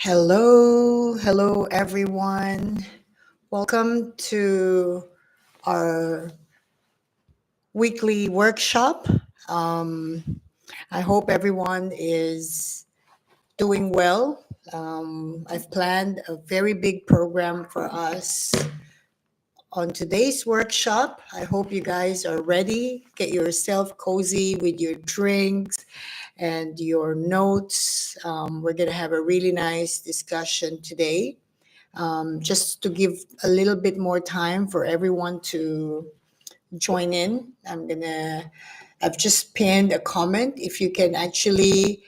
Hello everyone. Welcome to our weekly workshop. Um, I hope everyone is doing well. I've planned a very big program for us on today's workshop. I hope you guys are ready. Get yourself cozy with your drinks and your notes. We're going to have a really nice discussion today. Just to give a little bit more time for everyone to join in, I've just pinned a comment. If you can actually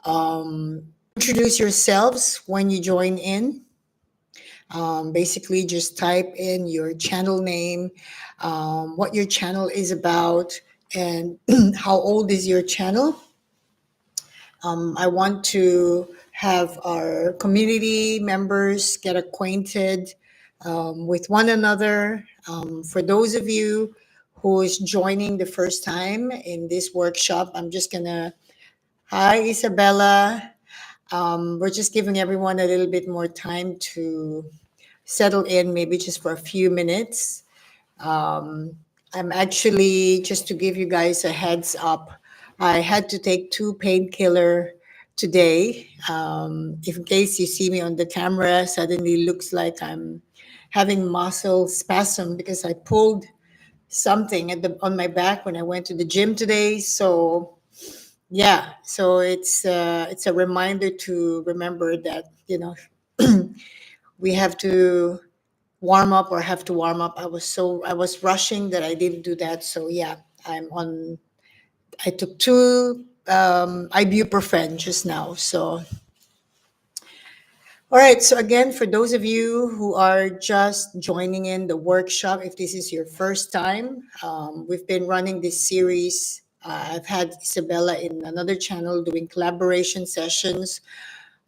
introduce yourselves when you join in, basically just type in your channel name, what your channel is about, and how old is your channel. I want to have our community members get acquainted with one another. For those of you who is joining the first time in this workshop, I'm just gonna, hi Isabella. We're just giving everyone a little bit more time to settle in, maybe just for a few minutes. I'm actually, just to give you guys a heads up, I had to take two painkiller today. If in case you see me on the camera, suddenly looks like I'm having muscle spasm because I pulled something on my back when I went to the gym today. So yeah, so it's a reminder to remember that we have to warm up or have to warm up. I was rushing that I didn't do that. So yeah, I'm on. I took two ibuprofen just now. So all right. So again, for those of you who are just joining in the workshop, if this is your first time, we've been running this series. I've had Isabella in another channel doing collaboration sessions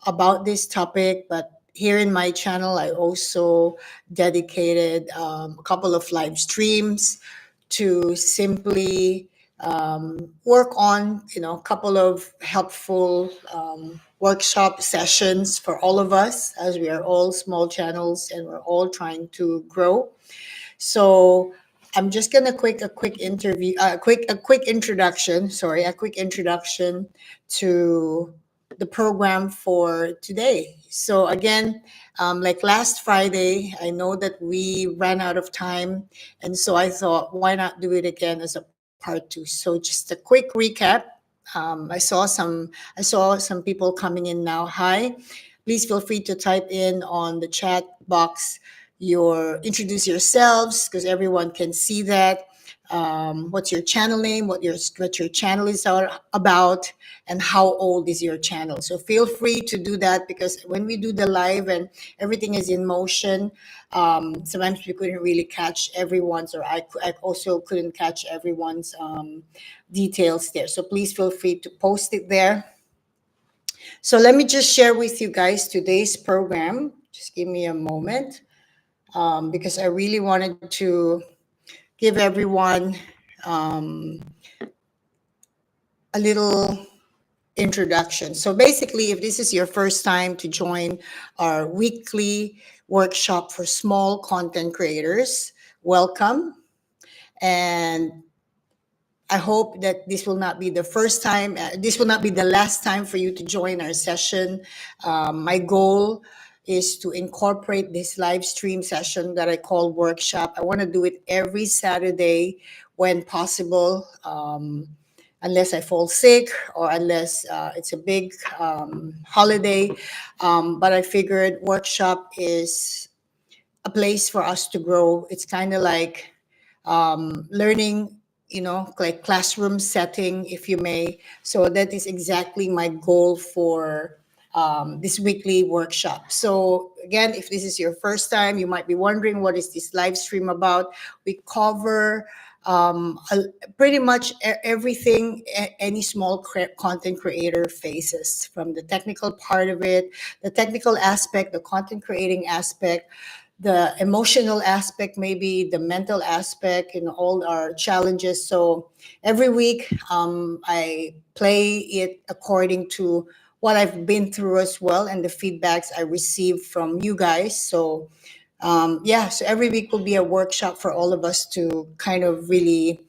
about this topic, but here in my channel, I also dedicated a couple of live streams to simply work on, a couple of helpful workshop sessions for all of us, as we are all small channels and we're all trying to grow. So I'm just gonna a quick introduction. Sorry, a quick introduction to the program for today. So again, like last Friday, I know that we ran out of time, and so I thought, why not do it again as a part two? So just a quick recap. I saw some people coming in now. Hi, please feel free to type in on the chat box introduce yourselves because everyone can see that. What's your channel name? What your channel is about, and how old is your channel? So feel free to do that because when we do the live and everything is in motion, sometimes we couldn't really catch everyone's, or I also couldn't catch everyone's details there. So please feel free to post it there. So let me just share with you guys today's program. Just give me a moment because I really wanted to give everyone um, a little introduction. So basically, if this is your first time to join our weekly workshop for small content creators, welcome. And I hope that this will not be the first time, this will not be the last time for you to join our session. My goal is to incorporate this live stream session that I call workshop. I want to do it every Saturday when possible, unless I fall sick or unless it's a big holiday. But I figured workshop is a place for us to grow. It's kind of like learning, like classroom setting, if you may. So that is exactly my goal for this weekly workshop. So again, if this is your first time, you might be wondering what is this live stream about. We cover pretty much everything any small content creator faces, from the technical part of it, the technical aspect, the content creating aspect, the emotional aspect, maybe the mental aspect, all our challenges. So every week, I play it according to what I've been through as well, and the feedbacks I received from you guys. So yeah, so every week will be a workshop for all of us to kind of really,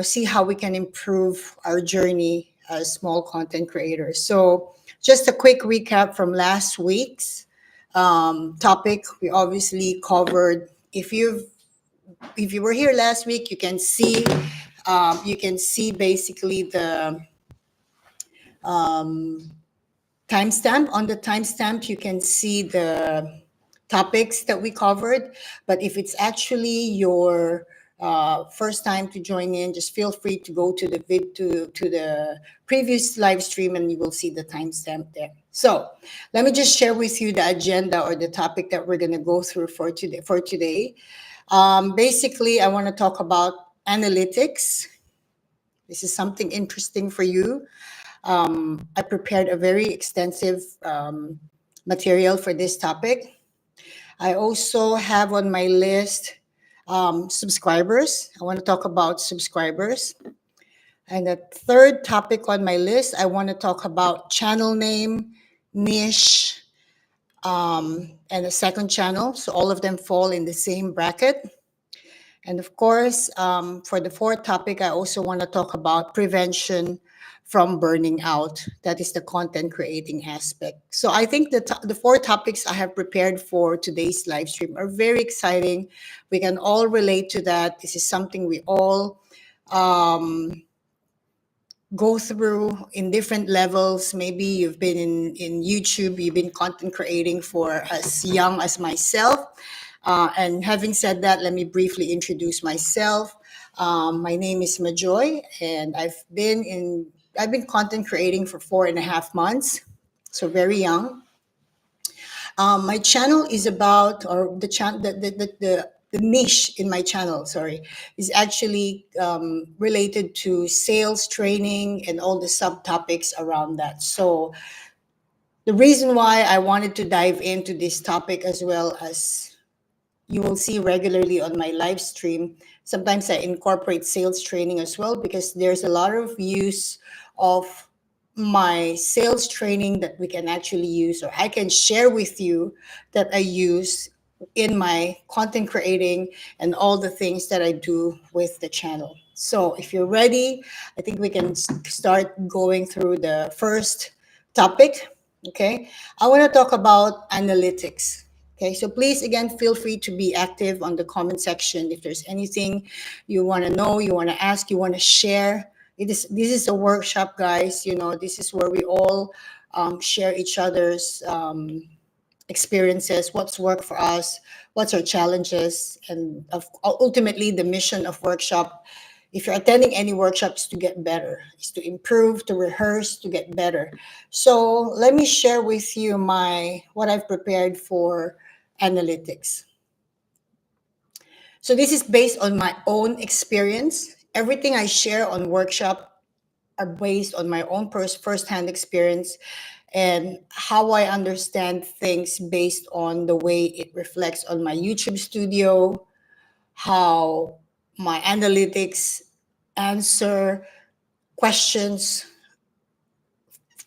see how we can improve our journey as small content creators. So just a quick recap from last week's topic. We obviously covered, if you were here last week, you can see basically the timestamp. On the timestamp, you can see the topics that we covered. But if it's actually your first time to join in, just feel free to go to the previous live stream, and you will see the timestamp there. So let me just share with you the agenda or the topic that we're going to go through for today. Basically, I want to talk about analytics. This is something interesting for you. I prepared a very extensive material for this topic. I also have on my list subscribers. I want to talk about subscribers. And the third topic on my list, I want to talk about channel name, niche, and a second channel. So all of them fall in the same bracket. And of course, for the fourth topic, I also want to talk about prevention from burning out. That is the content creating aspect. So I think the four topics I have prepared for today's live stream are very exciting. We can all relate to that. This is something we all um, go through in different levels. Maybe you've been in YouTube, you've been content creating for as young as myself. And having said that, let me briefly introduce myself. My name is Majoy, and I've been content creating for 4.5 months, so very young. My channel is about, or the niche in my channel, sorry, is actually related to sales training and all the subtopics around that. So the reason why I wanted to dive into this topic, as well as you will see regularly on my live stream, sometimes I incorporate sales training as well, because there's a lot of use of my sales training that we can actually use, or I can share with you, that I use in my content creating and all the things that I do with the channel. So if you're ready, I think we can start going through the first topic. Okay, I want to talk about analytics. Okay, so please again feel free to be active on the comment section. If there's anything you want to know, you want to ask, you want to share. This is a workshop, guys. This is where we all share each other's experiences, what's worked for us, what's our challenges, and ultimately the mission of workshop. If you're attending any workshops, to get better, is to improve, to rehearse, to get better. So let me share with you what I've prepared for analytics. So this is based on my own experience. Everything I share on workshop are based on my own first-hand experience, and how I understand things based on the way it reflects on my YouTube studio, how my analytics answer questions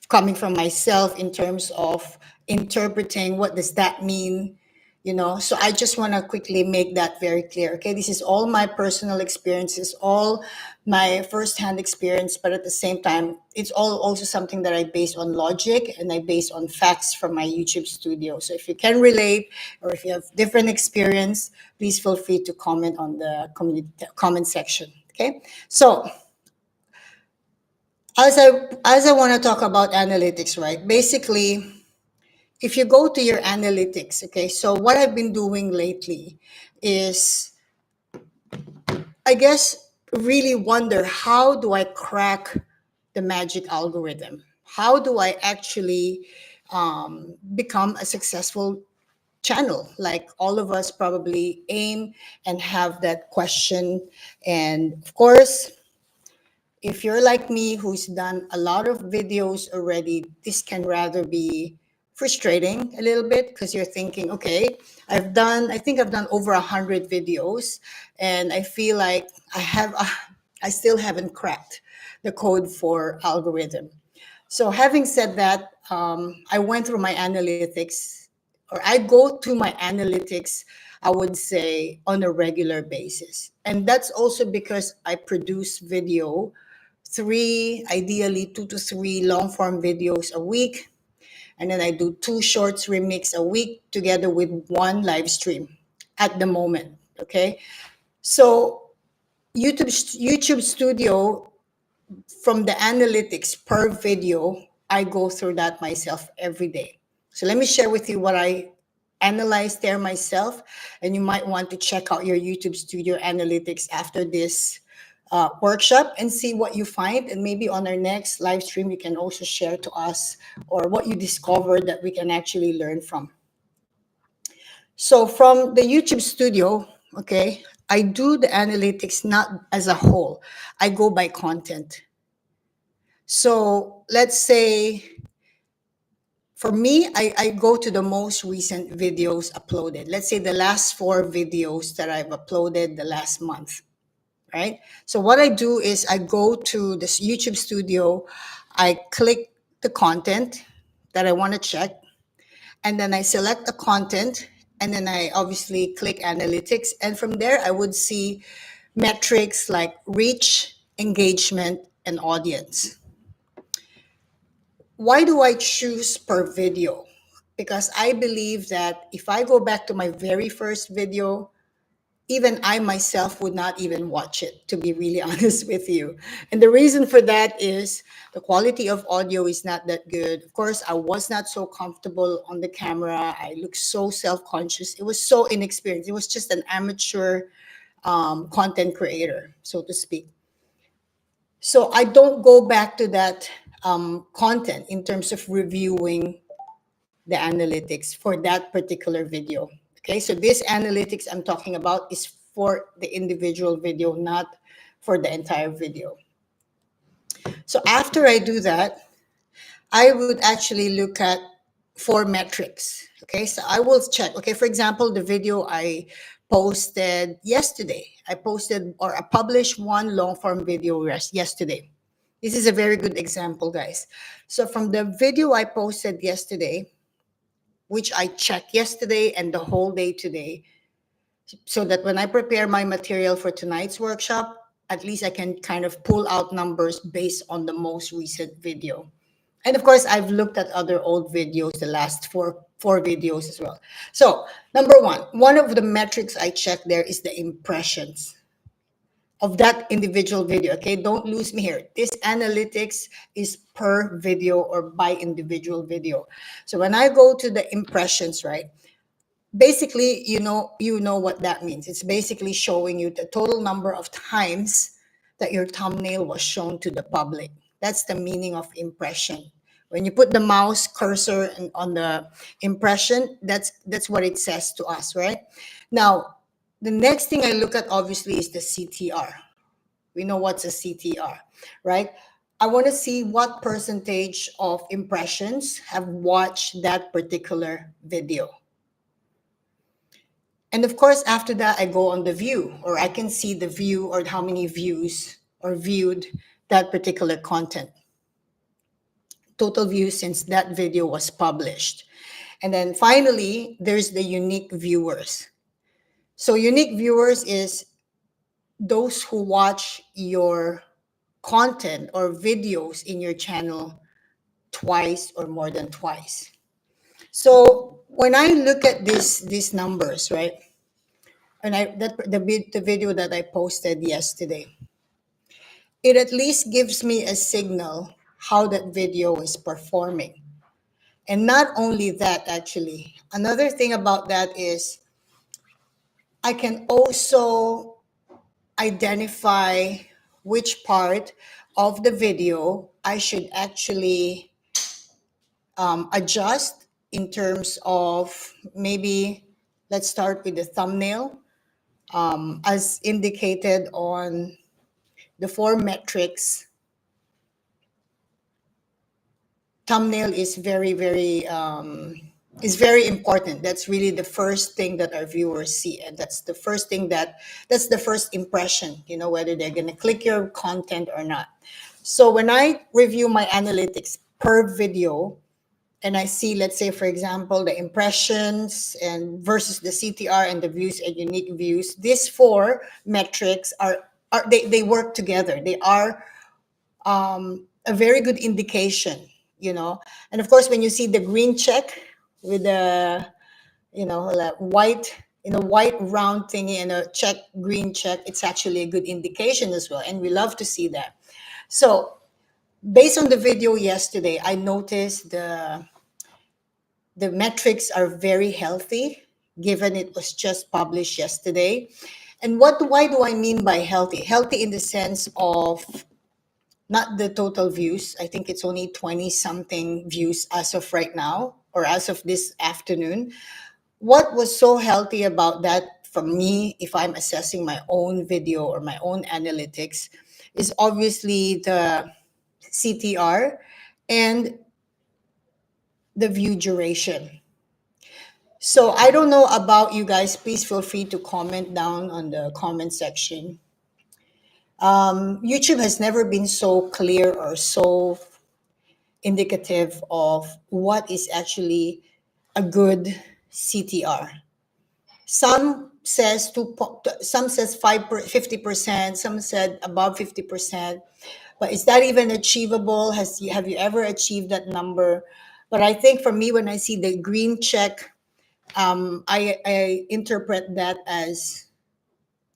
coming from myself in terms of interpreting what does that mean. So I just want to quickly make that very clear. Okay, this is all my personal experiences, all my firsthand experience, but at the same time, it's all also something that I base on logic, and I base on facts from my YouTube studio. So if you can relate, or if you have different experience, please feel free to comment on the comment section. Okay, so as I want to talk about analytics, right? Basically, if you go to your analytics, okay, so what I've been doing lately is, I guess, really wonder, how do I crack the magic algorithm? How do I actually become a successful channel? Like all of us probably aim and have that question. And of course, if you're like me, who's done a lot of videos already, this can rather be frustrating a little bit, because you're thinking, okay, I think I've done over 100 videos, and I feel like I still haven't cracked the code for algorithm. So having said that, I went through my analytics, or I go to my analytics, I would say, on a regular basis. And that's also because I produce video, three, ideally two to three long form videos a week. And then I do two shorts remix a week together with one live stream at the moment. Okay. So YouTube Studio, from the analytics per video, I go through that myself every day. So let me share with you what I analyze there myself, and you might want to check out your YouTube Studio analytics after this workshop and see what you find. And maybe on our next live stream, you can also share to us or what you discovered that we can actually learn from. So from the YouTube Studio, okay, I do the analytics not as a whole. I go by content. So let's say for me, I go to the most recent videos uploaded. Let's say the last 4 videos that I've uploaded the last month, right? So what I do is I go to this YouTube Studio, I click the content that I want to check, and then I select the content, and then I obviously click analytics. And from there, I would see metrics like reach, engagement, and audience. Why do I choose per video? Because I believe that if I go back to my very first video, even I myself would not even watch it, to be really honest with you. And the reason for that is the quality of audio is not that good. Of course, I was not so comfortable on the camera. I looked so self conscious. It was so inexperienced. It was just an amateur content creator, so to speak. So I don't go back to that content in terms of reviewing the analytics for that particular video. Okay, so this analytics I'm talking about is for the individual video, not for the entire video. So after I do that, I would actually look at 4 metrics. Okay, so I will check. Okay, for example, the video I posted yesterday, I posted or I published one long form video yesterday. This is a very good example, guys. So from the video I posted yesterday, which I checked yesterday and the whole day today, so that when I prepare my material for tonight's workshop, at least I can kind of pull out numbers based on the most recent video. And of course, I've looked at other old videos, the last four videos as well. So number one of the metrics I check there is the impressions of that individual video. Okay, don't lose me here. This analytics is per video or by individual video. So when I go to the impressions, right, basically, you know what that means. It's basically showing you the total number of times that your thumbnail was shown to the public. That's the meaning of impression. When you put the mouse cursor on the impression, that's what it says to us, right? Now, the next thing I look at obviously is the CTR. We know what's a CTR, right? I want to see what percentage of impressions have watched that particular video. And of course, after that, I go on the view, or I can see the view or how many views or viewed that particular content. Total views since that video was published. And then finally, there's the unique viewers. So unique viewers is those who watch your content or videos in your channel twice or more than twice. So when I look at these numbers, right? And the video that I posted yesterday, it at least gives me a signal how that video is performing. And not only that, actually, another thing about that is I can also identify which part of the video I should actually adjust in terms of maybe, let's start with the thumbnail. As indicated on the 4 metrics, thumbnail is very important. That's really the first thing that our viewers see, and that's the first impression, whether they're going to click your content or not. So when I review my analytics per video, and I see, let's say, for example, the impressions and versus the CTR and the views and unique views, these four metrics are they work together. They are a very good indication, you know. And of course, when you see the green check with the, you know, like white, in a white round thingy and a check, green check, it's actually a good indication as well. And we love to see that. So based on the video yesterday, I noticed the metrics are very healthy, given it was just published yesterday. And why do I mean by healthy? Healthy in the sense of not the total views. I think it's only 20 something views as of right now, or as of this afternoon. What was so healthy about that for me, if I'm assessing my own video or my own analytics, is obviously the CTR and the view duration. So I don't know about you guys. Please feel free to comment down on the comment section. YouTube has never been so clear or so indicative of what is actually a good CTR. Some says 50%, some said above 50%. But is that even achievable? Have you ever achieved that number? But I think for me, when I see the green check, I interpret that as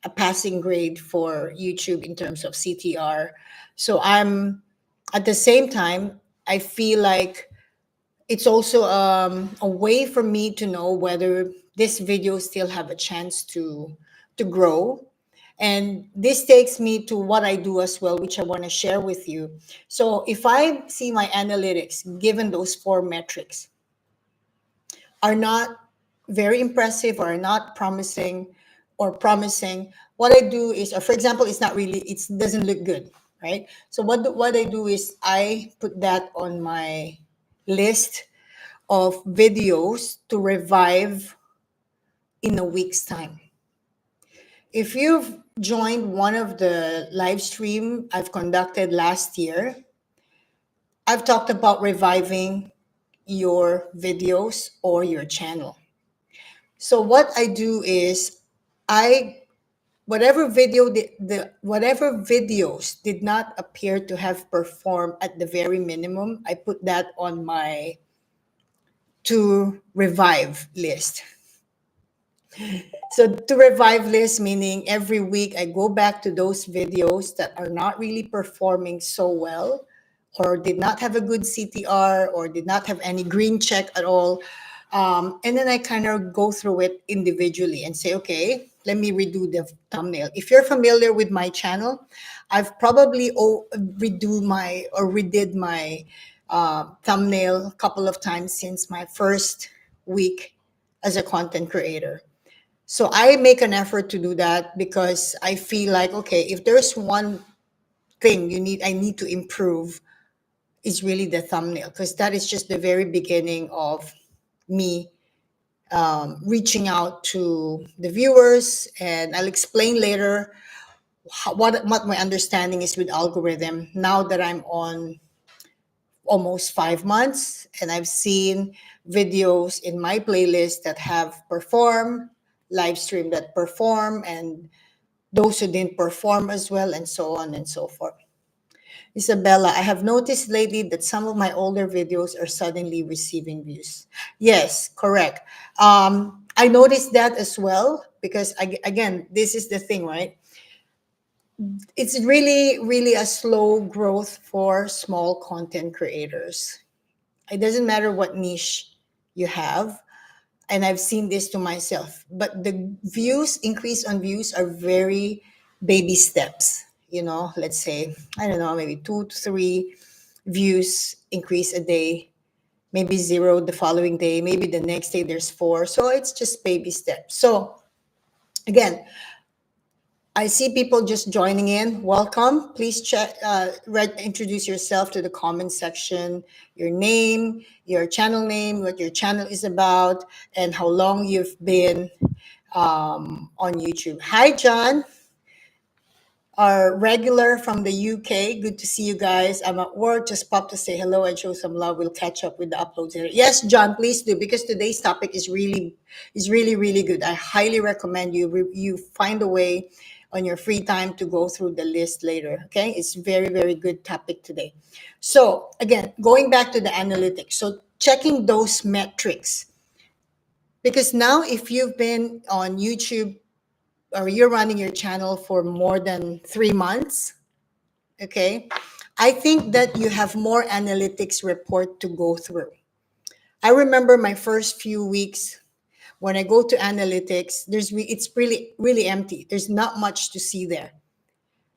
a passing grade for YouTube in terms of CTR. So I'm at the same time, I feel like it's also a way for me to know whether this video still have a chance to grow. And this takes me to what I do as well, which I want to share with you. So if I see my analytics, given those four metrics, are not very impressive or are not promising, what I do is, or for example, it's not really, it doesn't look good, right? So what I do is I put that on my list of videos to revive in a week's time. If you've joined one of the live stream I've conducted last year, I've talked about reviving your videos or your channel. So what I do is I whatever videos did not appear to have performed at the very minimum, I put that on my to revive list. So to revive list, meaning every week I go back to those videos that are not really performing so well, or did not have a good CTR, or did not have any green check at all. And then I kind of go through it individually and say, okay, let me redo the thumbnail. If you're familiar with my channel, I've probably redid my thumbnail a couple of times since my first week as a content creator. So I make an effort to do that because I feel like, okay, if there's one thing I need to improve, is really the thumbnail, because that is just the very beginning of me reaching out to the viewers. And I'll explain later what my understanding is with algorithm now that I'm on almost 5 months, and I've seen videos in my playlist that have performed, live stream that perform, and those who didn't perform as well, and so on and so forth. Isabella, I have noticed lately that some of my older videos are suddenly receiving views. Yes, correct. I noticed that as well because, again, this is the thing, right? It's really, really a slow growth for small content creators. It doesn't matter what niche you have. And I've seen this to myself, but the increase on views are very baby steps. You know, let's say, I don't know, maybe 2 to 3 views increase a day, maybe zero the following day, maybe the next day there's 4. So it's just baby steps. So again, I see people just joining in. Welcome. Please introduce yourself to the comment section, your name, your channel name, what your channel is about, and how long you've been on YouTube. Hi, John. Our regular from the UK, good to see you guys. I'm at work, just pop to say hello and show some love. We'll catch up with the uploads later. Yes, John, please do, because today's topic is really good. I highly recommend you find a way on your free time to go through the list later. Okay, it's very good topic today. So again, going back to the analytics, so checking those metrics, because now if you've been on YouTube or you're running your channel for more than 3 months, okay, I think that you have more analytics report to go through. I remember my first few weeks when I go to analytics, it's really empty. There's not much to see there.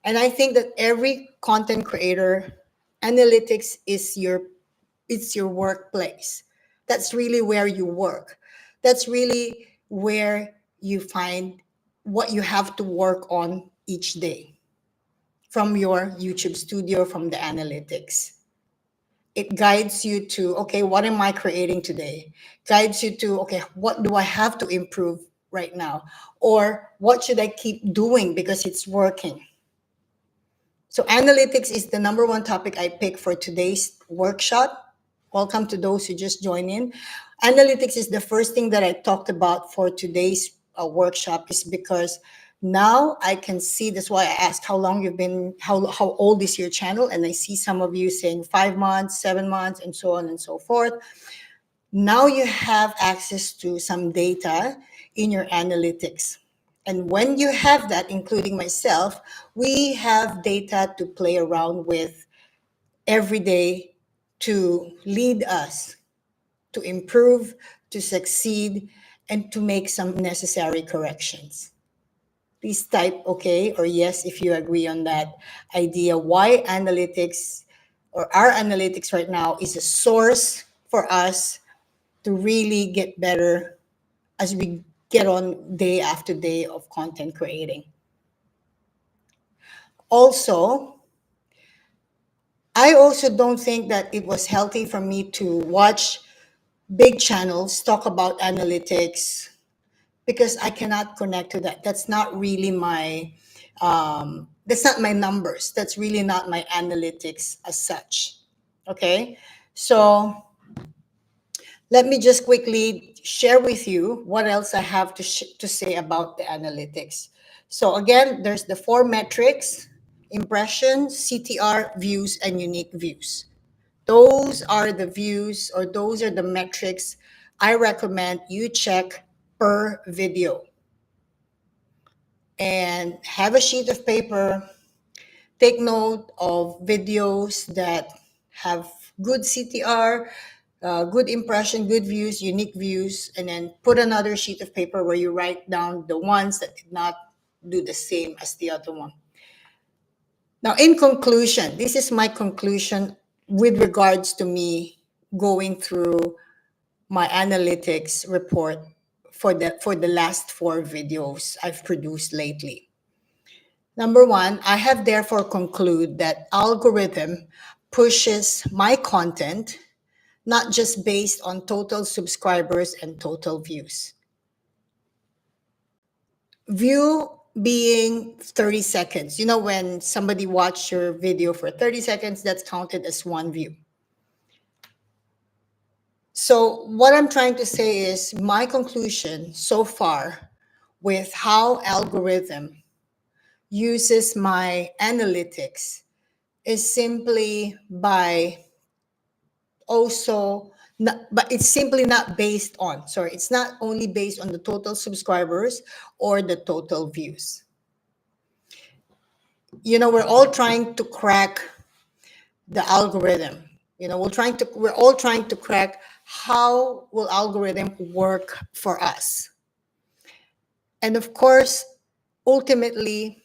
And I think that every content creator, analytics is your workplace. That's really where you work. That's really where you find what you have to work on each day from your YouTube studio, from the analytics. It guides you to, okay, what am I creating today? Guides you to, okay, what do I have to improve right now? Or what should I keep doing because it's working? So analytics is the number one topic I picked for today's workshop. Welcome to those who just joined in. Analytics is the first thing that I talked about for today's workshop, is because now I can see. That's why I asked how long you've been, how old is your channel, and I see some of you saying 5 months, 7 months, and so on and so forth. Now you have access to some data in your analytics. And when you have that, including myself, we have data to play around with every day to lead us to improve, to succeed, and to make some necessary corrections. Please type okay or yes if you agree on that idea. Why analytics, or our analytics right now, is a source for us to really get better as we get on day after day of content creating. Also, I also don't think that it was healthy for me to watch big channels talk about analytics, because I cannot connect to that. That's not really that's not my numbers. That's really not my analytics as such. Okay. So let me just quickly share with you what else I have to say about the analytics. So again, there's the four metrics: impressions, CTR, views, and unique views. Those are the views, or those are the metrics I recommend you check per video. And have a sheet of paper, take note of videos that have good CTR, good impression, good views, unique views, and then put another sheet of paper where you write down the ones that did not do the same as the other one. Now, in conclusion, this is my conclusion with regards to me going through my analytics report for the last 4 videos I've produced lately. Number one, I have therefore concluded that algorithm pushes my content not just based on total subscribers and total views. View being 30 seconds. You know, when somebody watched your video for 30 seconds, that's counted as one view. So what I'm trying to say is my conclusion so far with how algorithm uses my analytics is simply by also not, but it's simply not based on, sorry, it's not only based on the total subscribers or the total views. You know, we're all trying to crack the algorithm. You know, we're all trying to crack how will algorithm work for us. And of course, ultimately,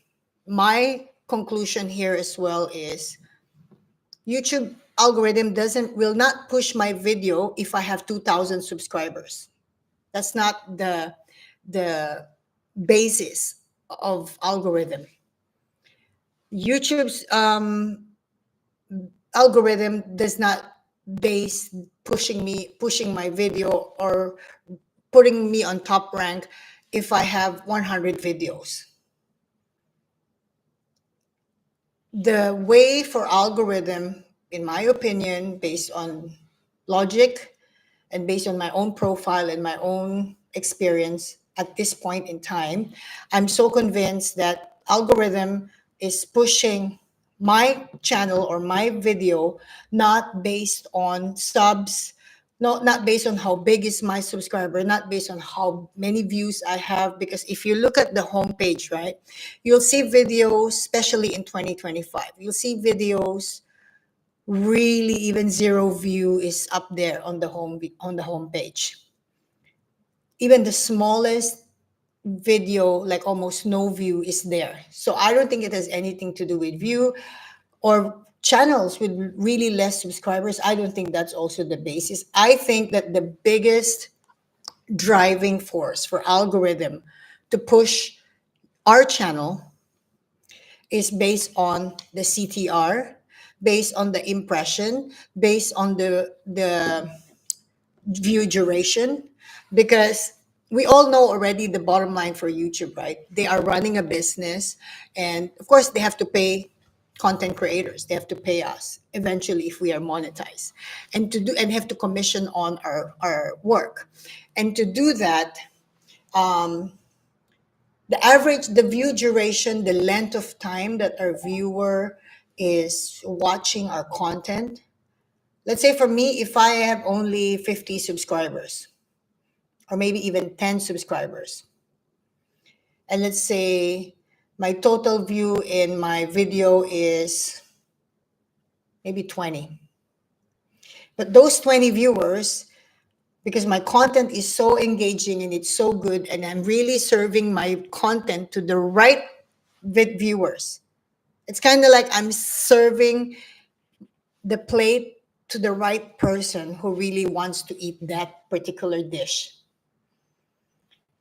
my conclusion here as well is YouTube algorithm will not push my video if I have 2,000 subscribers. That's not the basis of algorithm. YouTube's algorithm does not base pushing my video or putting me on top rank if I have 100 videos. The way for algorithm, in my opinion, based on logic and based on my own profile and my own experience at this point in time, I'm so convinced that algorithm is pushing my channel or my video not based on subs, not based on how big is my subscriber, not based on how many views I have. Because if you look at the homepage, right, you'll see videos, especially in 2025, you'll see videos really even zero view is up there on the homepage. Even the smallest video, like almost no view, is there. So I don't think it has anything to do with view or channels with really less subscribers. I don't think that's also the basis. I think that the biggest driving force for algorithm to push our channel is based on the CTR, based on the impression, based on the view duration, because we all know already the bottom line for YouTube, right? They are running a business, and of course they have to pay content creators. They have to pay us eventually if we are monetized, and have to commission on our work. And to do that, the view duration, the length of time that our viewer is watching our content. Let's say for me, if I have only 50 subscribers, or maybe even 10 subscribers, and let's say my total view in my video is maybe 20. But those 20 viewers, because my content is so engaging and it's so good, and I'm really serving my content to the right viewers. It's kind of like I'm serving the plate to the right person who really wants to eat that particular dish.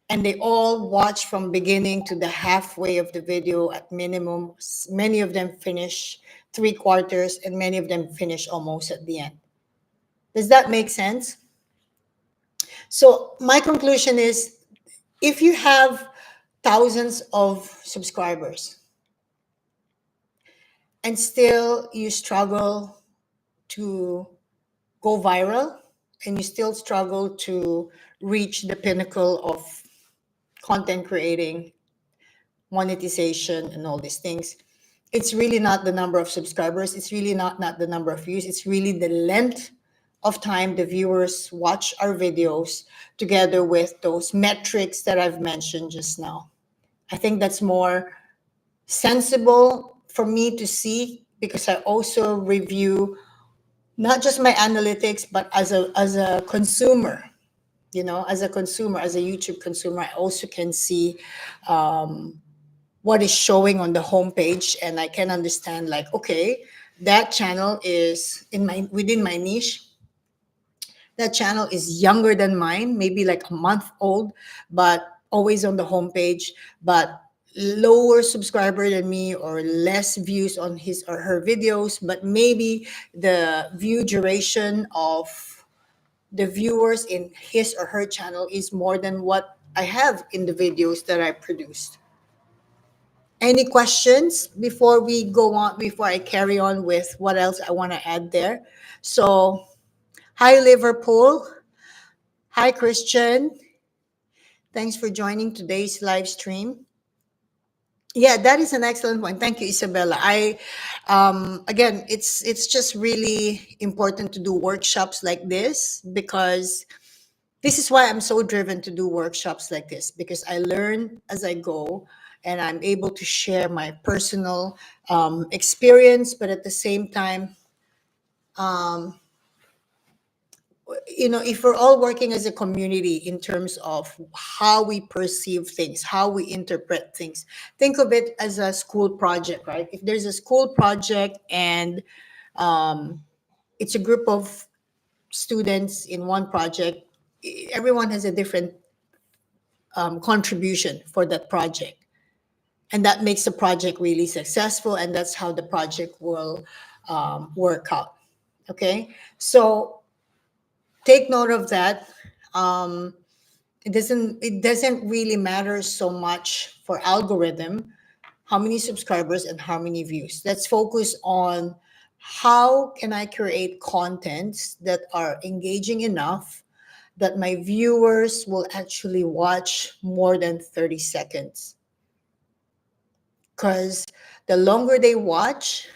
And they all watch from beginning to the halfway of the video at minimum. Many of them finish three quarters, and many of them finish almost at the end. Does that make sense? So my conclusion is, if you have thousands of subscribers and still you struggle to go viral, and you still struggle to reach the pinnacle of content creating, monetization, and all these things, it's really not the number of subscribers. It's really not the number of views. It's really the length of time the viewers watch our videos, together with those metrics that I've mentioned just now. I think that's more sensible for me to see, because I also review not just my analytics, but as a consumer. As a consumer, as a YouTube consumer, I also can see what is showing on the homepage, and I can understand, like, okay, that channel is within my niche. That channel is younger than mine, maybe like a month old, but always on the homepage, but lower subscriber than me, or less views on his or her videos, but maybe the view duration of the viewers in his or her channel is more than what I have in the videos that I produced. Any questions before we go on, before I carry on with what else I want to add there? So, hi, Liverpool. Hi, Christian. Thanks for joining today's live stream. Yeah, that is an excellent point. Thank you, Isabella. Again, it's just really important to do workshops like this, because this is why I'm so driven to do workshops like this, because I learn as I go, and I'm able to share my personal experience, but at the same time, if we're all working as a community in terms of how we perceive things, how we interpret things, think of it as a school project, right? If there's a school project, and it's a group of students in one project, everyone has a different contribution for that project. And that makes the project really successful, and that's how the project will work out. Okay, so take note of that. It doesn't really matter so much for algorithm, how many subscribers and how many views. Let's focus on how can I create contents that are engaging enough that my viewers will actually watch more than 30 seconds. Because the longer they watch,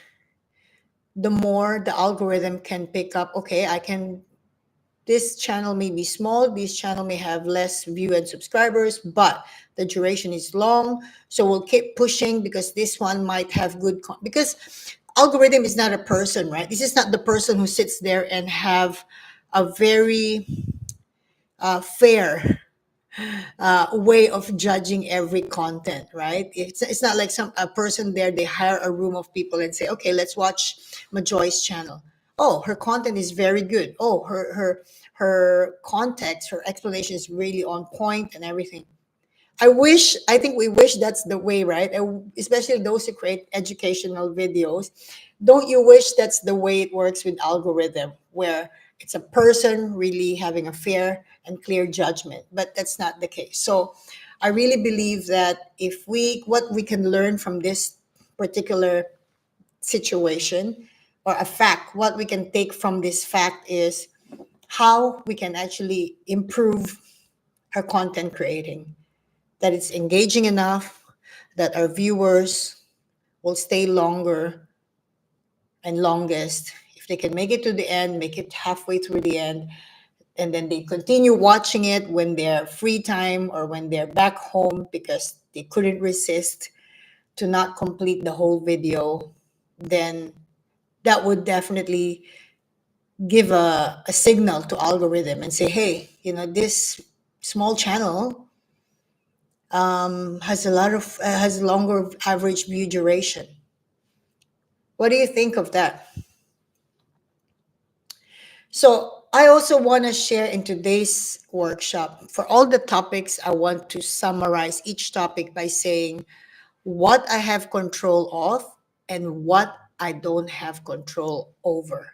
the more the algorithm can pick up, okay, I can, this channel may be small, this channel may have less view and subscribers, but the duration is long. So we'll keep pushing because this one might have good, because algorithm is not a person, right? This is not the person who sits there and have a very fair way of judging every content, right? It's not like some a person there, they hire a room of people and say, okay, let's watch Majoy's channel. Oh, her content is very good. Oh, her context, her explanation is really on point and everything. I think we wish that's the way, right? Especially those who create educational videos. Don't you wish that's the way it works with algorithm, where it's a person really having a fair and clear judgment? But that's not the case. So I really believe that what we can learn from this particular situation or a fact, what we can take from this fact is how we can actually improve our content creating, that it's engaging enough, that our viewers will stay longer and longest. If they can make it to the end, make it halfway through the end, and then they continue watching it when they're free time or when they're back home because they couldn't resist to not complete the whole video, then that would definitely give a signal to algorithm and say, hey, this small channel has a lot of has longer average view duration. What do you think of that? So I also want to share in today's workshop, for all the topics, I want to summarize each topic by saying what I have control of and what I don't have control over.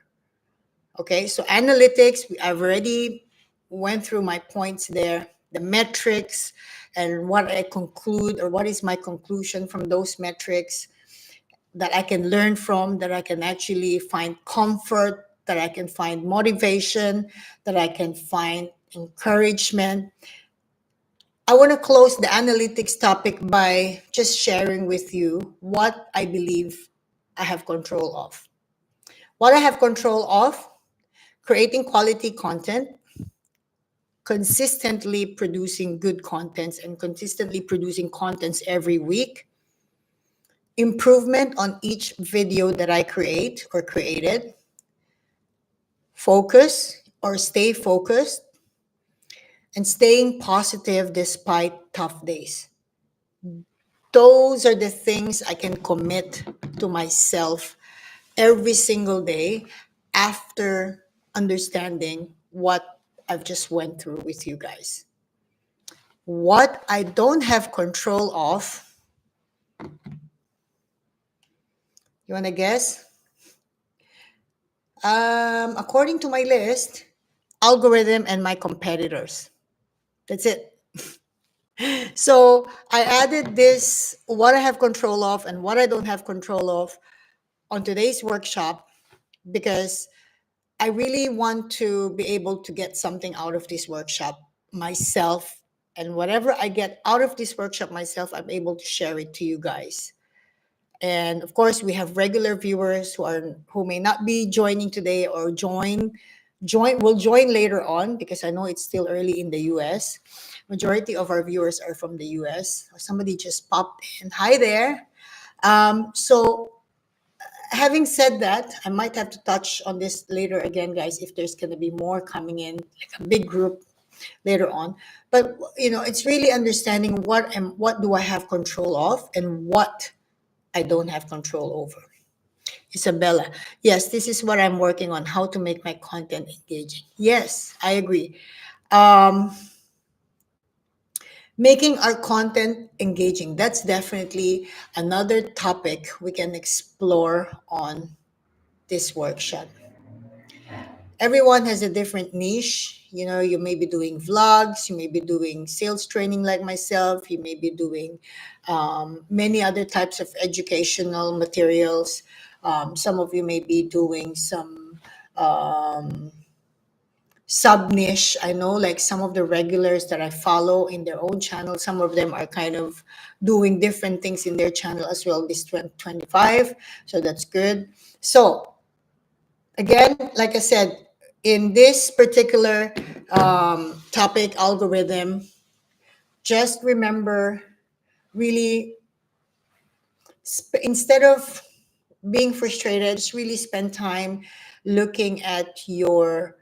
Okay, so analytics, I've already went through my points there, the metrics, and what I conclude, or what is my conclusion from those metrics that I can learn from, that I can actually find comfort, that I can find motivation, that I can find encouragement. I want to close the analytics topic by just sharing with you what I believe I have control of. What I have control of: creating quality content, consistently producing good contents and consistently producing contents every week, improvement on each video that I create or created, focus or stay focused, and staying positive despite tough days. Those are the things I can commit to myself every single day after understanding what I've just went through with you guys. What I don't have control of, you want to guess? According to my list, algorithm and my competitors. That's it. So I added this, what I have control of and what I don't have control of, on today's workshop because I really want to be able to get something out of this workshop myself. And whatever I get out of this workshop myself, I'm able to share it to you guys. And of course, we have regular viewers who may not be joining today or will join later on, because I know it's still early in the US. Majority of our viewers are from the US. Somebody just popped in. Hi there. So having said that, I might have to touch on this later again, guys, if there's going to be more coming in, like a big group later on. But it's really understanding what do I have control of and what I don't have control over. Isabella, yes, this is what I'm working on, how to make my content engaging. Yes, I agree. Um, Making our content engaging, that's definitely another topic we can explore on this workshop. everyone has a different niche. You know, you may be doing vlogs, you may be doing sales training like myself, you may be doing many other types of educational materials. Some of you may be doing some um, sub niche. I know, like some of the regulars that I follow in their own channel, some of them are kind of doing different things in their channel as well this 2025. So that's good. So again, like I said, in this particular topic algorithm, just remember, really, instead of being frustrated, just really spend time looking at your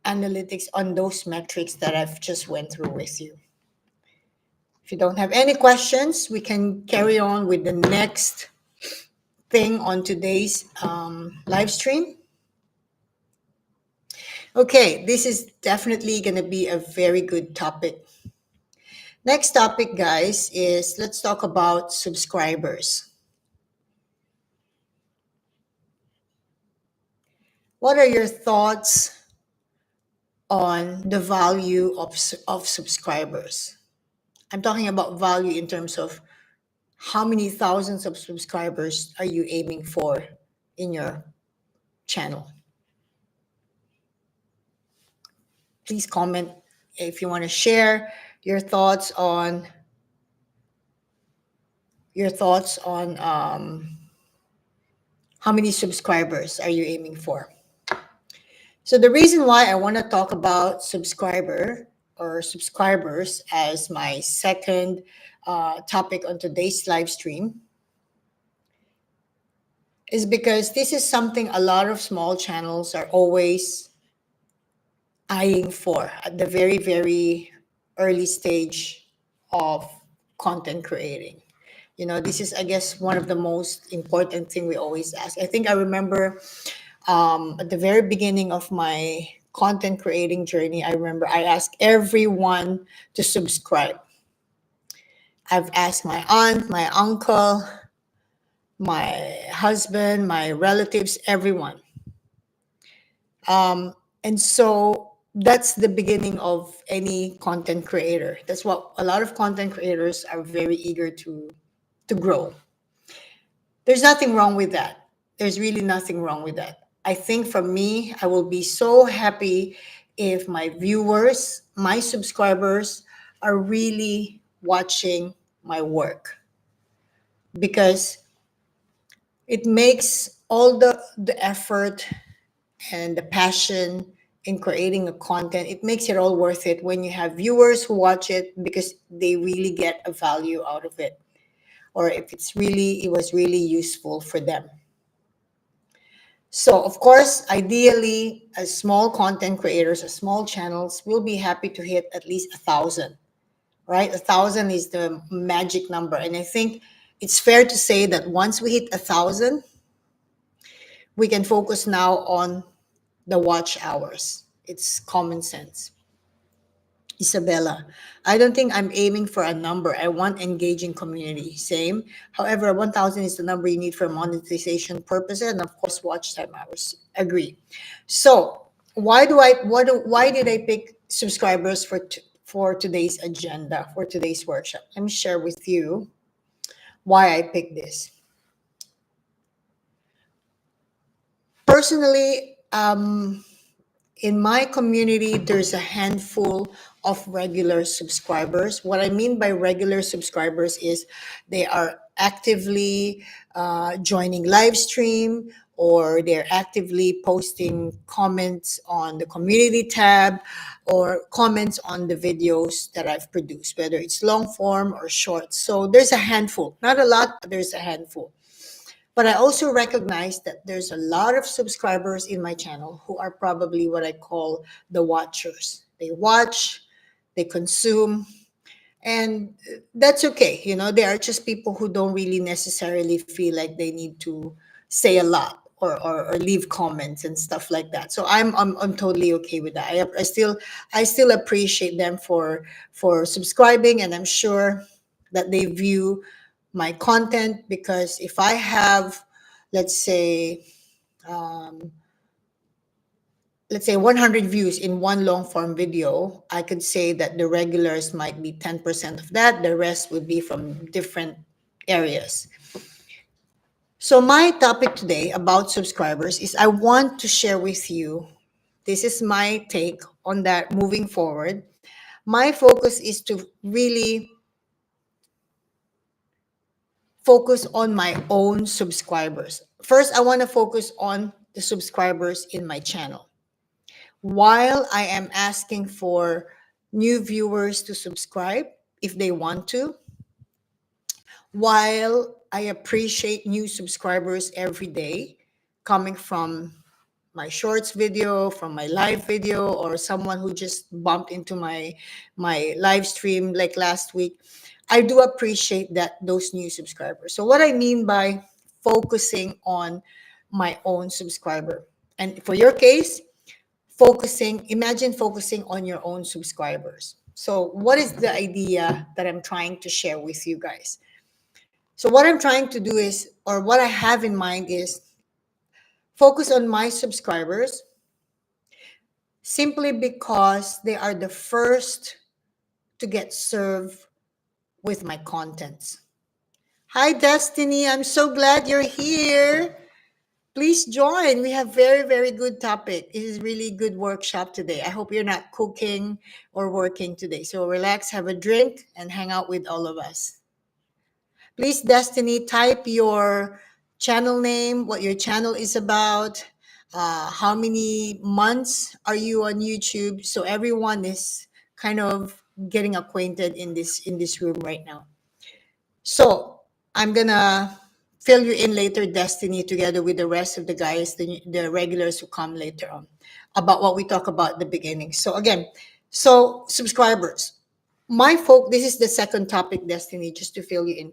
analytics on those metrics that I've just went through with you. If you don't have any questions, we can carry on with the next thing on today's live stream. Okay, this is definitely going to be a very good topic. Next topic, guys, is let's talk about subscribers. What are your thoughts on the value of subscribers? I'm talking about value in terms of how many thousands of subscribers are you aiming for in your channel? Please comment if you want to share your thoughts on how many subscribers are you aiming for. So the reason why I want to talk about subscribers as my second topic on today's live stream is because this is something a lot of small channels are always eyeing for at the very, very early stage of content creating. You know, this is, I guess, one of the most important thing we always ask. I think I remember at the very beginning of my content creating journey, I remember I asked everyone to subscribe. I've asked my aunt, my uncle, my husband, my relatives, everyone. And so that's the beginning of any content creator. That's what a lot of content creators are very eager to grow. There's nothing wrong with that. There's really nothing wrong with that. I think for me, I will be so happy if my viewers, my subscribers are really watching my work, because it makes all the effort and the passion in creating a content, it makes it all worth it when you have viewers who watch it because they really get a value out of it, or if it was really useful for them. So of course, ideally, as small content creators, as small channels, we'll be happy to hit at least 1,000, right? 1,000 is the magic number. And I think it's fair to say that once we hit 1,000, we can focus now on the watch hours. It's common sense. Isabella, I don't think I'm aiming for a number. I want engaging community. Same. However, 1,000 is the number you need for monetization purposes, and of course, watch time hours. Agree. So, why did I pick subscribers for today's agenda, for today's workshop? Let me share with you why I picked this. Personally, in my community, there's a handful of regular subscribers. What I mean by regular subscribers is they are actively joining live stream, or they're actively posting comments on the community tab, or comments on the videos that I've produced, whether it's long form or short. So there's a handful, not a lot, but there's a handful. But I also recognize that there's a lot of subscribers in my channel who are probably what I call the watchers. They watch, they consume, and that's okay. You know, they are just people who don't really necessarily feel like they need to say a lot, or leave comments and stuff like that. So I'm totally okay with that. I still appreciate them for subscribing, and I'm sure that they view my content, because if I have, let's say, um, let's say 100 views in one long form video, I could say that the regulars might be 10% of that. The rest would be from different areas. So my topic today about subscribers is I want to share with you, this is my take on that moving forward. My focus is to really focus on my own subscribers. First, I want to focus on the subscribers in my channel. While I am asking for new viewers to subscribe if they want to, while I appreciate new subscribers every day coming from my shorts video, from my live video, or someone who just bumped into my live stream like last week, I do appreciate that those new subscribers. So what I mean by focusing on my own subscriber, and for your case, imagine focusing on your own subscribers. So what is the idea that I'm trying to share with you guys? So what I'm trying to do is, or what I have in mind is, focus on my subscribers simply because they are the first to get served with my contents. Hi, Destiny. I'm so glad you're here. Please join. We have very, very good topic. It is really good workshop today. I hope you're not cooking or working today. So relax, have a drink, and hang out with all of us. Please, Destiny, type your channel name, what your channel is about, how many months are you on YouTube, so everyone is kind of getting acquainted in this room right now. So I'm gonna fill you in later, Destiny, together with the rest of the guys, the regulars who come later on, about what we talk about at the beginning. So again, so subscribers. This is the second topic, Destiny, just to fill you in.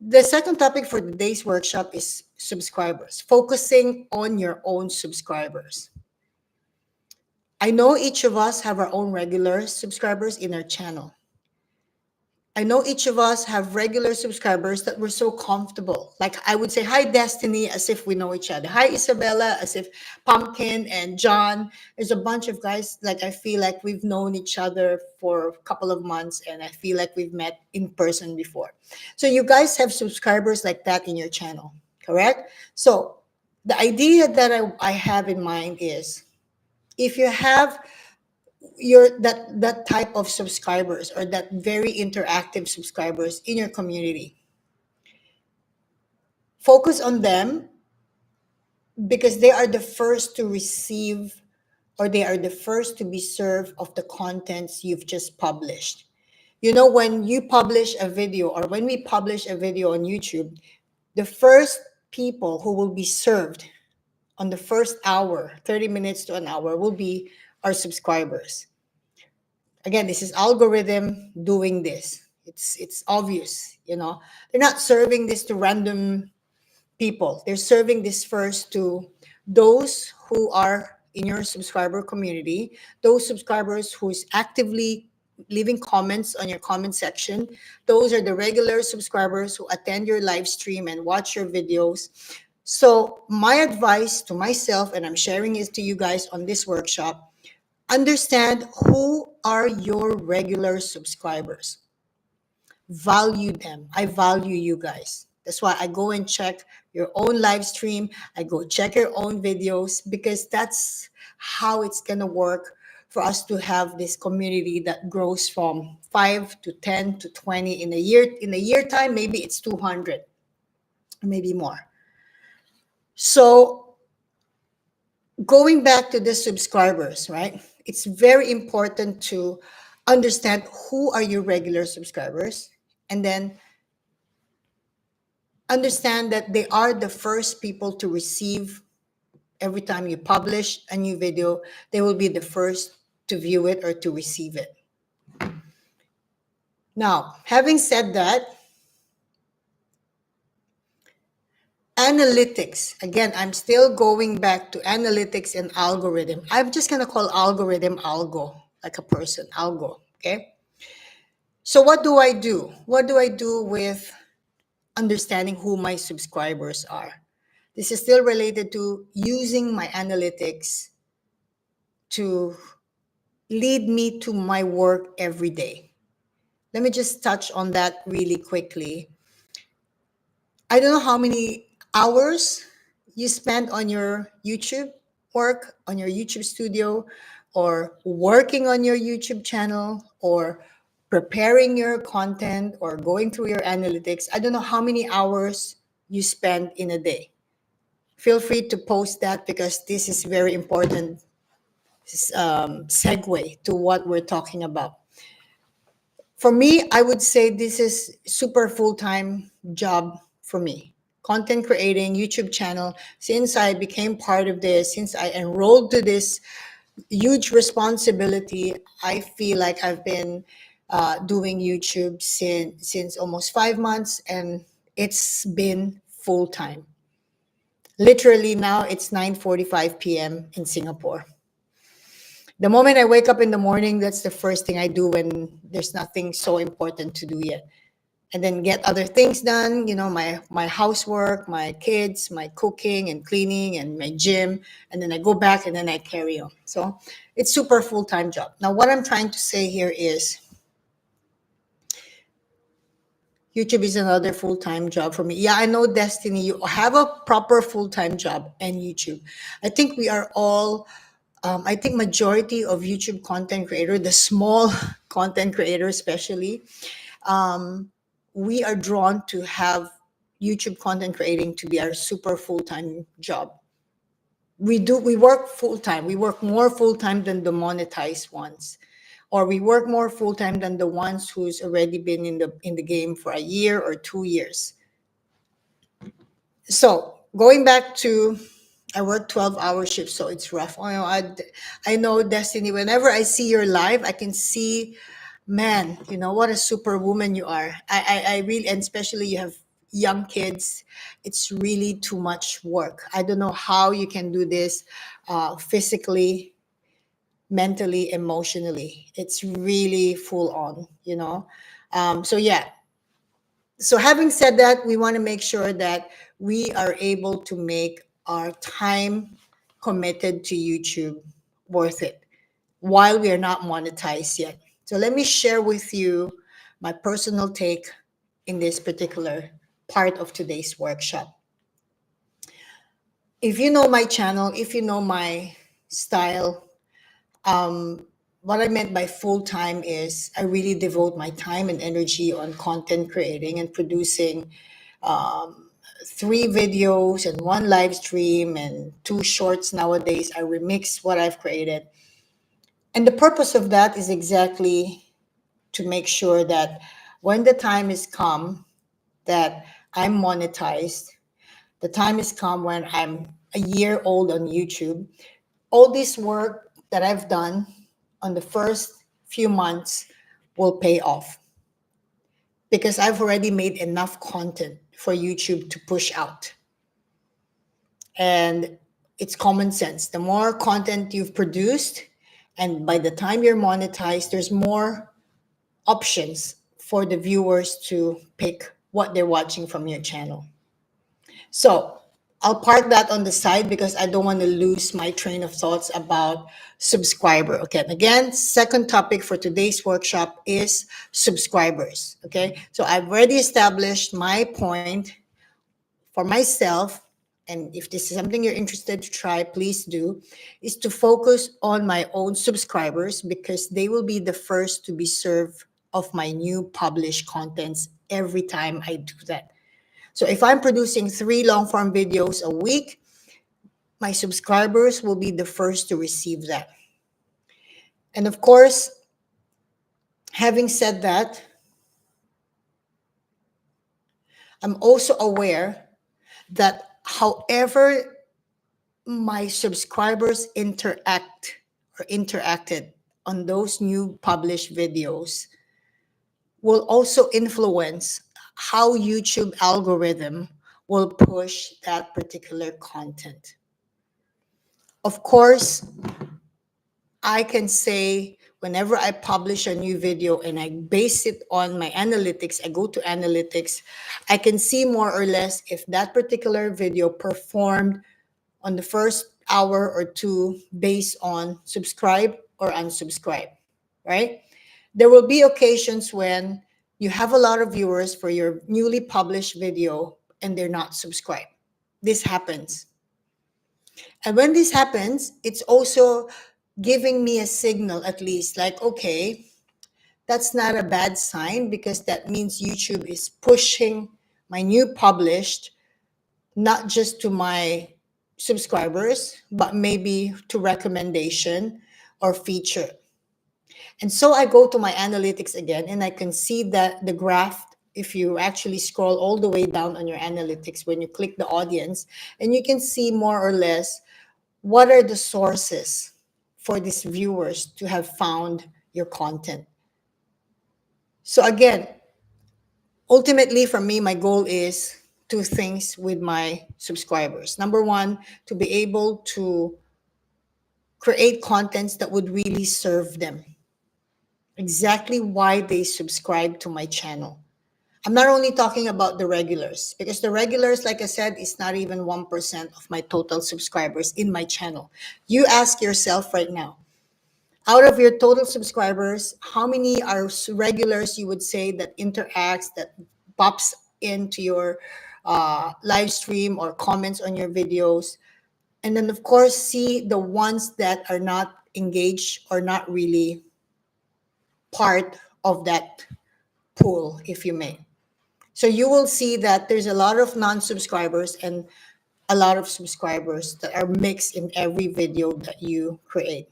The second topic for today's workshop is subscribers, focusing on your own subscribers. I know each of us have our own regular subscribers in our channel. I know each of us have regular subscribers that we're so comfortable. Like I would say, hi, Destiny, as if we know each other. Hi, Isabella, as if Pumpkin and John. There's a bunch of guys, like I feel like we've known each other for a couple of months and I feel like we've met in person before. So you guys have subscribers like that in your channel, correct? So the idea that I have in mind is, if you have that type of subscribers or that very interactive subscribers in your community, focus on them because they are the first to receive, or they are the first to be served of the contents you've just published. You know, when you publish a video, or when we publish a video on YouTube, the first people who will be served on the first hour, 30 minutes to an hour, will be our subscribers. Again, this is algorithm doing this. It's obvious, you know. They're not serving this to random people. They're serving this first to those who are in your subscriber community, those subscribers who's actively leaving comments on your comment section. Those are the regular subscribers who attend your live stream and watch your videos. So my advice to myself, and I'm sharing it to you guys on this workshop, understand who are your regular subscribers. Value them. I value you guys. That's why I go and check your own live stream. I go check your own videos, because that's how it's going to work for us to have this community that grows from 5 to 10 to 20 in a year. In a year time, maybe it's 200, maybe more. So going back to the subscribers, right? It's very important to understand who are your regular subscribers, and then understand that they are the first people to receive. Every time you publish a new video, they will be the first to view it or to receive it. Now, having said that, analytics, again, I'm still going back to analytics and algorithm. I'm just going to call algorithm algo, like a person, algo, okay? So what do I do? What do I do with understanding who my subscribers are? This is still related to using my analytics to lead me to my work every day. Let me just touch on that really quickly. I don't know how many hours you spend on your YouTube work, on your YouTube studio, or working on your YouTube channel, or preparing your content, or going through your analytics. I don't know how many hours you spend in a day. Feel free to post that because this is very important segue to what we're talking about. For me, I would say this is super full-time job for me. Content creating, YouTube channel. Since I became part of this, since I enrolled to this huge responsibility, I feel like I've been doing YouTube since almost 5 months, and it's been full time. Literally now it's 9:45 p.m. in Singapore. The moment I wake up in the morning, that's the first thing I do when there's nothing so important to do yet. And then get other things done, my housework, my kids, my cooking and cleaning and my gym. And then I go back and then I carry on. So it's super full-time job. Now, what I'm trying to say here is YouTube is another full-time job for me. Yeah, I know, Destiny, you have a proper full-time job and YouTube. I think we are all I think majority of YouTube content creator, the small content creator especially, um, we are drawn to have YouTube content creating to be our super full-time job. We work full-time. We work more full-time than the monetized ones. Or we work more full-time than the ones who's already been in the game for a year or 2 years. So going back to, I work 12-hour shifts, so it's rough. I know, Destiny, whenever I see your live, I can see, man, what a superwoman you are. I really, and especially you have young kids, it's really too much work. I don't know how you can do this physically, mentally, emotionally. It's really full on. So yeah, so having said that, we want to make sure that we are able to make our time committed to YouTube worth it while we are not monetized yet. So let me share with you my personal take in this particular part of today's workshop. If you know my channel, if you know my style, what I meant by full time is I really devote my time and energy on content creating and producing 3 videos and 1 live stream and 2 shorts nowadays. I remix what I've created. And the purpose of that is exactly to make sure that when the time is come that I'm monetized, the time is come when I'm a year old on YouTube, all this work that I've done on the first few months will pay off because I've already made enough content for YouTube to push out. And it's common sense. The more content you've produced, and by the time you're monetized, there's more options for the viewers to pick what they're watching from your channel. So I'll park that on the side because I don't want to lose my train of thoughts about subscriber. Okay. And again, second topic for today's workshop is subscribers. Okay. So I've already established my point for myself, and if this is something you're interested to try, please do, is to focus on my own subscribers because they will be the first to be served of my new published contents every time I do that. So if I'm producing 3 long form videos a week, my subscribers will be the first to receive that. And of course, having said that, I'm also aware that however my subscribers interacted on those new published videos will also influence how YouTube algorithm will push that particular content. Of course, I can say whenever I publish a new video and I base it on my analytics, I go to analytics, I can see more or less if that particular video performed on the first hour or two based on subscribe or unsubscribe, right? There will be occasions when you have a lot of viewers for your newly published video and they're not subscribed. This happens. And when this happens, it's also giving me a signal, at least, like, okay, that's not a bad sign, because that means YouTube is pushing my new published not just to my subscribers, but maybe to recommendation or feature. And so I go to my analytics again, and I can see that the graph, if you actually scroll all the way down on your analytics, when you click the audience, and you can see more or less what are the sources for these viewers to have found your content. So again, ultimately for me, my goal is two things with my subscribers. Number one, to be able to create contents that would really serve them, exactly why they subscribe to my channel. I'm not only talking about the regulars, because the regulars, like I said, is not even 1% of my total subscribers in my channel. You ask yourself right now, out of your total subscribers, how many are regulars you would say that interacts, that pops into your live stream or comments on your videos? And then, of course, see the ones that are not engaged or not really part of that pool, if you may. So you will see that there's a lot of non-subscribers and a lot of subscribers that are mixed in every video that you create.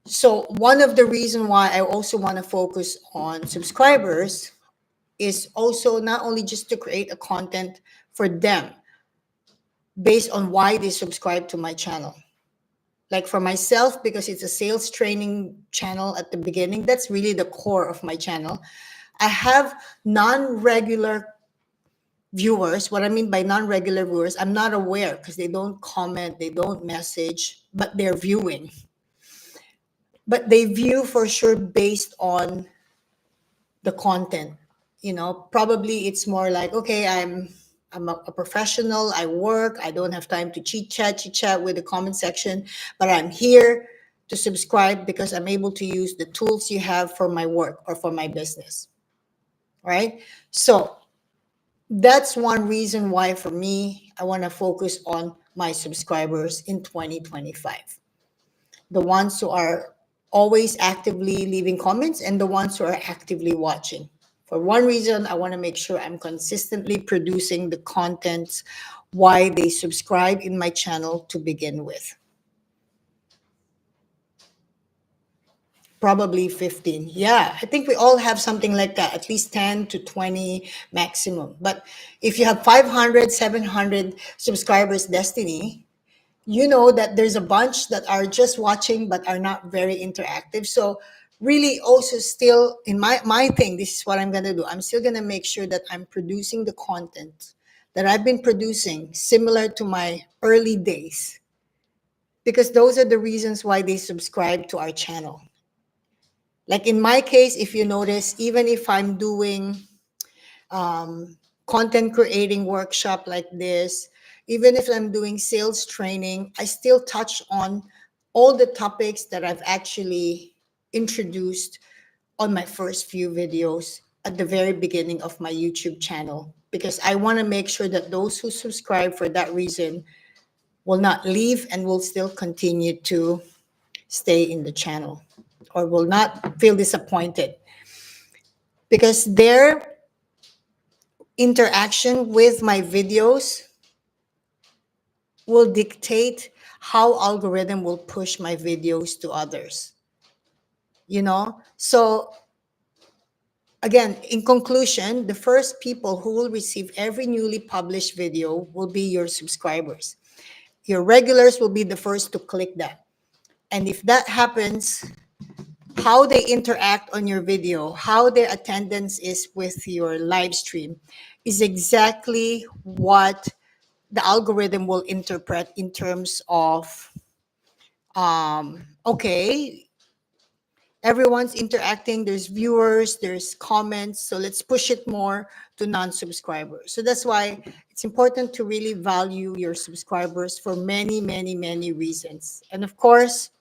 So one of the reasons why I also want to focus on subscribers is also not only just to create a content for them based on why they subscribe to my channel. Like for myself, because it's a sales training channel at the beginning, that's really the core of my channel. I have non-regular viewers. What I mean by non-regular viewers, I'm not aware because they don't comment, they don't message, but they're viewing. But they view for sure based on the content. Probably it's more like, okay, I'm a professional, I work, I don't have time to chit chat with the comment section, but I'm here to subscribe because I'm able to use the tools you have for my work or for my business. Right? So that's one reason why for me I want to focus on my subscribers in 2025. The ones who are always actively leaving comments and the ones who are actively watching. For one reason, I want to make sure I'm consistently producing the contents why they subscribe in my channel to begin with. Probably 15. Yeah, I think we all have something like that, at least 10 to 20 maximum. But if you have 500, 700 subscribers, Destiny, you know that there's a bunch that are just watching but are not very interactive. So really also still in my thing, this is what I'm going to do. I'm still going to make sure that I'm producing the content that I've been producing similar to my early days, because those are the reasons why they subscribe to our channel. Like in my case, if you notice, even if I'm doing content creating workshop like this, even if I'm doing sales training, I still touch on all the topics that I've actually introduced on my first few videos at the very beginning of my YouTube channel, because I want to make sure that those who subscribe for that reason will not leave and will still continue to stay in the channel or will not feel disappointed, because their interaction with my videos will dictate how algorithm will push my videos to others. So again, in conclusion, the first people who will receive every newly published video will be your subscribers. Your regulars will be the first to click that. And if that happens, how they interact on your video, how their attendance is with your live stream is exactly what the algorithm will interpret in terms of, okay, everyone's interacting, there's viewers, there's comments, so let's push it more to non-subscribers. So that's why It's important to really value your subscribers for many, many, many reasons. And of course,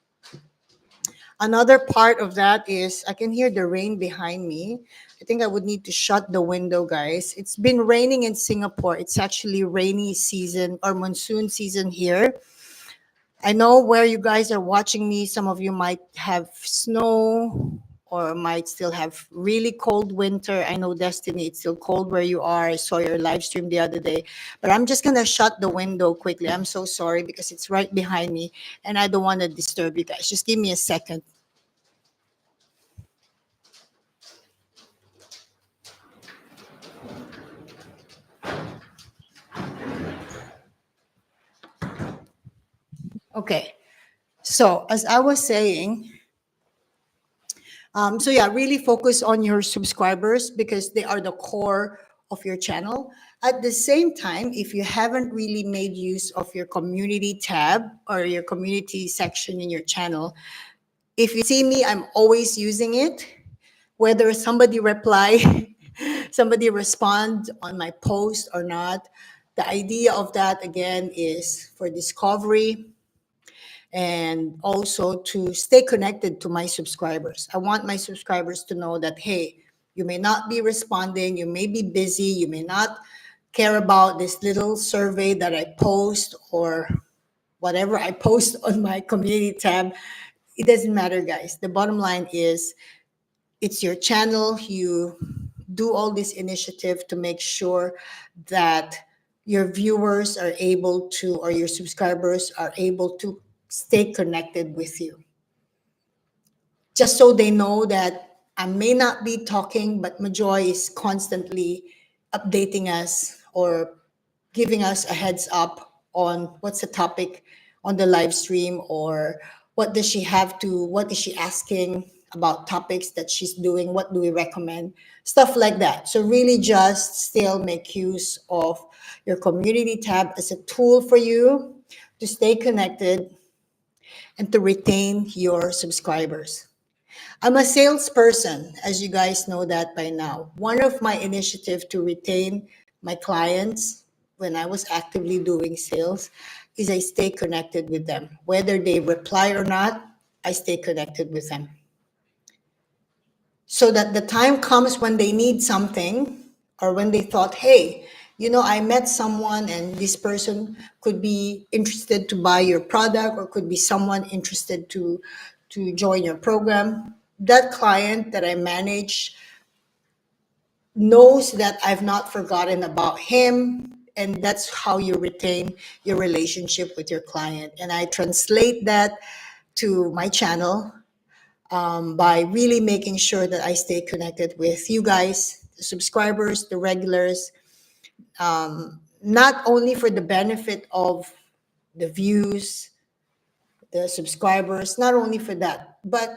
another part of that is I can hear the rain behind me. I think I would need to shut the window, guys. It's been raining in Singapore. It's actually rainy season or monsoon season here. I know where you guys are watching me, some of you might have snow or might still have really cold winter. I know, Destiny, it's still cold where you are. I saw your live stream the other day. But I'm just going to shut the window quickly. I'm so sorry because it's right behind me and I don't want to disturb you guys. Just give me a second. Okay. So, as I was saying, so yeah, really focus on your subscribers because they are the core of your channel. At the same time, if you haven't really made use of your community tab or your community section in your channel, if you see me, I'm always using it. Whether somebody reply, somebody respond on my post or not, the idea of that again is for discovery and also to stay connected to my subscribers. I want my subscribers to know that, hey, you may not be responding, you may be busy, you may not care about this little survey that I post or whatever I post on my community tab. It doesn't matter, guys. The bottom line is it's your channel. You do all this initiative to make sure that your viewers are able to, or your subscribers are able to stay connected with you. Just so they know that I may not be talking, but Majoy is constantly updating us or giving us a heads up on what's the topic on the live stream or what is she asking about topics that she's doing, what do we recommend, stuff like that. So really just still make use of your community tab as a tool for you to stay connected and to retain your subscribers. I'm a salesperson, as you guys know that by now. One of my initiatives to retain my clients when I was actively doing sales is I stay connected with them. Whether they reply or not, I stay connected with them. So that the time comes when they need something or when they thought, hey, I met someone and this person could be interested to buy your product or could be someone interested to join your program. That client that I manage knows that I've not forgotten about him. And that's how you retain your relationship with your client. And I translate that to my channel by really making sure that I stay connected with you guys, the subscribers, the regulars, not only for the benefit of the views, the subscribers, not only for that, but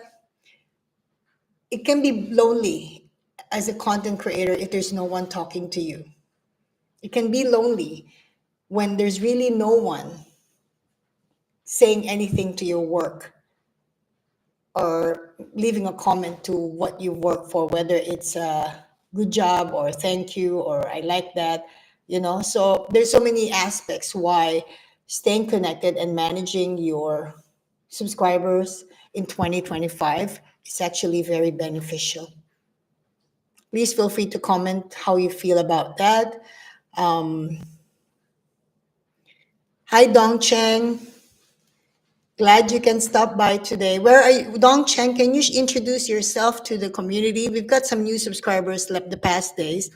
it can be lonely as a content creator if there's no one talking to you. It can be lonely when there's really no one saying anything to your work or leaving a comment to what you work for, whether it's a good job or thank you or I like that, So there's so many aspects why staying connected and managing your subscribers in 2025 is actually very beneficial. Please feel free to comment how you feel about that. Hi, Dong Cheng. Glad you can stop by today. Where are you? Dong Cheng, can you introduce yourself to the community? We've got some new subscribers left the past days.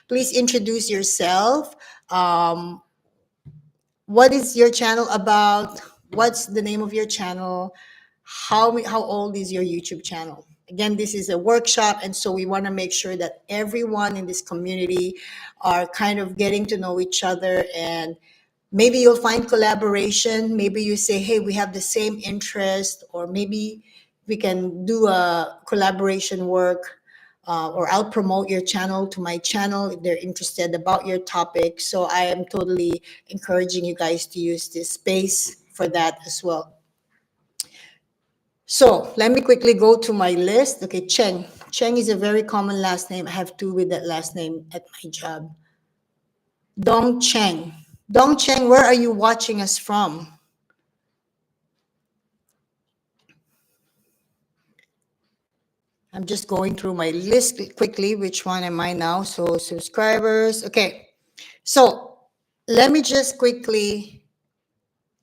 Please introduce yourself. What is your channel about? What's the name of your channel? How old is your YouTube channel? Again, this is a workshop, and so we want to make sure that everyone in this community are kind of getting to know each other, and maybe you'll find collaboration. Maybe you say, hey, we have the same interest, or maybe we can do a collaboration work, or I'll promote your channel to my channel if they're interested about your topic. So I am totally encouraging you guys to use this space for that as well. So let me quickly go to my list. Okay, Cheng. Cheng is a very common last name. I have two with that last name at my job. Dong Cheng. Dong Cheng, where are you watching us from? I'm just going through my list quickly. Which one am I now? So subscribers. Okay. So let me just quickly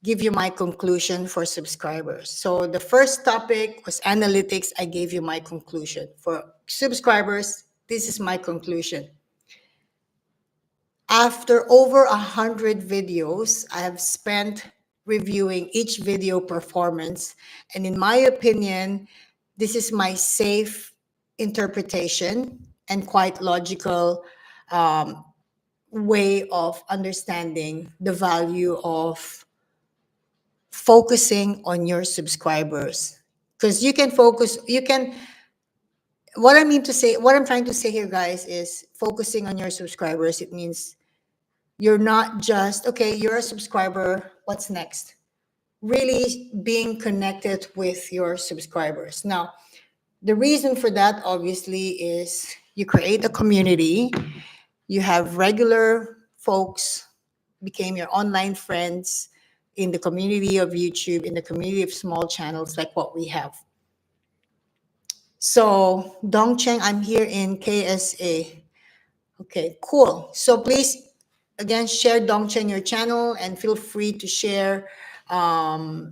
give you my conclusion for subscribers. So the first topic was analytics. I gave you my conclusion. For subscribers, this is my conclusion. After over 100 videos, I have spent reviewing each video performance. And in my opinion, this is my safe interpretation and quite logical um, way of understanding the value of focusing on your subscribers. Because you can focus, you can, what I mean to say, what I'm trying to say here, guys, is focusing on your subscribers. It means you're not just, okay, you're a subscriber, what's next? Really being connected with your subscribers. Now, the reason for that obviously is you create a community, you have regular folks became your online friends in the community of YouTube, in the community of small channels like what we have. So, Dongcheng, I'm here in KSA. Okay, cool. So please, again, share Dongchen your channel and feel free to share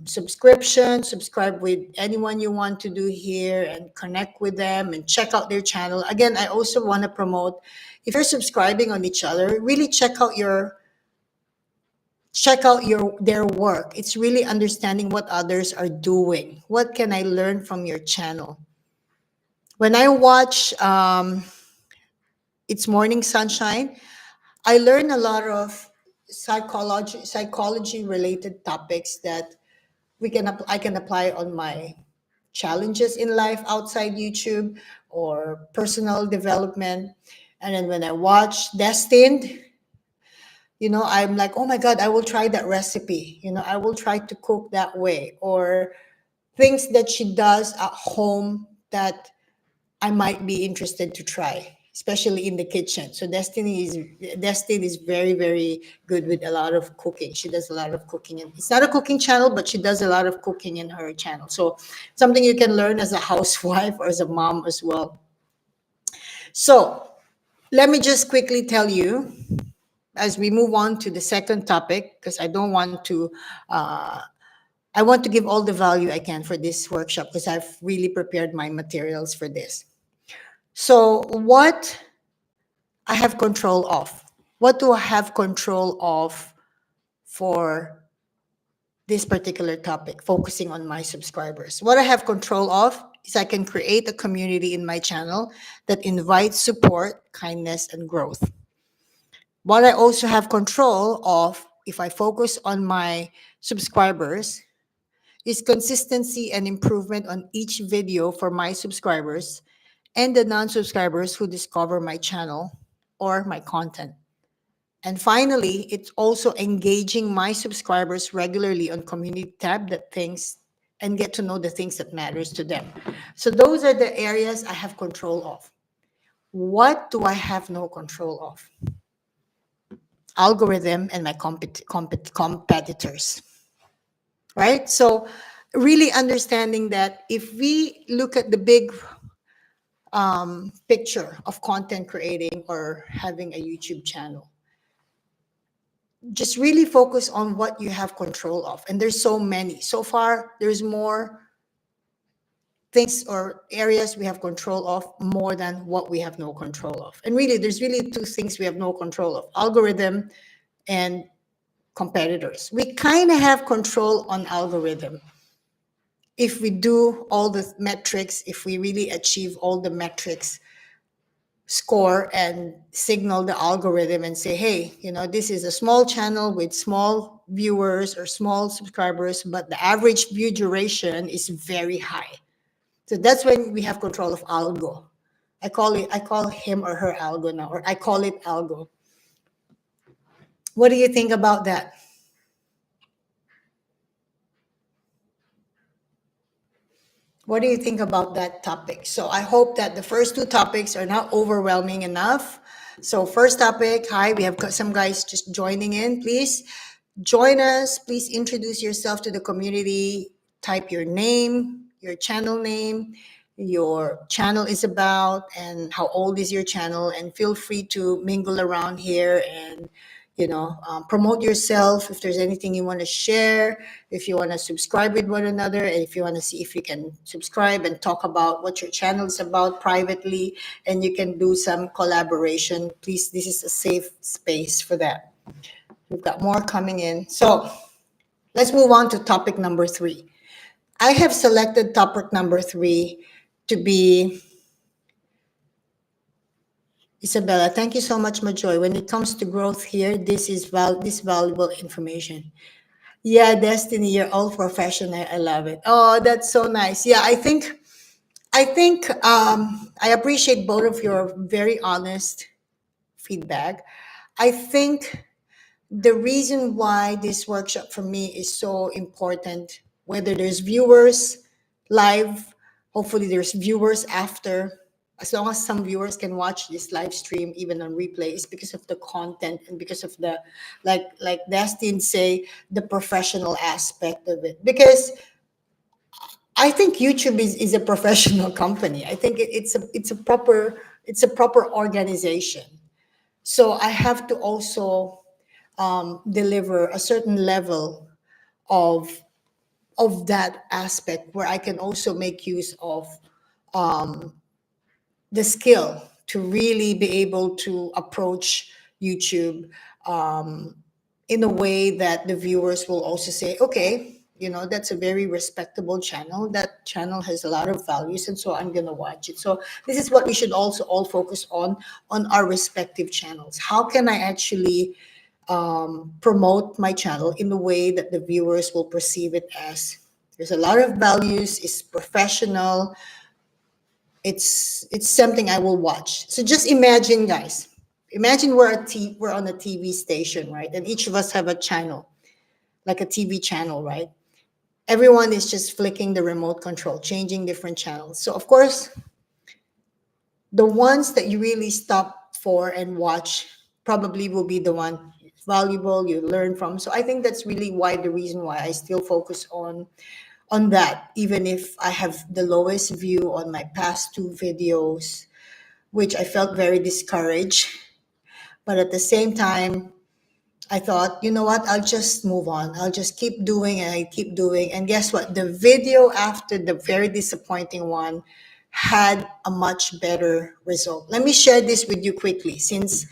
subscribe with anyone you want to do here and connect with them and check out their channel. Again, I also want to promote, if you're subscribing on each other, really check out their work. It's really understanding what others are doing. What can I learn from your channel? When I watch It's Morning Sunshine, I learn a lot of psychology related topics that I can apply on my challenges in life outside YouTube or personal development. And then when I watch Destined, I'm like, oh my God, I will try that recipe. I will try to cook that way, or things that she does at home that I might be interested to try, especially in the kitchen. So Destiny is very, very good with a lot of cooking. She does a lot of cooking, and it's not a cooking channel, but she does a lot of cooking in her channel. So something you can learn as a housewife or as a mom as well. So let me just quickly tell you as we move on to the second topic, because I don't want to. I want to give all the value I can for this workshop because I've really prepared my materials for this. So, what I have control of? What do I have control of for this particular topic, focusing on my subscribers? What I have control of is I can create a community in my channel that invites support, kindness, and growth. What I also have control of, if I focus on my subscribers, is consistency and improvement on each video for my subscribers and the non-subscribers who discover my channel or my content. And finally, it's also engaging my subscribers regularly on community tab that things and get to know the things that matters to them. So those are the areas I have control of. What do I have no control of? Algorithm and my competitors, right? So really understanding that if we look at the big picture of content creating or having a YouTube channel, just really focus on what you have control of. And there's so many. So far, there's more things or areas we have control of more than what we have no control of. And really, there's really two things we have no control of: algorithm and competitors. We kind of have control on algorithm. If we do all the metrics, if we really achieve all the metrics, score and signal the algorithm and say, hey, this is a small channel with small viewers or small subscribers, but the average view duration is very high. So that's when we have control of algo. I call him or her algo now, or I call it algo. What do you think about that? What do you think about that topic? So I hope that the first two topics are not overwhelming enough So first topic, hi, we have got some guys just joining in. Please join us. Please introduce yourself to the community. Type your name, your channel name, your channel is about, and how old is your channel. And feel free to mingle around here and promote yourself if there's anything you want to share, if you want to subscribe with one another, and if you want to see if you can subscribe and talk about what your channel is about privately, and you can do some collaboration. Please, this is a safe space for that. We've got more coming in. So let's move on to topic number 3. I have selected topic number 3 to be Isabella. Thank you so much, Majoy. When it comes to growth here, this is this valuable information. Yeah, Destiny, you're all professional. I love it. Oh, that's so nice. Yeah, I think I appreciate both of your very honest feedback. I think the reason why this workshop for me is so important, whether there's viewers live, hopefully there's viewers after, as long as some viewers can watch this live stream even on replay, is because of the content and because of the, like Destin say, the professional aspect of it. Because I think YouTube is a professional company. I think it's a proper organization. So I have to also deliver a certain level of that aspect where I can also make use of the skill to really be able to approach YouTube in a way that the viewers will also say, okay, that's a very respectable channel. That channel has a lot of values, and so I'm going to watch it. So this is what we should also all focus on our respective channels. How can I actually promote my channel in a way that the viewers will perceive it as there's a lot of values, it's professional, it's something I will watch. So just imagine, guys. Imagine we're on a TV station, right? And each of us have a channel, like a TV channel, right? Everyone is just flicking the remote control, changing different channels. So of course, the ones that you really stop for and watch probably will be the one valuable you learn from. So I think that's really why the reason why I still focus on that, even if I have the lowest view on my past 2 videos, which I felt very discouraged. But at the same time, I thought, you know what, I'll just move on. I'll just keep doing and I keep doing. And guess what? The video after the very disappointing one had a much better result. Let me share this with you quickly since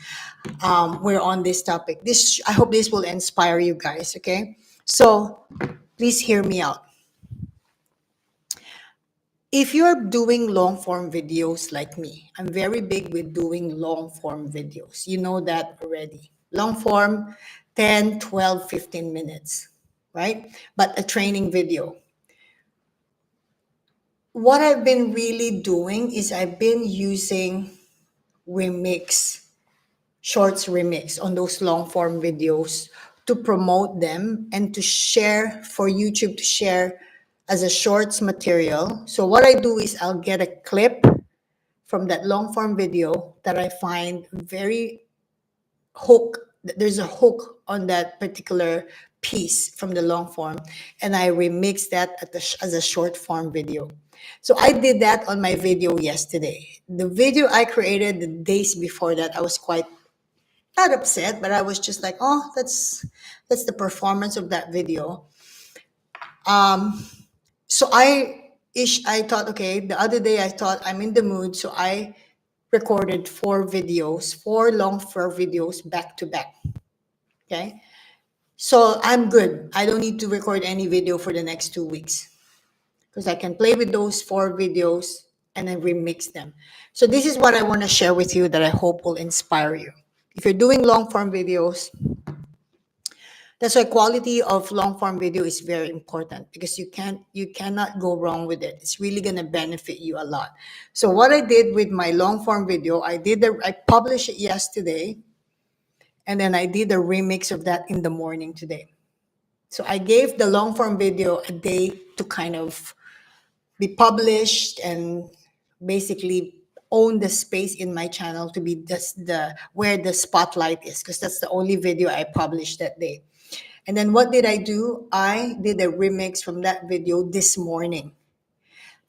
we're on this topic. I hope this will inspire you guys, okay? So please hear me out. If you're doing long form videos like me, I'm very big with doing long form videos. You know that already. Long form, 10, 12, 15 minutes, right? But a training video. What I've been really doing is I've been using remix, shorts remix on those long form videos to promote them and to share for YouTube to share as a shorts material. So what I do is I'll get a clip from that long form video that I find very there's a hook on that particular piece from the long form, and I remix that as a short form video. So I did that on my video yesterday. The video I created the days before that, I was quite not upset, but I was just like, oh, that's the performance of that video. So I thought, okay, the other day I thought I'm in the mood, so I recorded 4 long form videos back to back. Okay. So I'm good. I don't need to record any video for the next 2 weeks because I can play with those 4 videos and then remix them. So this is what I want to share with you that I hope will inspire you. If you're doing long form videos, that's why quality of long form video is very important because you cannot go wrong with it. It's really going to benefit you a lot. So what I did with my long form video, I published it yesterday, and then I did a remix of that in the morning today. So I gave the long form video a day to kind of be published and basically own the space in my channel to be the where the spotlight is, because that's the only video I published that day. And then what did I do? I did a remix from that video this morning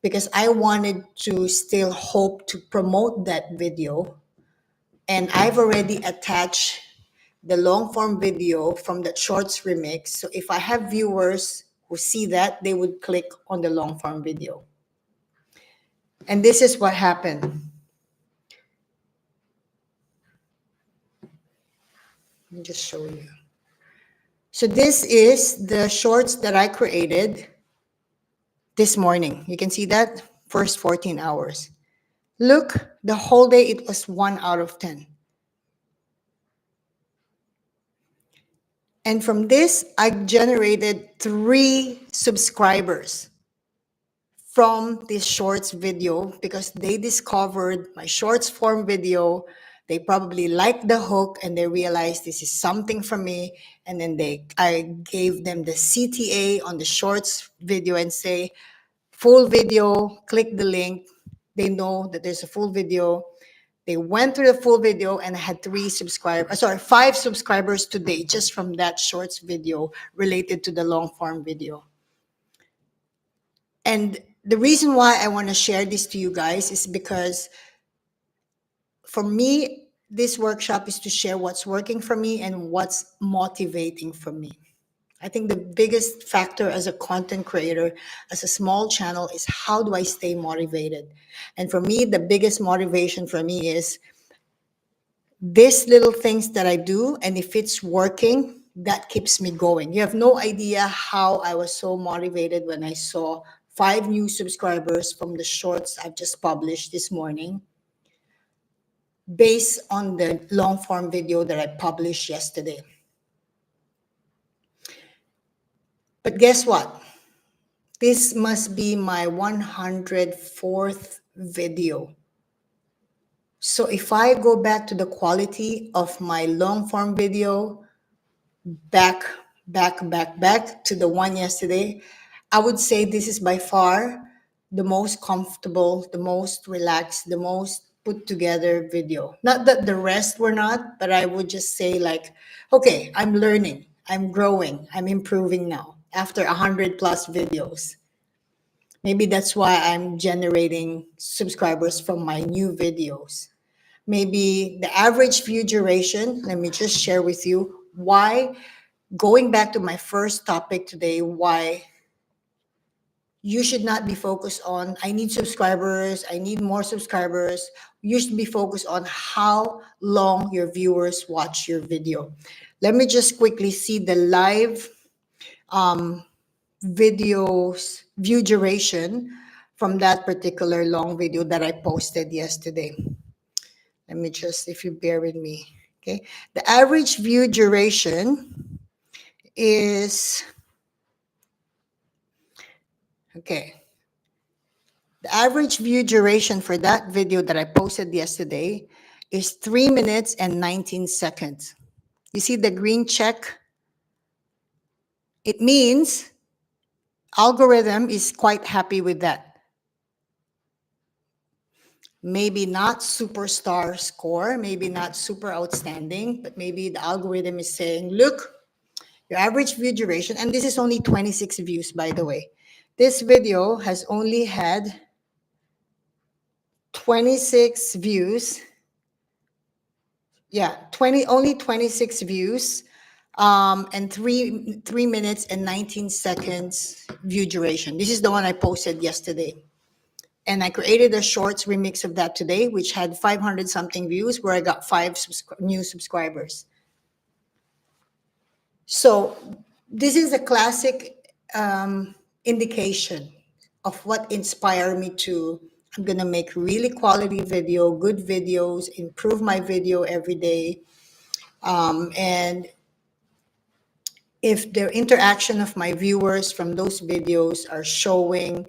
because I wanted to still hope to promote that video. And I've already attached the long form video from that shorts remix. So if I have viewers who see that, they would click on the long form video. And this is what happened. Let me just show you. So this is the shorts that I created this morning. You can see that first 14 hours. Look, the whole day it was 1 out of 10. And from this, I generated 3 subscribers from this shorts video because they discovered my shorts form video. They probably liked the hook and they realized this is something for me. And then I gave them the CTA on the shorts video and say, full video, click the link. They know that there's a full video. They went through the full video and I had 5 subscribers today just from that shorts video related to the long form video. And the reason why I want to share this to you guys is because for me, this workshop is to share what's working for me and what's motivating for me. I think the biggest factor as a content creator, as a small channel, is how do I stay motivated? And for me, the biggest motivation for me is these little things that I do, and if it's working, that keeps me going. You have no idea how I was so motivated when I saw 5 new subscribers from the shorts I've just published this morning based on the long form video that I published yesterday. But guess what? This must be my 104th video. So if I go back to the quality of my long form video, back to the one yesterday, I would say this is by far the most comfortable, the most relaxed, the most put together video. Not that the rest were not, but I would just say like, okay, I'm learning, I'm growing, I'm improving now after 100 plus videos. Maybe that's why I'm generating subscribers from my new videos. Maybe the average view duration, let me just share with you why, going back to my first topic today, why you should not be focused on, I need subscribers, I need more subscribers. You should be focused on how long your viewers watch your video. Let me just quickly see the live videos view duration from that particular long video that I posted yesterday. Let me just, if you bear with me, okay. The average view duration is, okay. The average view duration for that video that I posted yesterday is 3 minutes and 19 seconds. You see the green check? It means algorithm is quite happy with that. Maybe not superstar score, maybe not super outstanding, but maybe the algorithm is saying, look, your average view duration, and this is only 26 views, by the way. This video has only had 26 views. Yeah, only 26 views, and 3 minutes and 19 seconds view duration. This is the one I posted yesterday. And I created a shorts remix of that today, which had 500 something views, where I got 5 new subscribers. So this is a classic indication of what inspired me to, I'm going to make really quality video, good videos, improve my video every day. And if the interaction of my viewers from those videos are showing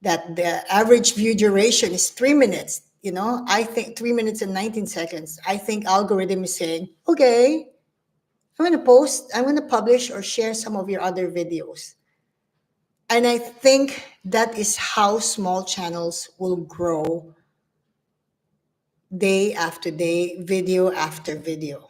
that the average view duration is 3 minutes, I think 3 minutes and 19 seconds, I think algorithm is saying, okay, I'm going to publish or share some of your other videos. And I think that is how small channels will grow day after day, video after video.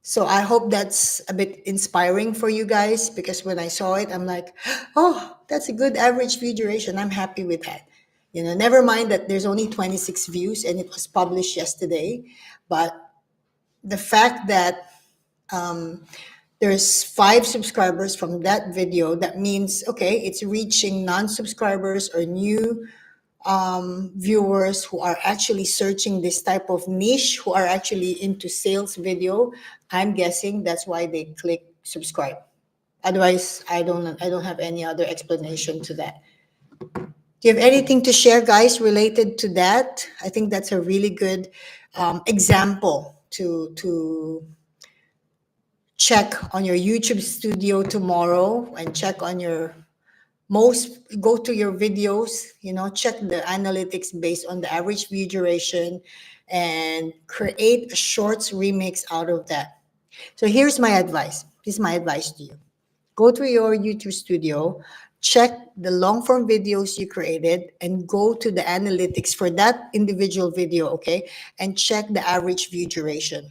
So I hope that's a bit inspiring for you guys, because when I saw it, I'm like, oh, that's a good average view duration. I'm happy with that. Never mind that there's only 26 views and it was published yesterday. But the fact that there's 5 subscribers from that video, that means, okay, it's reaching non-subscribers or new viewers who are actually searching this type of niche, who are actually into sales video. I'm guessing that's why they click subscribe. Otherwise, I don't have any other explanation to that. Do you have anything to share, guys, related to that? I think that's a really good example to check on your YouTube studio tomorrow, and check on your go to your videos, check the analytics based on the average view duration, and create a shorts remix out of that. So here's my advice. This is my advice to you. Go to your YouTube studio, check the long form videos you created, and go to the analytics for that individual video, okay? And check the average view duration.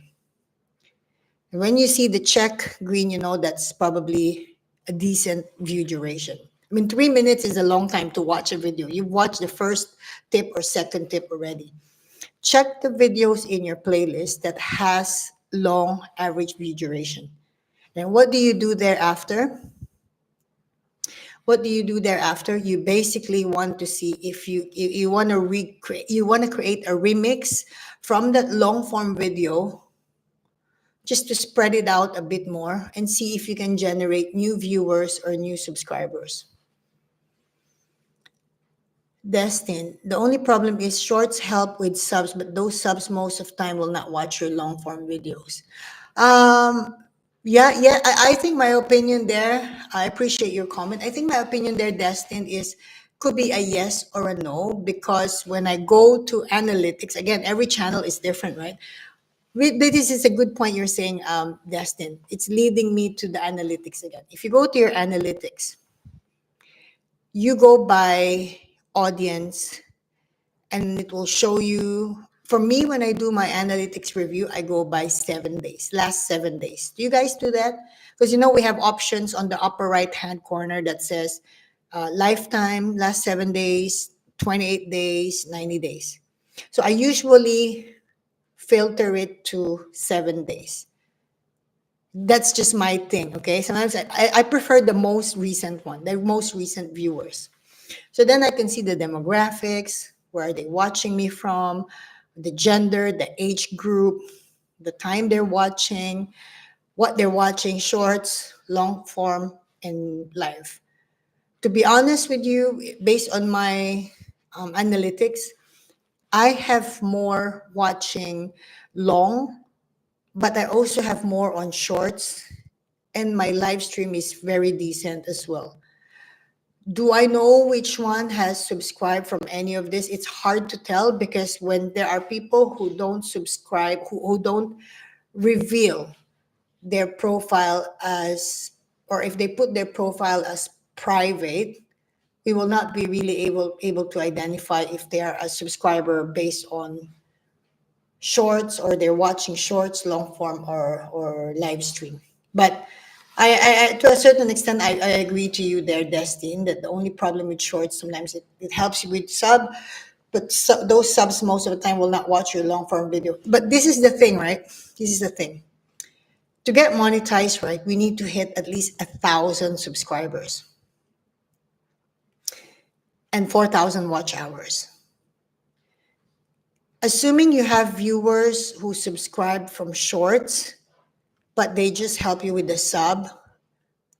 When you see the check green, that's probably a decent view duration. I mean, 3 minutes is a long time to watch a video. You've watched the first tip or second tip already. Check the videos in your playlist that has long average view duration. And what do you do thereafter? What do you do thereafter? You basically want to see if you want to create a remix from that long form video, just to spread it out a bit more and see if you can generate new viewers or new subscribers. Destin, the only problem is shorts help with subs, but those subs most of the time will not watch your long form videos. Um, yeah, I think my opinion there, I appreciate your comment. I think my opinion there, Destin, could be a yes or a no, because when I go to analytics, again, every channel is different, right? This is a good point you're saying, Destin. It's leading me to the analytics again. If you go to your analytics, you go by audience, and it will show you. For me, when I do my analytics review, I go by 7 days, last 7 days. Do you guys do that? Because we have options on the upper right hand corner that says lifetime, last 7 days, 28 days, 90 days. So I usually filter it to 7 days. That's just my thing, okay? Sometimes I prefer the most recent one, the most recent viewers. So then I can see the demographics, where are they watching me from, the gender, the age group, the time they're watching, what they're watching, shorts, long form, and live. To be honest with you, based on my analytics, I have more watching long, but I also have more on shorts, and my live stream is very decent as well. Do I know which one has subscribed from any of this? It's hard to tell, because when there are people who don't subscribe, who don't reveal their profile as, or if they put their profile as private, we will not be really able to identify if they are a subscriber based on shorts, or they're watching shorts, long form, or live stream. But I to a certain extent, I agree to you there, Destin, that the only problem with shorts, sometimes it helps you with sub, but those subs most of the time will not watch your long form video. But this is the thing, right? This is the thing. To get monetized, right, we need to hit at least 1,000 subscribers and 4,000 watch hours. Assuming you have viewers who subscribe from shorts, but they just help you with the sub,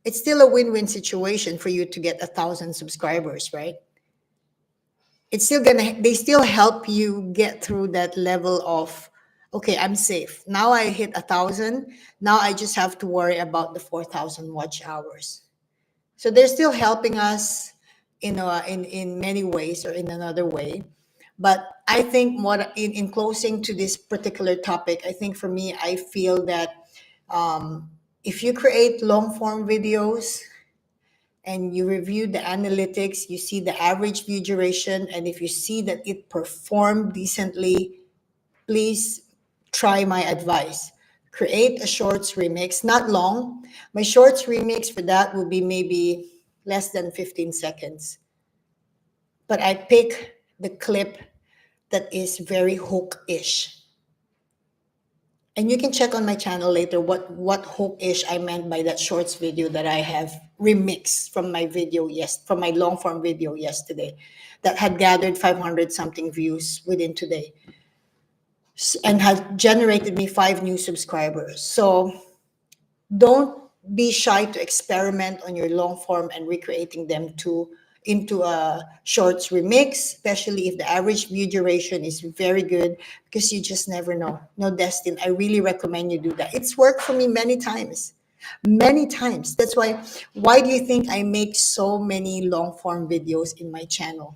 it's still a win-win situation for you to get 1,000 subscribers, right? They still help you get through that level of, okay, I'm safe. Now I hit 1,000. Now I just have to worry about the 4,000 watch hours. So they're still helping us in many ways, or in another way. But I think what in closing to this particular topic, I think for me, I feel that if you create long form videos, and you review the analytics, you see the average view duration, and if you see that it performed decently, please try my advice. Create a shorts remix, not long. My shorts remix for that will be maybe less than 15 seconds. But I pick the clip that is very hook-ish. And you can check on my channel later what hook-ish I meant by that shorts video that I have remixed from my video, from my long form video yesterday that had gathered 500 something views within today and had generated me 5 new subscribers. So don't be shy to experiment on your long form and recreating them into a shorts remix, especially if the average view duration is very good, because you just never know. No, Destin, I really recommend you do that. It's worked for me many times. Many times. That's why do you think I make so many long form videos in my channel?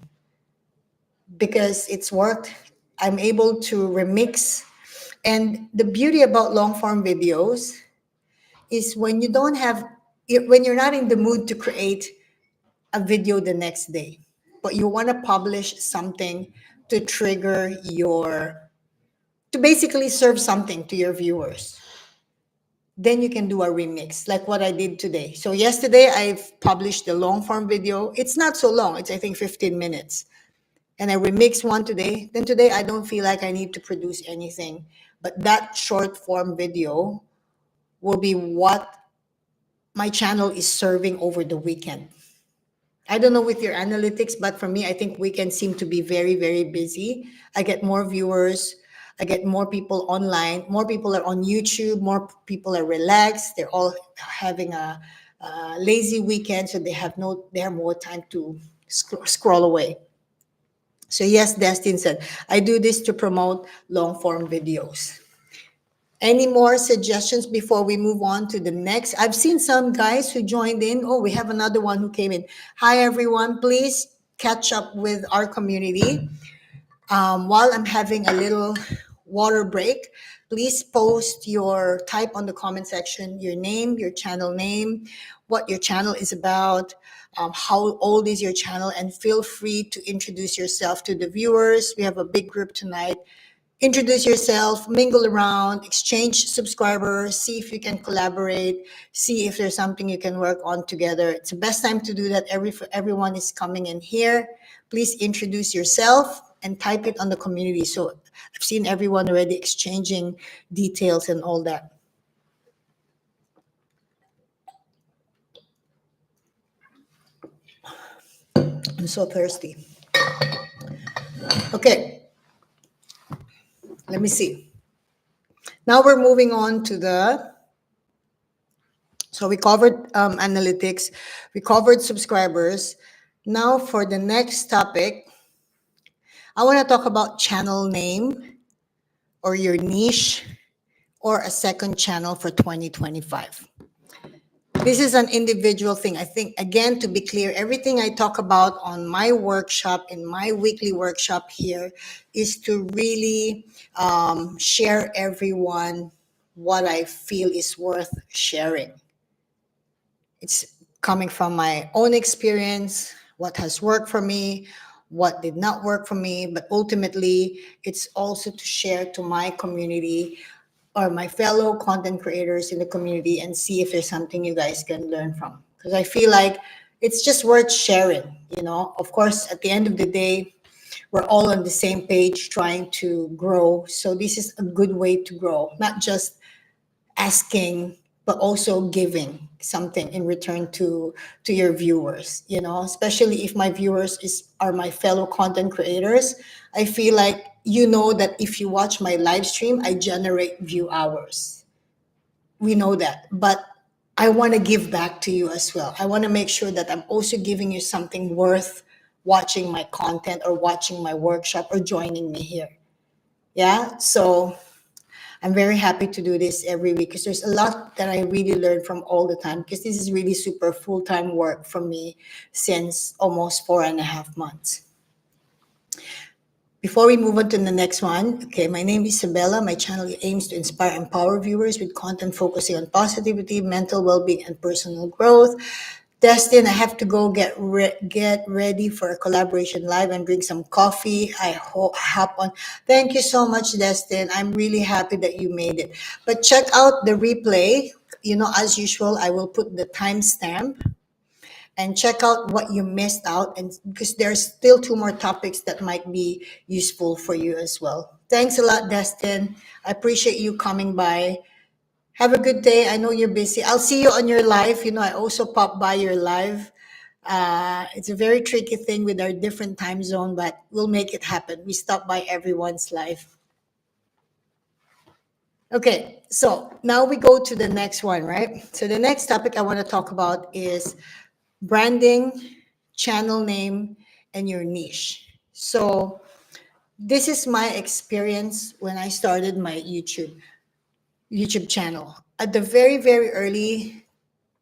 Because it's worked. I'm able to remix. And the beauty about long form videos is when you don't have, when you're not in the mood to create a video the next day, but you want to publish something to trigger to basically serve something to your viewers, then you can do a remix like what I did today. So yesterday I've published the long form video. It's not so long. It's, I think, 15 minutes. And I remixed one today. Then today I don't feel like I need to produce anything. But that short form video will be what my channel is serving over the weekend. I don't know with your analytics, but for me, I think weekends seem to be very, very busy. I get more viewers. I get more people online. More people are on YouTube. More people are relaxed. They're all having a lazy weekend, so they have more time to scroll away. So yes, Destin said, I do this to promote long form videos. Any more suggestions before we move on to the next? I've seen some guys who joined in. Oh, we have another one who came in. Hi, everyone. Please catch up with our community. While I'm having a little water break, please type on the comment section your name, your channel name, what your channel is about, how old is your channel, and feel free to introduce yourself to the viewers. We have a big group tonight. Introduce yourself, mingle around, exchange subscribers, see if you can collaborate, see if there's something you can work on together. It's the best time to do that. Everyone is coming in here. Please introduce yourself and type it on the community. So I've seen everyone already exchanging details and all that. I'm so thirsty. Okay. Let me see. Now we're moving on to so we covered analytics, we covered subscribers. Now for the next topic, I want to talk about channel name or your niche or a second channel for 2025. This is an individual thing. I think, again, to be clear, everything I talk about on my workshop, in my weekly workshop here, is to really share everyone what I feel is worth sharing. It's coming from my own experience, what has worked for me, what did not work for me, but ultimately, it's also to share to my community or my fellow content creators in the community and see if there's something you guys can learn from. Because I feel like it's just worth sharing, Of course, at the end of the day, we're all on the same page trying to grow. So this is a good way to grow, not just asking, but also giving something in return to your viewers, especially if my viewers are my fellow content creators. I feel like that if you watch my live stream, I generate view hours. We know that, but I want to give back to you as well. I want to make sure that I'm also giving you something worth watching my content or watching my workshop or joining me here. Yeah, so I'm very happy to do this every week because there's a lot that I really learn from all the time, because this is really super full-time work for me since almost 4.5 months. Before we move on to the next one, okay, my name is Isabella. My channel aims to inspire and empower viewers with content focusing on positivity, mental well-being, and personal growth. Destin, I have to go get ready for a collaboration live and drink some coffee. I hope hop on. Thank you so much, Destin. I'm really happy that you made it. But check out the replay. As usual, I will put the timestamp and check out what you missed out, and because there's still two more topics that might be useful for you as well. Thanks a lot, Destin. I appreciate you coming by. Have a good day. I know you're busy. I'll see you on your live. I also pop by your live. It's a very tricky thing with our different time zone, but we'll make it happen. We stop by everyone's live. Okay, so now we go to the next one, right? So the next topic I want to talk about is branding, channel name, and your niche. So this is my experience when I started my YouTube channel. At the very, very early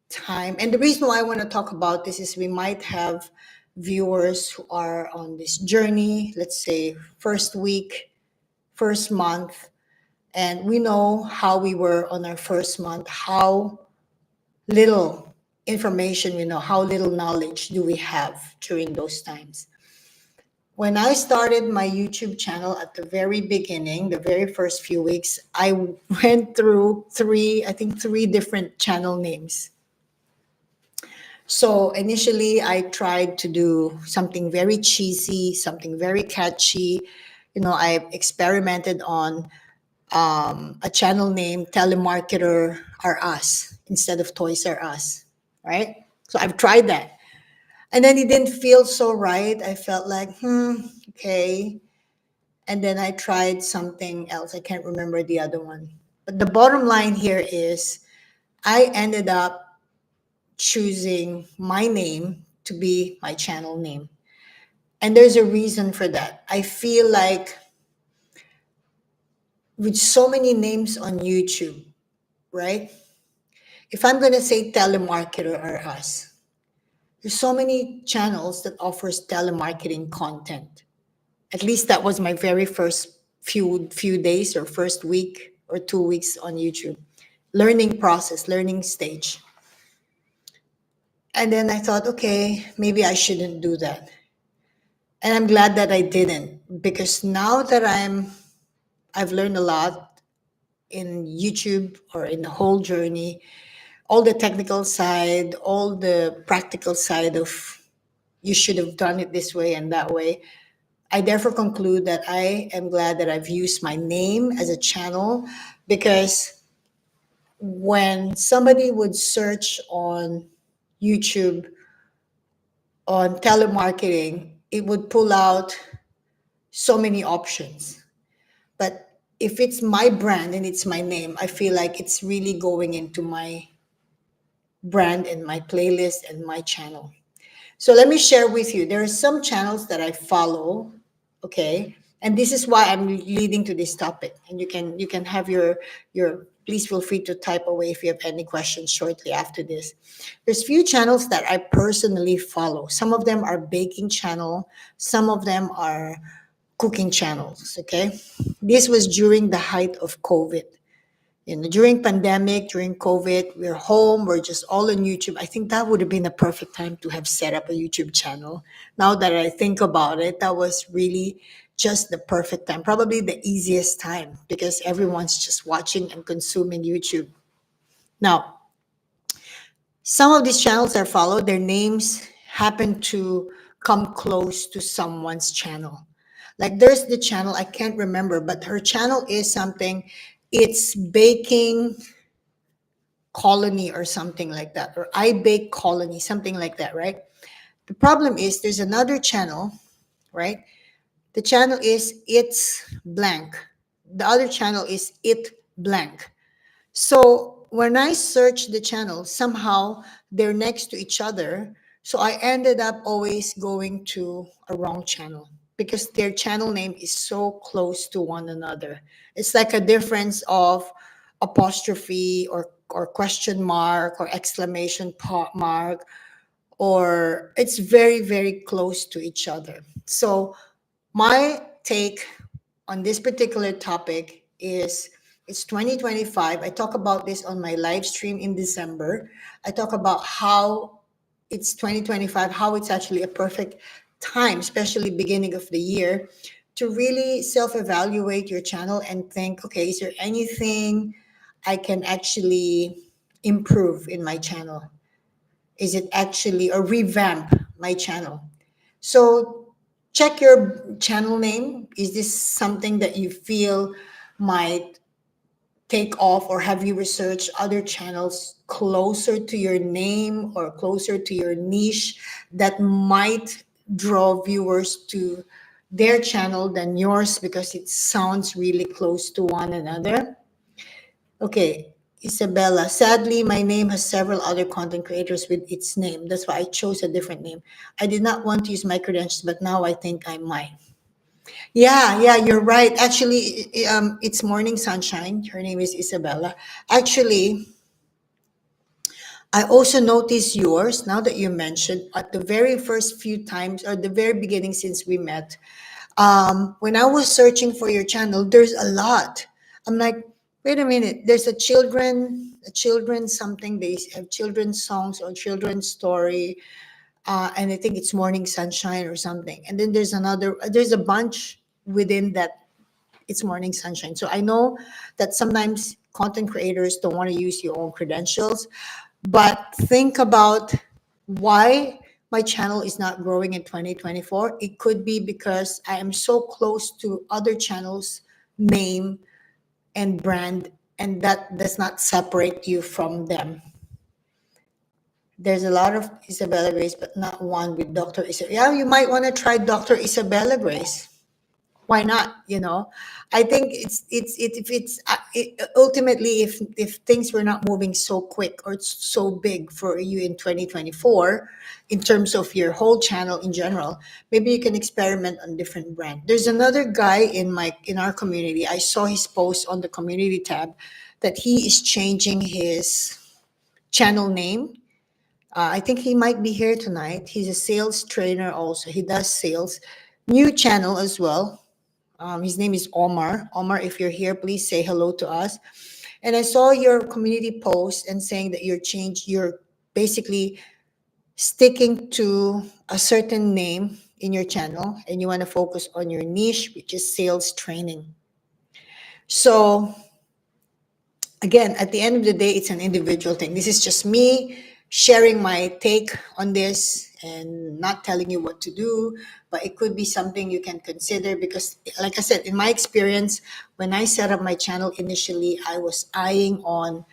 time, and the reason why I want to talk about this is we might have viewers who are on this journey, let's say first week, first month, and we know how we were on our first month, how little information we know, how little knowledge do we have during those times. When I started my YouTube channel at the very beginning, the very first few weeks, I went through I think three different channel names. So initially, I tried to do something very cheesy, something very catchy. I experimented on a channel name, Telemarketer Are Us, instead of Toys R Us, right? So I've tried that. And then it didn't feel so right. I felt like, okay. And then I tried something else. I can't remember the other one. But the bottom line here is I ended up choosing my name to be my channel name. And there's a reason for that. I feel like with so many names on YouTube, right? If I'm going to say telemarketer or us, there's so many channels that offers telemarketing content. At least that was my very first few days or first week or 2 weeks on YouTube. Learning process, learning stage. And then I thought, okay, maybe I shouldn't do that. And I'm glad that I didn't, because now that I've learned a lot in YouTube or in the whole journey, all the technical side, all the practical side of you should have done it this way and that way. I therefore conclude that I am glad that I've used my name as a channel, because when somebody would search on YouTube on telemarketing, it would pull out so many options. But if it's my brand and it's my name, I feel like it's really going into my brand and my playlist and my channel. So let me share with you. There are some channels that I follow, okay? And this is why I'm leading to this topic. And you can have your please feel free to type away if you have any questions shortly after this. There's few channels that I personally follow. Some of them are baking channel, some of them are cooking channels, okay? This was during the height of COVID. During pandemic, during COVID, we're home, we're just all on YouTube. I think that would have been a perfect time to have set up a YouTube channel. Now that I think about it, that was really just the perfect time, probably the easiest time, because everyone's just watching and consuming YouTube. Now, some of these channels I follow, their names happen to come close to someone's channel. Like there's the channel, I can't remember, but her channel is something, it's baking colony or something like that, or I bake colony, something like that, right? The problem is there's another channel, right? The channel is it's blank. The other channel is it blank. So when I search the channel, somehow they're next to each other. So I ended up always going to a wrong channel because their channel name is so close to one another. It's like a difference of apostrophe or question mark or exclamation mark, or it's very, very close to each other. So my take on this particular topic is it's 2025. I talk about this on my live stream in December. I talk about how it's 2025, how it's actually a perfect time, especially beginning of the year, to really self-evaluate your channel and think, okay, is there anything I can actually improve in my channel? Is it actually, or revamp my channel? So check your channel name. Is this something that you feel might take off, or have you researched other channels closer to your name or closer to your niche that might draw viewers to their channel than yours because it sounds really close to one another? Okay, Isabella. Sadly, my name has several other content creators with its name. That's why I chose a different name. I did not want to use my credentials, but now I think I might. Yeah, yeah, you're right. Actually, it's Morning Sunshine. Her name is Isabella. Actually, I also noticed yours now that you mentioned at the very first few times or the very beginning since we met. When I was searching for your channel, there's a lot. I'm like, wait a minute. There's a children something. They have children's songs or children's story, and I think it's Morning Sunshine or something. And then there's another. There's a bunch within that it's Morning Sunshine. So I know that sometimes content creators don't want to use your own credentials, but think about why my channel is not growing in 2024. It could be because I am so close to other channels' name and brand, and that does not separate you from them. There's a lot of Isabella Grace, but not one with Dr. Isabella. Yeah, you might want to try Dr. Isabella Grace. Why not? I think if it's ultimately, if things were not moving so quick or so big for you in 2024 in terms of your whole channel in general, maybe you can experiment on different brand. There's another guy in our community. I saw his post on the community tab that he is changing his channel name. I think he might be here tonight. He's a sales trainer also. He does sales. New channel as well. His name is Omar. Omar, if you're here, please say hello to us. And I saw your community post and saying that you're basically sticking to a certain name in your channel and you want to focus on your niche, which is sales training. So again, at the end of the day, it's an individual thing. This is just me sharing my take on this and not telling you what to do, but it could be something you can consider because, like I said, in my experience, when I set up my channel initially, I was eyeing on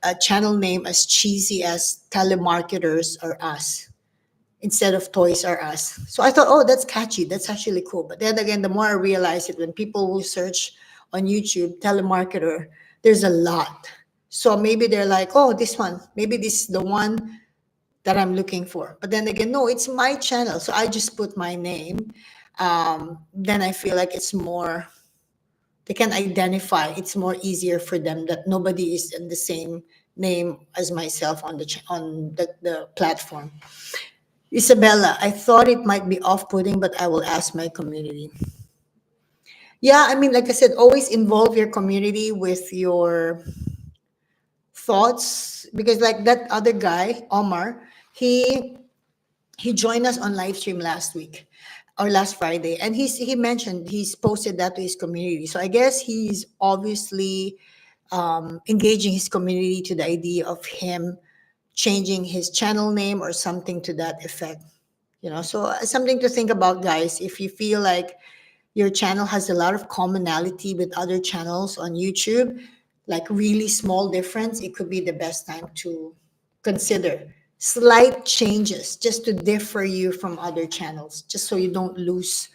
a channel name as cheesy as Telemarketers or Us instead of Toys R Us. So I thought, oh, that's catchy. That's actually cool. But then again, the more I realized it, when people will search on YouTube, telemarketer, there's a lot. So maybe they're like, oh, this one, maybe this is the one that I'm looking for. But then again, no, it's my channel. So I just put my name. Then I feel like it's more, they can identify. It's more easier for them that nobody is in the same name as myself on the platform. Isabella, I thought it might be off-putting, but I will ask my community. Yeah, I mean, like I said, always involve your community with your thoughts because, like that other guy, Omar, he he joined us on live stream last week or last Friday, and he mentioned he's posted that to his community. So I guess he's obviously engaging his community to the idea of him changing his channel name or something to that effect. So something to think about, guys. If you feel like your channel has a lot of commonality with other channels on YouTube, like really small difference, it could be the best time to consider slight changes just to differ you from other channels, just so you don't lose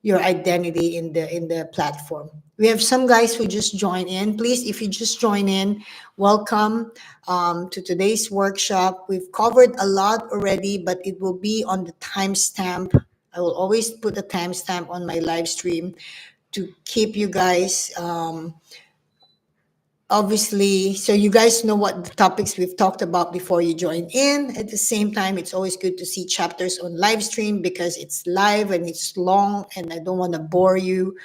your identity in the platform. We have some guys who just join in. Please, if you just join in, welcome to today's workshop. We've covered a lot already, but it will be on the timestamp. I will always put a timestamp on my live stream to keep you guys obviously, so you guys know what the topics we've talked about before you join in. At the same time, it's always good to see chapters on live stream because it's live and it's long and I don't want to bore you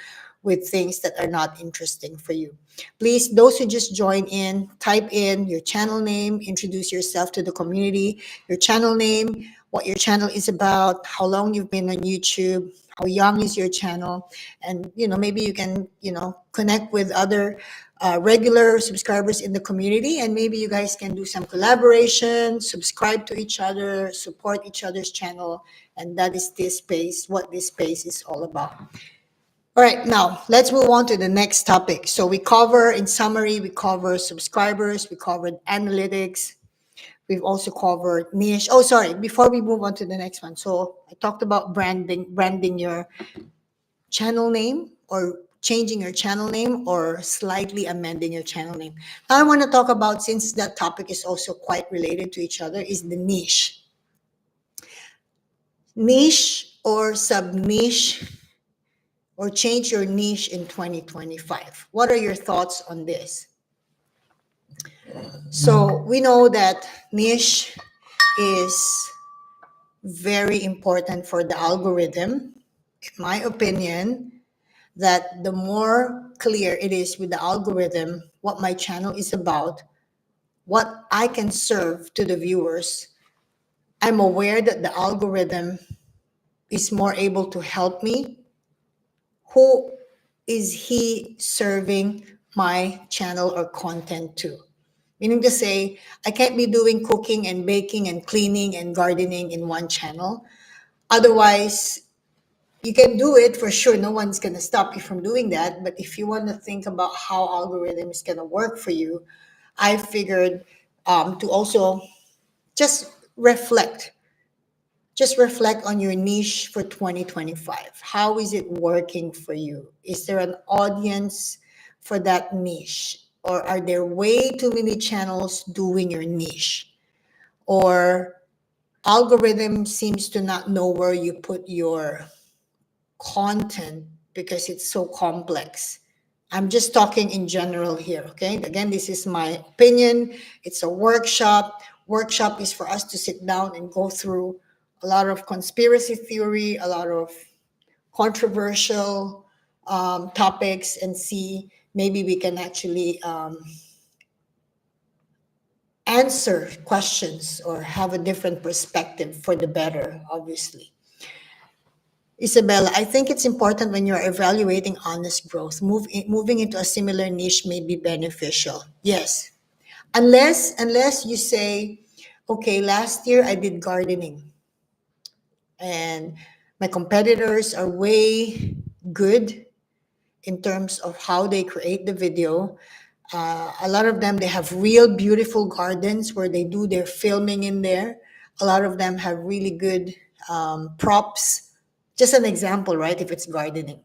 with things that are not interesting for you. Please, those who just join in, type in your channel name, introduce yourself to the community, your channel name, what your channel is about, how long you've been on YouTube, how young is your channel, and maybe you can connect with other regular subscribers in the community, and maybe you guys can do some collaboration, subscribe to each other, support each other's channel, and that is what this space is all about. All right, now let's move on to the next topic. So in summary, we cover subscribers, we covered analytics, we've also covered niche. Oh, sorry, before we move on to the next one. So I talked about branding your channel name, or changing your channel name, or slightly amending your channel name. Now I want to talk about, since that topic is also quite related to each other, is the niche. Niche or sub-niche, or change your niche in 2025. What are your thoughts on this? So we know that niche is very important for the algorithm. In my opinion, that the more clear it is with the algorithm what my channel is about, what I can serve to the viewers, I'm aware that the algorithm is more able to help me. Who is he serving my channel or content to? Meaning to say, I can't be doing cooking and baking and cleaning and gardening in one channel. Otherwise, you can do it for sure. No one's going to stop you from doing that. But if you want to think about how algorithm is going to work for you, I figured to also just reflect just reflect on your niche for 2025. How is it working for you? Is there an audience for that niche? Or are there way too many channels doing your niche? Or algorithm seems to not know where you put your content because it's so complex. I'm just talking in general here, okay? Again, this is my opinion. It's a workshop. Workshop is for us to sit down and go through a lot of conspiracy theory, a lot of controversial topics, and see maybe we can actually answer questions or have a different perspective for the better, obviously. Isabella, I think it's important when you're evaluating honest growth. Moving into a similar niche may be beneficial. Yes, unless you say, okay, last year I did gardening, and my competitors are way good in terms of how they create the video. A lot of them, they have real beautiful gardens where they do their filming in there. A lot of them have really good props. Just an example, right? If it's gardening.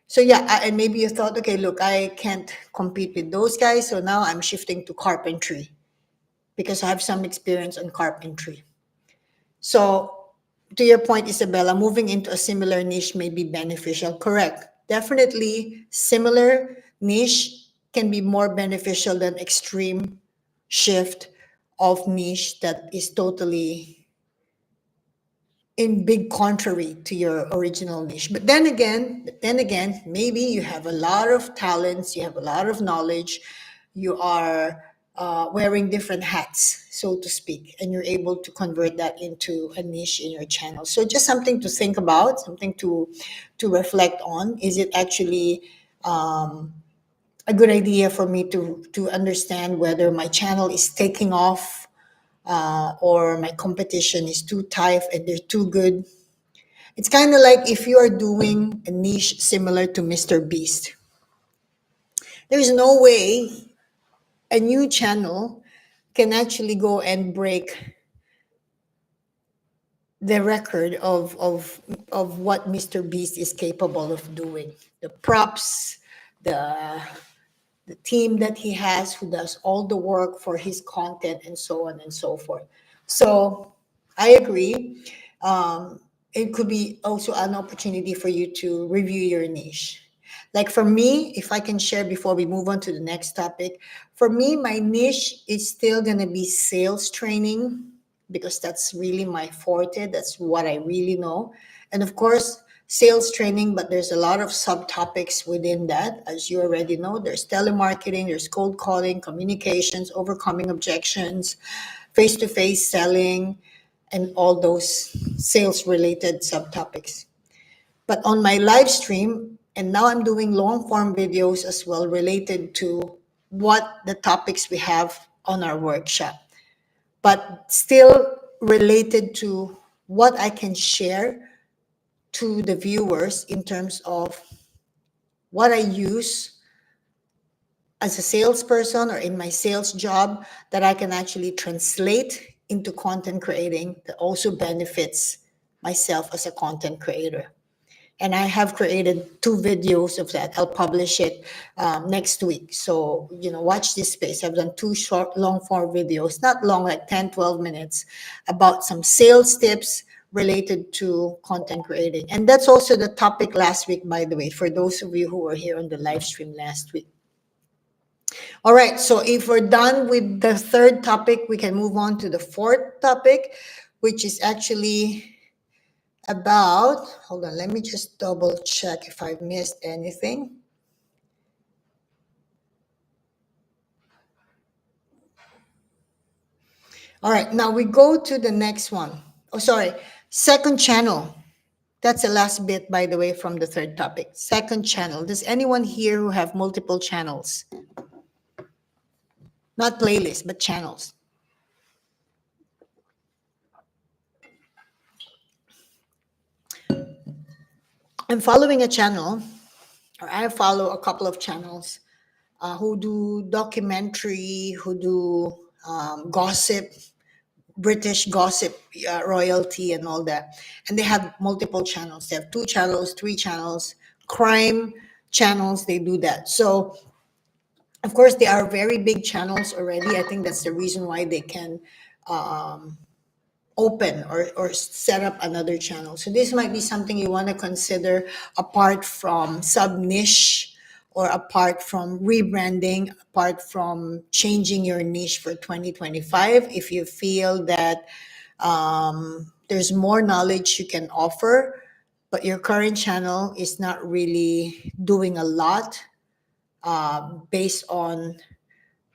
So yeah, and maybe you thought, okay, look, I can't compete with those guys. So now I'm shifting to carpentry because I have some experience on carpentry. So to your point, Isabella, moving into a similar niche may be beneficial. Correct. Definitely similar niche can be more beneficial than extreme shift of niche that is totally in big contrary to your original niche. But then again, maybe you have a lot of talents, you have a lot of knowledge, you are wearing different hats, so to speak, and you're able to convert that into a niche in your channel. So just something to think about, something to reflect on. Is it actually a good idea for me to understand whether my channel is taking off, or my competition is too tight and they're too good? It's kind of like if you are doing a niche similar to Mr. Beast. There's no way a new channel can actually go and break the record of what Mr. Beast is capable of doing. The props, the the team that he has who does all the work for his content, and so on and so forth. So I agree. It could be also an opportunity for you to review your niche. Like for me, if I can share before we move on to the next topic, for me, my niche is still going to be sales training because that's really my forte. That's what I really know. And of course, sales training, but there's a lot of subtopics within that. As you already know, there's telemarketing, there's cold calling, communications, overcoming objections, face-to-face selling, and all those sales related subtopics. But on my live stream, and now I'm doing long form videos as well related to what the topics we have on our workshop, but still related to what I can share to the viewers in terms of what I use as a salesperson or in my sales job that I can actually translate into content creating that also benefits myself as a content creator. And I have created 2 videos of that. I'll publish it next week. So, watch this space. I've done 2 short, long form videos, not long, like 10, 12 minutes, about some sales tips related to content creating. And that's also the topic last week, by the way, for those of you who were here on the live stream last week. All right. So if we're done with the 3rd topic, we can move on to the 4th topic, which is actually about, hold on, let me just double check if I've missed anything. All right, now we go to the next one. Oh, sorry, second channel. That's the last bit, by the way, from the 3rd topic. Second channel. Does anyone here who have multiple channels? Not playlists, but channels. I'm following a channel, or I follow a couple of channels who do documentary, who do gossip, British gossip, royalty, and all that. And they have multiple channels. They have 2 channels, 3 channels, crime channels. They do that. So, of course, they are very big channels already. I think that's the reason why they can open or set up another channel. So this might be something you want to consider apart from sub niche or apart from rebranding, apart from changing your niche for 2025. If you feel that there's more knowledge you can offer, but your current channel is not really doing a lot based on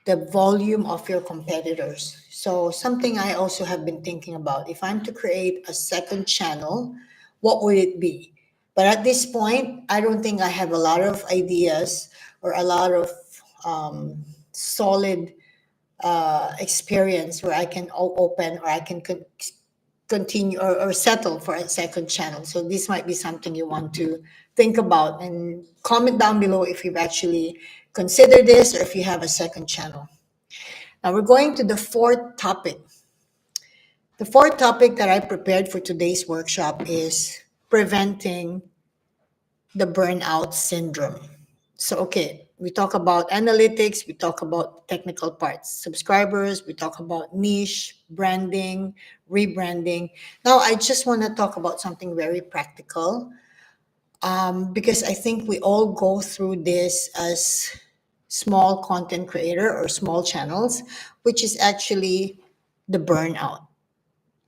the volume of your competitors. So something I also have been thinking about, if I'm to create a second channel, what would it be? But at this point, I don't think I have a lot of ideas or a lot of solid experience where I can open or I can continue or settle for a second channel. So this might be something you want to think about, and comment down below if you've actually considered this or if you have a second channel. Now we're going to the 4th topic. The 4th topic that I prepared for today's workshop is preventing the burnout syndrome. So, okay, we talk about analytics, we talk about technical parts, subscribers, we talk about niche, branding, rebranding. Now, I just want to talk about something very practical because I think we all go through this as small content creator or small channels, which is actually the burnout.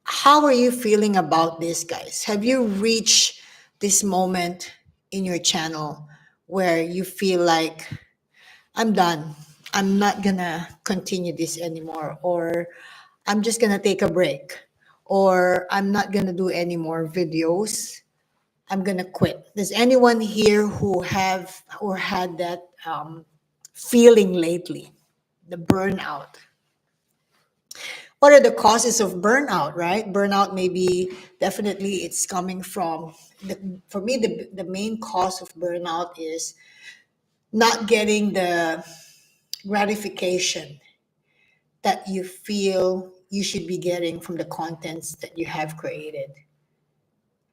How are you feeling about this, guys? Have you reached this moment in your channel where you feel like, I'm done, I'm not gonna continue this anymore, or I'm just gonna take a break, or I'm not gonna do any more videos, I'm gonna quit? Does anyone here who have or had that feeling lately, the burnout? What are the causes of burnout, right? Burnout may be, definitely it's coming from, for me, the main cause of burnout is not getting the gratification that you feel you should be getting from the contents that you have created.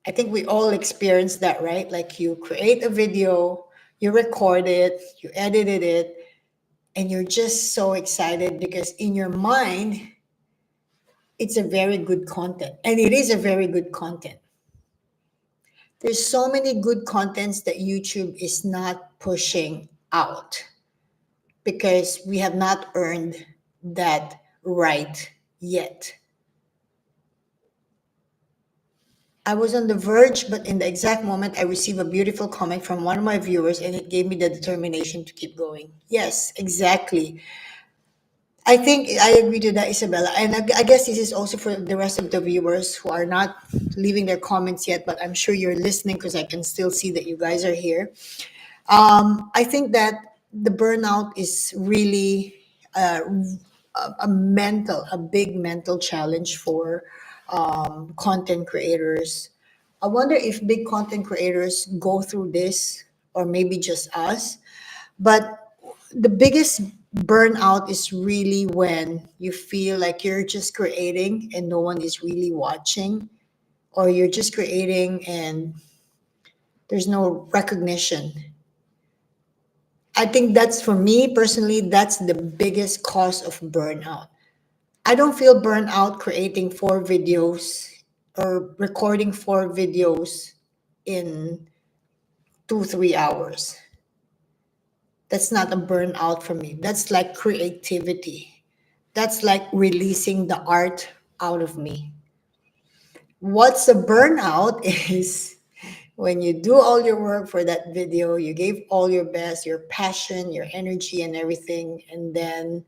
I think we all experience that, right? Like you create a video, you record it, you edited it, and you're just so excited because in your mind, it's a very good content, and it is a very good content. There's so many good contents that YouTube is not pushing out because we have not earned that right yet. I was on the verge, but in the exact moment, I received a beautiful comment from one of my viewers, and it gave me the determination to keep going. Yes, exactly. I think I agree to that, Isabella. And I guess this is also for the rest of the viewers who are not leaving their comments yet, but I'm sure you're listening because I can still see that you guys are here. I think that the burnout is really a big mental challenge for content creators. I wonder if big content creators go through this, or maybe just us. But the biggest burnout is really when you feel like you're just creating and no one is really watching, or you're just creating and there's no recognition. I think that's, for me personally, that's the biggest cause of burnout. I don't feel burnout creating 4 videos or recording 4 videos in 2, 3 hours. That's not a burnout for me. That's like creativity. That's like releasing the art out of me. What's a burnout is when you do all your work for that video, you gave all your best, your passion, your energy, and everything, and then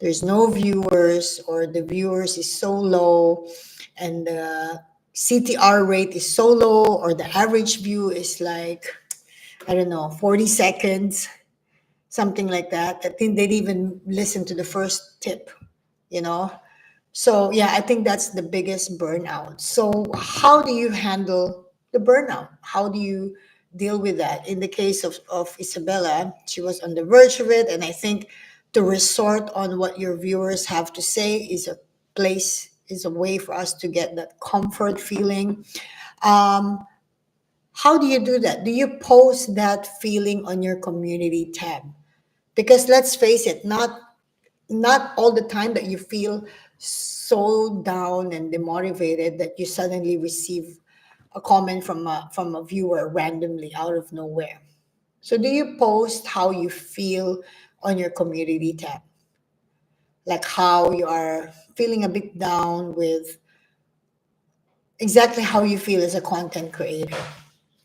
there's no viewers, or the viewers is so low, and the CTR rate is so low, or the average view is like, I don't know, 40 seconds, something like that. I think they'd even listen to the first tip, you know? So, yeah, I think that's the biggest burnout. So, how do you handle the burnout? How do you deal with that? In the case of Isabella, she was on the verge of it. And I think to resort on what your viewers have to say is a way for us to get that comfort feeling. Um, how do you do that? Do you post that feeling on your community tab? Because let's face it, not all the time that you feel so down and demotivated that you suddenly receive a comment from a viewer randomly out of nowhere. So do you post how you feel on your community tab? Like how you are feeling a bit down with exactly how you feel as a content creator?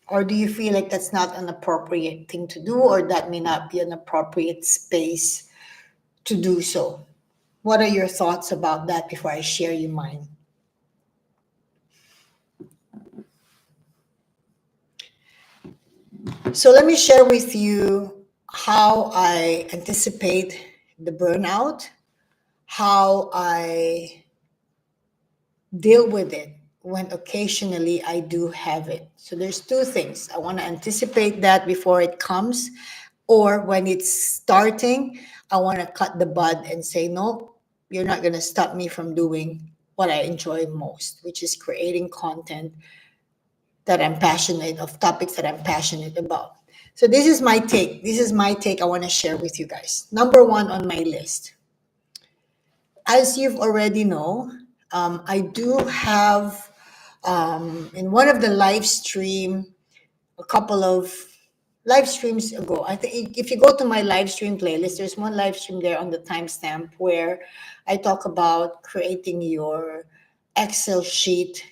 Or do you feel like that's not an appropriate thing to do, or that may not be an appropriate space to do so? What are your thoughts about that before I share you mine? So let me share with you how I anticipate the burnout, how I deal with it when occasionally I do have it. So there's 2 things. I want to anticipate that before it comes, or when it's starting, I want to cut the bud and say, no, you're not going to stop me from doing what I enjoy most, which is creating content that I'm passionate of, topics that I'm passionate about. So this is my take. This is my take I want to share with you guys. Number 1 on my list. As you've already know, I do have in one of the live stream a couple of live streams ago. I think if you go to my live stream playlist, there's one live stream there on the timestamp where I talk about creating your Excel sheet,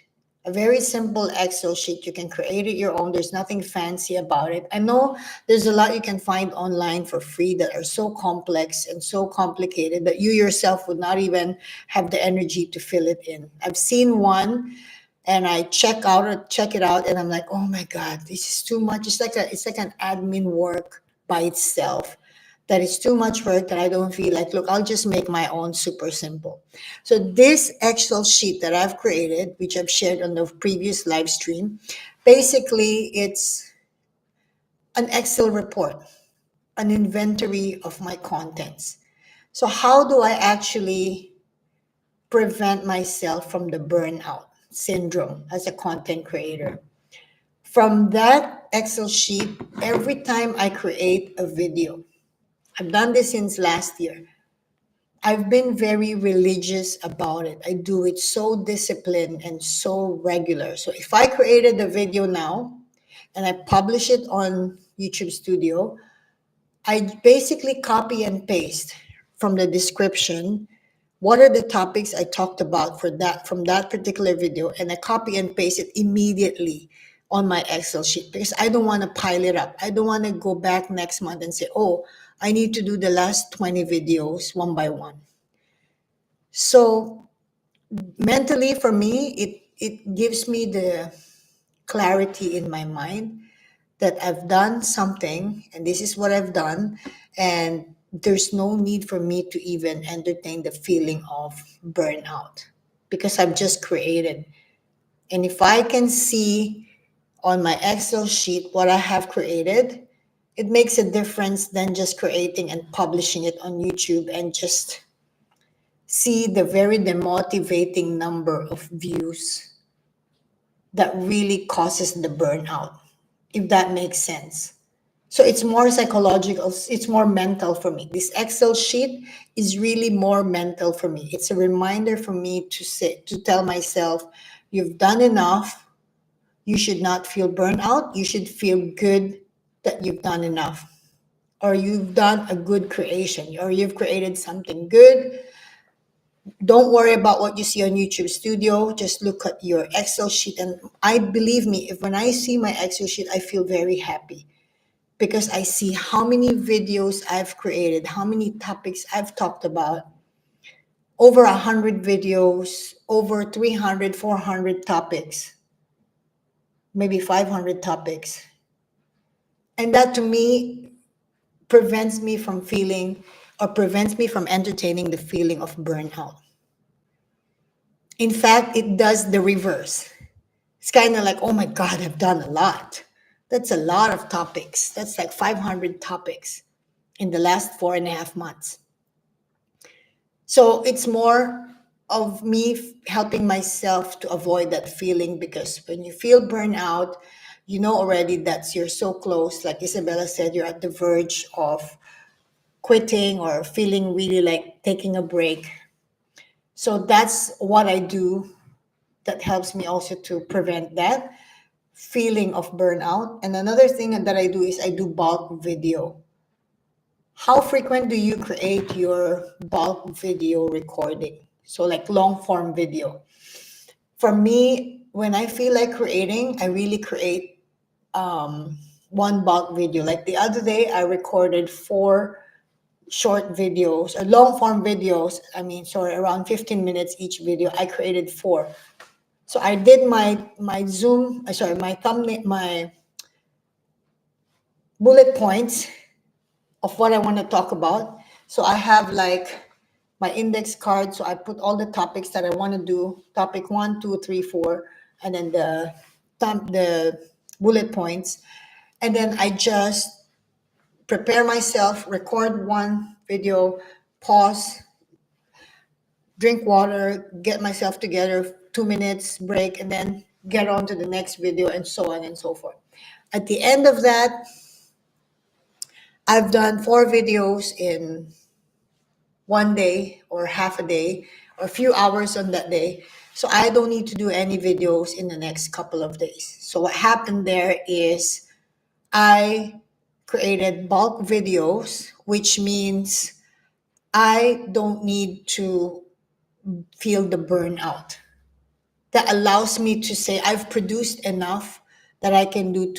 a very simple Excel sheet. You can create it your own. There's nothing fancy about it. I know there's a lot you can find online for free that are so complex and so complicated that you yourself would not even have the energy to fill it in. I've seen one and I check it out, and I'm like, oh my God, this is too much. It's like an admin work by itself. That is too much work that I don't feel like, look, I'll just make my own super simple. So this Excel sheet that I've created, which I've shared on the previous live stream, basically it's an Excel report, an inventory of my contents. So how do I actually prevent myself from the burnout syndrome as a content creator? From that Excel sheet, every time I create a video, I've done this since last year. I've been very religious about it. I do it so disciplined and so regular. So if I created a video now and I publish it on YouTube Studio, I basically copy and paste from the description what are the topics I talked about for that from that particular video, and I copy and paste it immediately on my Excel sheet because I don't want to pile it up. I don't want to go back next month and say, oh, I need to do the last 20 videos one by one. So mentally for me, it gives me the clarity in my mind that I've done something and this is what I've done, and there's no need for me to even entertain the feeling of burnout because I've just created. And if I can see on my Excel sheet what I have created, it makes a difference than just creating and publishing it on YouTube and just see the very demotivating number of views that really causes the burnout, if that makes sense. So it's more psychological, it's more mental for me. This Excel sheet is really more mental for me. It's a reminder for me to say, to tell myself, you've done enough. You should not feel burnout. You should feel good that you've done enough, or you've done a good creation, or you've created something good. Don't worry about what you see on YouTube Studio. Just look at your Excel sheet. And I believe me, if when I see my Excel sheet, I feel very happy because I see how many videos I've created, how many topics I've talked about. Over 100 videos, over 300, 400 topics, maybe 500 topics. And that to me prevents me from feeling or prevents me from entertaining the feeling of burnout. In fact, it does the reverse. It's kind of like, oh my God, I've done a lot. That's a lot of topics. That's like 500 topics in the last 4.5 months. So it's more of me helping myself to avoid that feeling, because when you feel burnout, you know already that you're so close. Like Isabella said, you're at the verge of quitting or feeling really like taking a break. So that's what I do that helps me also to prevent that feeling of burnout. And another thing that I do is I do bulk video. How frequent do you create your bulk video recording? So like long form video. For me, when I feel like creating, I really create one bulk video. Like the other day, I recorded 4 short videos, or long form videos. I mean, sorry, around 15 minutes each video. I created 4. So I did my Zoom, sorry, my thumbnail, my bullet points of what I want to talk about. So I have like my index card. So I put all the topics that I want to do, topic 1, 2, 3, 4, and then the bullet points. And then I just prepare myself, record one video, pause, drink water, get myself together, 2 minutes break, and then get on to the next video, and so on and so forth. At the end of that, I've done 4 videos in one day or half a day or a few hours on that day. So I don't need to do any videos in the next couple of days. So what happened there is I created bulk videos, which means I don't need to feel the burnout. That allows me to say I've produced enough that I can do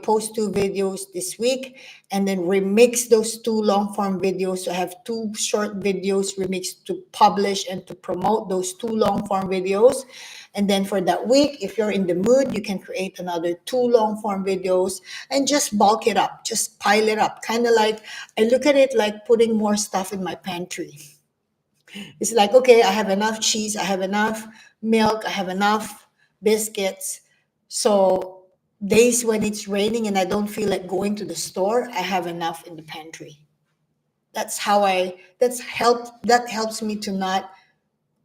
post 2 videos this week, and then remix those 2 long form videos. So I have 2 short videos remixed to publish and to promote those 2 long form videos. And then for that week, if you're in the mood, you can create another 2 long form videos and just bulk it up, just pile it up. Kind of like, I look at it like putting more stuff in my pantry. It's like, okay, I have enough cheese, I have enough milk, I have enough biscuits. So days when it's raining and I don't feel like going to the store, I have enough in the pantry. That's how that helps me to not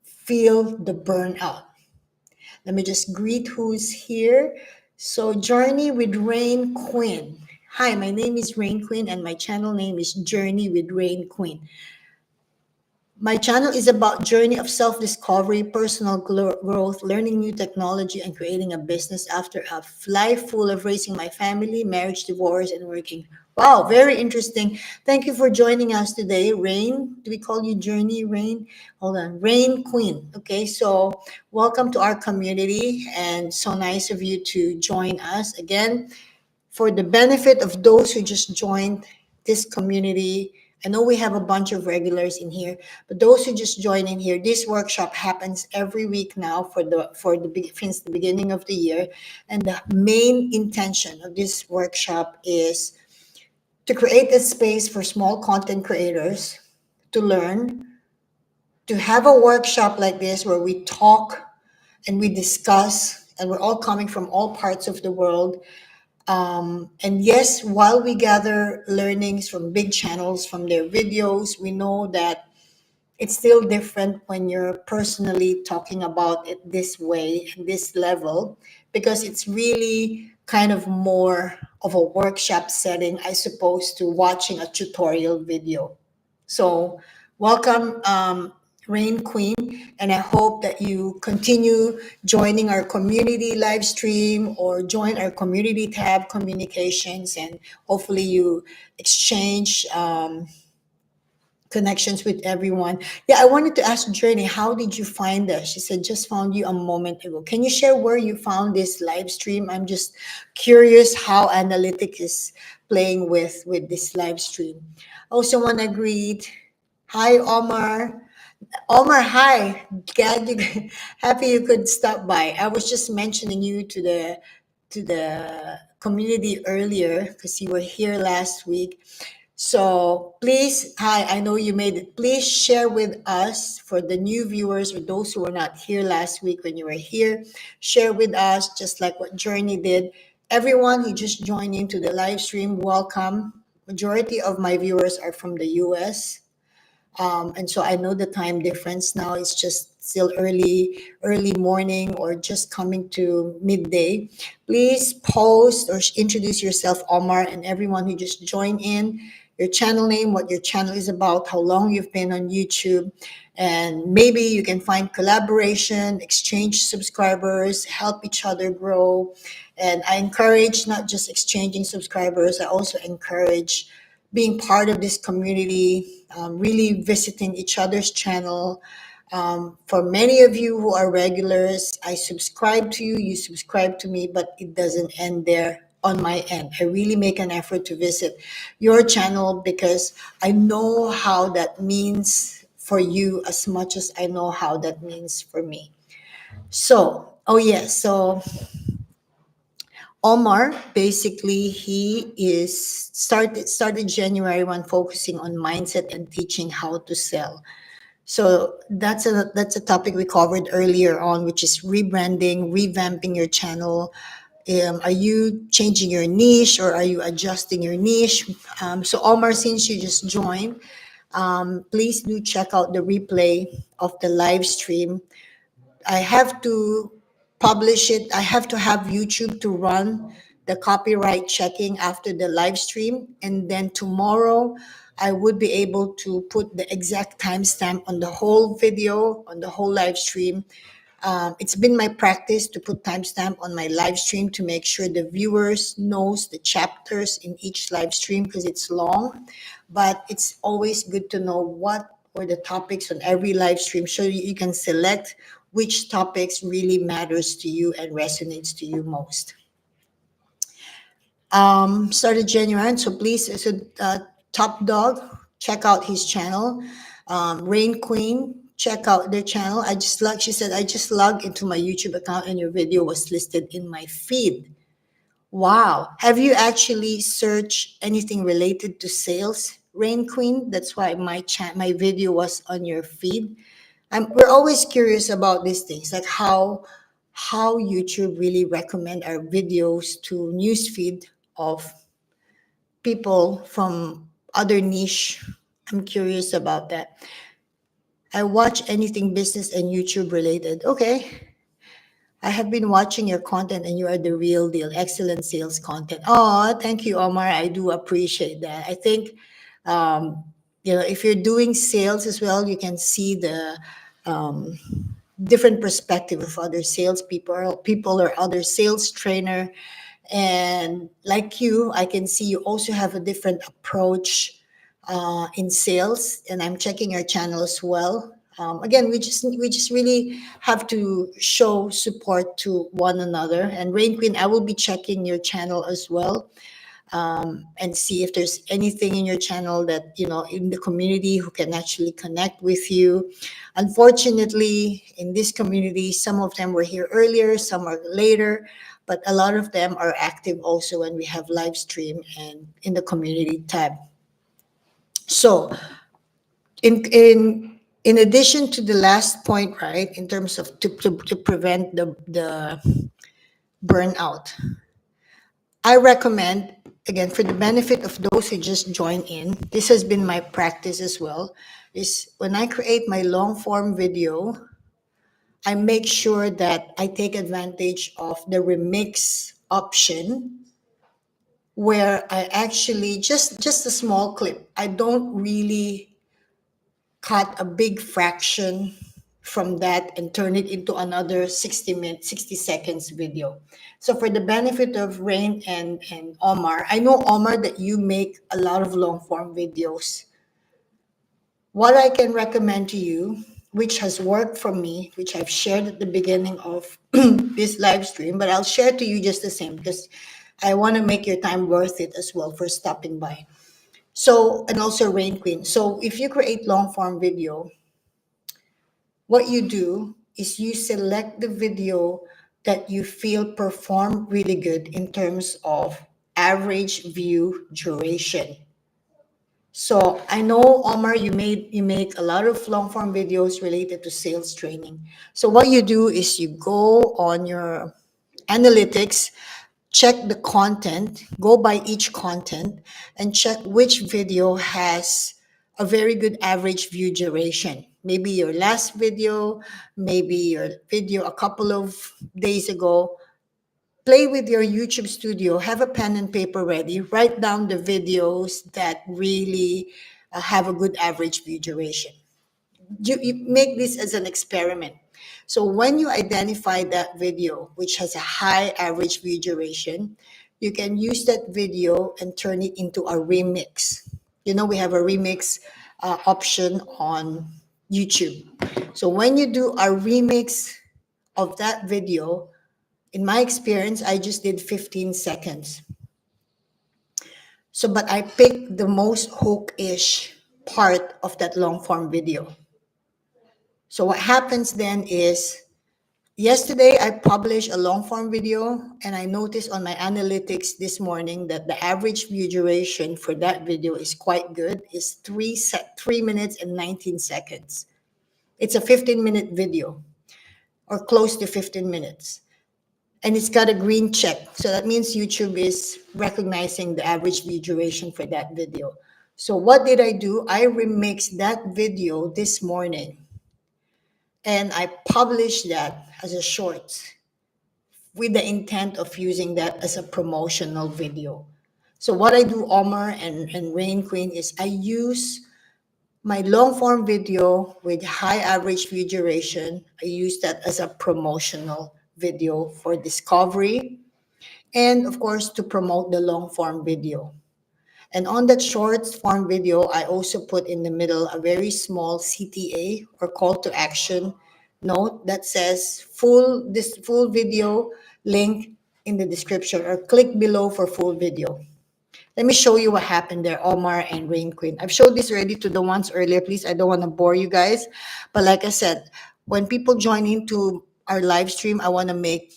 feel the burnout. Let me just greet who's here. So Journey with Rain Queen. Hi, my name is Rain Queen and my channel name is Journey with Rain Queen. My channel is about journey of self-discovery, personal growth, learning new technology, and creating a business after a life full of raising my family, marriage, divorce, and working. Wow, very interesting. Thank you for joining us today, Rain. Do we call you Journey, Rain? Hold on, Rain Queen. Okay, so welcome to our community, and so nice of you to join us again. For the benefit of those who just joined this community, I know we have a bunch of regulars in here, but those who just joined in here, this workshop happens every week now since the beginning of the year, and the main intention of this workshop is to create a space for small content creators to learn, to have a workshop like this where we talk and we discuss, and we're all coming from all parts of the world. And yes, while we gather learnings from big channels, from their videos, we know that it's still different when you're personally talking about it this way, this level, because it's really kind of more of a workshop setting, I suppose, to watching a tutorial video. So, welcome, Rain Queen, and I hope that you continue joining our community live stream or join our community tab communications, and hopefully you exchange connections with everyone. Yeah, I wanted to ask Journey, how did you find us? She said, just found you a moment ago. Can you share where you found this live stream? I'm just curious how analytics is playing with this live stream. Oh, someone agreed. Hi, Omar. Omar, hi. Glad you happy you could stop by. I was just mentioning you to the community earlier because you were here last week. So please, hi, I know you made it. Please share with us for the new viewers or those who were not here last week when you were here. Share with us, just like what Journey did. Everyone who just joined into the live stream, welcome. Majority of my viewers are from the US. And so I know the time difference now is just still early morning or just coming to midday. Please post or introduce yourself, Omar, and everyone who just joined in, your channel name, what your channel is about, how long you've been on YouTube, and maybe you can find collaboration, exchange subscribers, help each other grow. And I encourage not just exchanging subscribers, I also encourage being part of this community, really visiting each other's channel. For many of you who are regulars, I subscribe to you, you subscribe to me, but it doesn't end there on my end. I really make an effort to visit your channel because I know how that means for you as much as I know how that means for me. So, oh yes, so Omar, basically, he is started January 1 focusing on mindset and teaching how to sell. So that's a topic we covered earlier on, which is rebranding, revamping your channel. Are you changing your niche or are you adjusting your niche? So Omar, since you just joined, please do check out the replay of the live stream. I have to publish it. I have to have YouTube to run the copyright checking after the live stream. And then tomorrow, I would be able to put the exact timestamp on the whole video, on the whole live stream. It's been my practice to put timestamp on my live stream to make sure the viewers knows the chapters in each live stream because it's long. But it's always good to know what were the topics on every live stream so you can select which topics really matters to you and resonates to you most. Started January, so please, Top Dog, check out his channel. Rain Queen, check out their channel. She said, I just logged into my YouTube account and your video was listed in my feed. Wow. Have you actually searched anything related to sales, Rain Queen? That's why my video was on your feed. We're always curious about these things, like how YouTube really recommend our videos to newsfeed of people from other niche. I'm curious about that. I watch anything business and YouTube related. Okay. I have been watching your content and you are the real deal. Excellent sales content. Oh, thank you, Omar. I do appreciate that. I think, um, if you're doing sales as well, you can see the different perspective of other salespeople or people or other sales trainer. And like you, I can see you also have a different approach in sales, and I'm checking your channel as well. Again, we just really have to show support to one another. And Rain Queen, I will be checking your channel as well, and see if there's anything in your channel that in the community who can actually connect with you. Unfortunately, in this community, some of them were here earlier, some are later, but a lot of them are active also when we have live stream and in the community tab. So in addition to the last point, right, in terms of to prevent the burnout, I recommend, again, for the benefit of those who just join in, this has been my practice as well, is when I create my long form video, I make sure that I take advantage of the remix option, where I actually just a small clip. I don't really cut a big fraction from that and turn it into another 60 seconds video. So for the benefit of Rain and Omar, I know, Omar, that you make a lot of long form videos. What I can recommend to you, which has worked for me, which I've shared at the beginning of this live stream, but I'll share to you just the same because I want to make your time worth it as well for stopping by. So, and also Rain Queen. So if you create long form video, what you do is you select the video that you feel perform really good in terms of average view duration. So I know, Omar, you make a lot of long form videos related to sales training. So what you do is you go on your analytics, check the content, go by each content, and check which video has a very good average view duration. Maybe your last video, maybe your video a couple of days ago. Play with your YouTube studio, have a pen and paper ready, write down the videos that really have a good average view duration. You make this as an experiment. So when you identify that video which has a high average view duration, you can use that video and turn it into a remix. We have a remix option on YouTube. So when you do a remix of that video, in my experience, I just did 15 seconds. So, but I picked the most hook-ish part of that long form video. So what happens then is, yesterday I published a long form video, and I noticed on my analytics this morning that the average view duration for that video is quite good. It's 3 minutes and 19 seconds. It's a 15-minute video, or close to 15 minutes. And it's got a green check. So that means YouTube is recognizing the average view duration for that video. So what did I do? I remixed that video this morning, and I published that as a short with the intent of using that as a promotional video. So what I do, Omar and Rain Queen, is I use my long form video with high average view duration. I use that as a promotional video for discovery, and of course to promote the long form video. And on that short form video, I also put in the middle a very small CTA, or call to action note, that says full video link in the description, or click below for full video. Let me show you what happened there, Omar and Rain Queen. I've showed this already to the ones earlier. Please, I don't want to bore you guys. But like I said, when people join into our live stream, I want to make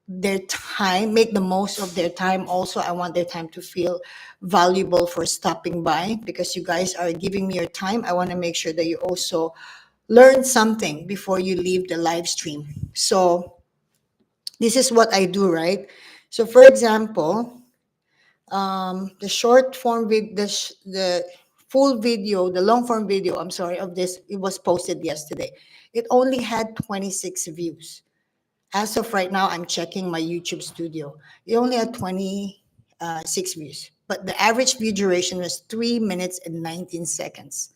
the most of their time. Also, I want their time to feel valuable for stopping by, because you guys are giving me your time. I want to make sure that you also learn something before you leave the live stream. So this is what I do, right? So for example, the short form the full video, the long form video, I'm sorry, of this, it was posted yesterday. It only had 26 views. As of right now, I'm checking my YouTube studio. It only had 26 views, but the average view duration was 3 minutes and 19 seconds.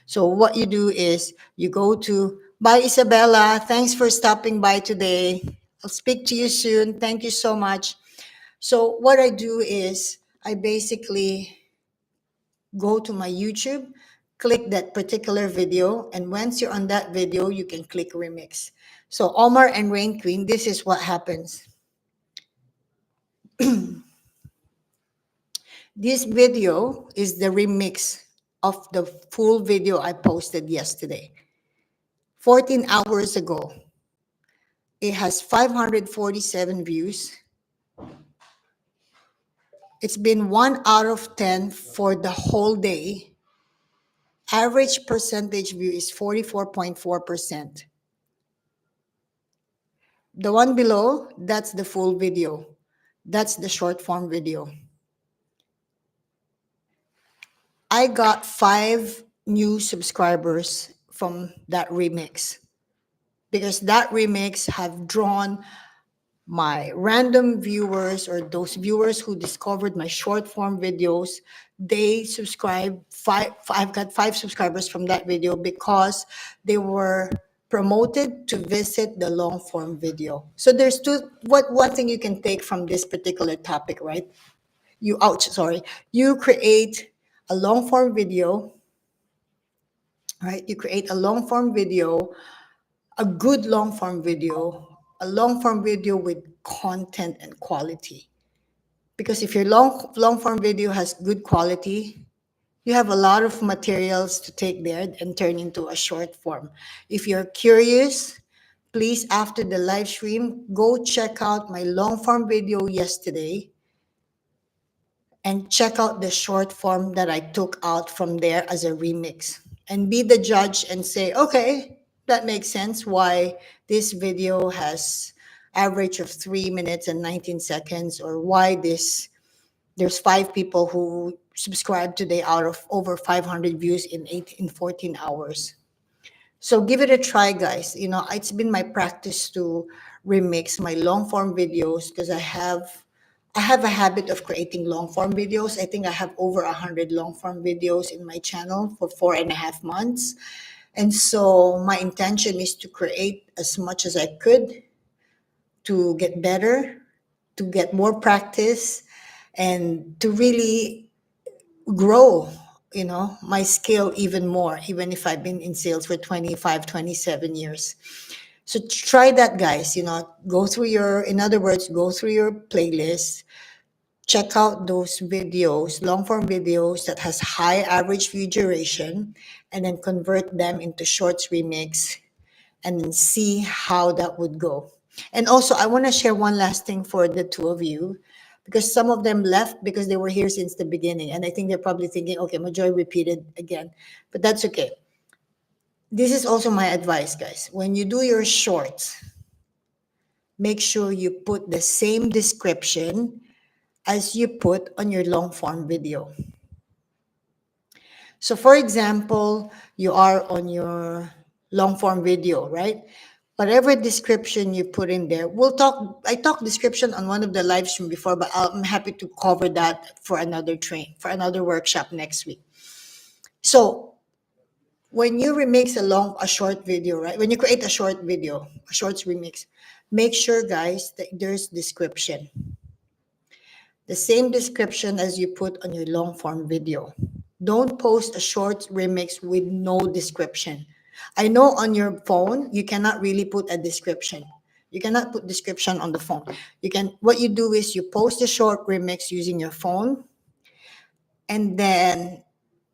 So what you do is you go to, bye Isabella, thanks for stopping by today. I'll speak to you soon. Thank you so much. So what I do is I basically go to my YouTube, click that particular video, and once you're on that video, you can click remix. So Omar and Rain Queen, this is what happens. This video is the remix of the full video I posted yesterday, 14 hours ago. It has 547 views. It's been 1 out of 10 for the whole day. Average percentage view is 44.4%. The one below, that's the full video. That's the short form video. I got 5 new subscribers from that remix because that remix have drawn my random viewers or those viewers who discovered my short form videos. They subscribe. I've got 5 subscribers from that video because they were promoted to visit the long form video. So there's one thing you can take from this particular topic, right? You create a long form video, right? You create a long form video, a good long form video, a long form video with content and quality. Because if your long form video has good quality, you have a lot of materials to take there and turn into a short form. If you're curious, please, after the live stream, go check out my long form video yesterday and check out the short form that I took out from there as a remix and be the judge and say, okay, that makes sense why this video has average of 3 minutes and 19 seconds, or why there's 5 people who subscribed today out of over 500 views in 14 hours. So give it a try, guys. It's been my practice to remix my long form videos because I have a habit of creating long form videos. I think I have over 100 long form videos in my channel for 4.5 months. And so my intention is to create as much as I could to get better, to get more practice, and to really grow, my skill even more, even if I've been in sales for 25, 27 years. So try that, guys. In other words, go through your playlist, check out those videos, long form videos that has high average view duration, and then convert them into shorts remix and then see how that would go. And also, I want to share one last thing for the two of you, because some of them left because they were here since the beginning. And I think they're probably thinking, okay, Majoy repeated again, but that's okay. This is also my advice, guys. When you do your shorts, make sure you put the same description as you put on your long form video. So for example, you are on your long form video, right? Whatever description you put in there, I talked description on one of the live stream before, but I'm happy to cover that for another workshop next week. So when you remix a short video, right? When you create a short video, a shorts remix, make sure, guys, that there's description. The same description as you put on your long form video. Don't post a short remix with no description. I know on your phone, you cannot really put a description. You cannot put description on the phone. What you do is you post a short remix using your phone. And then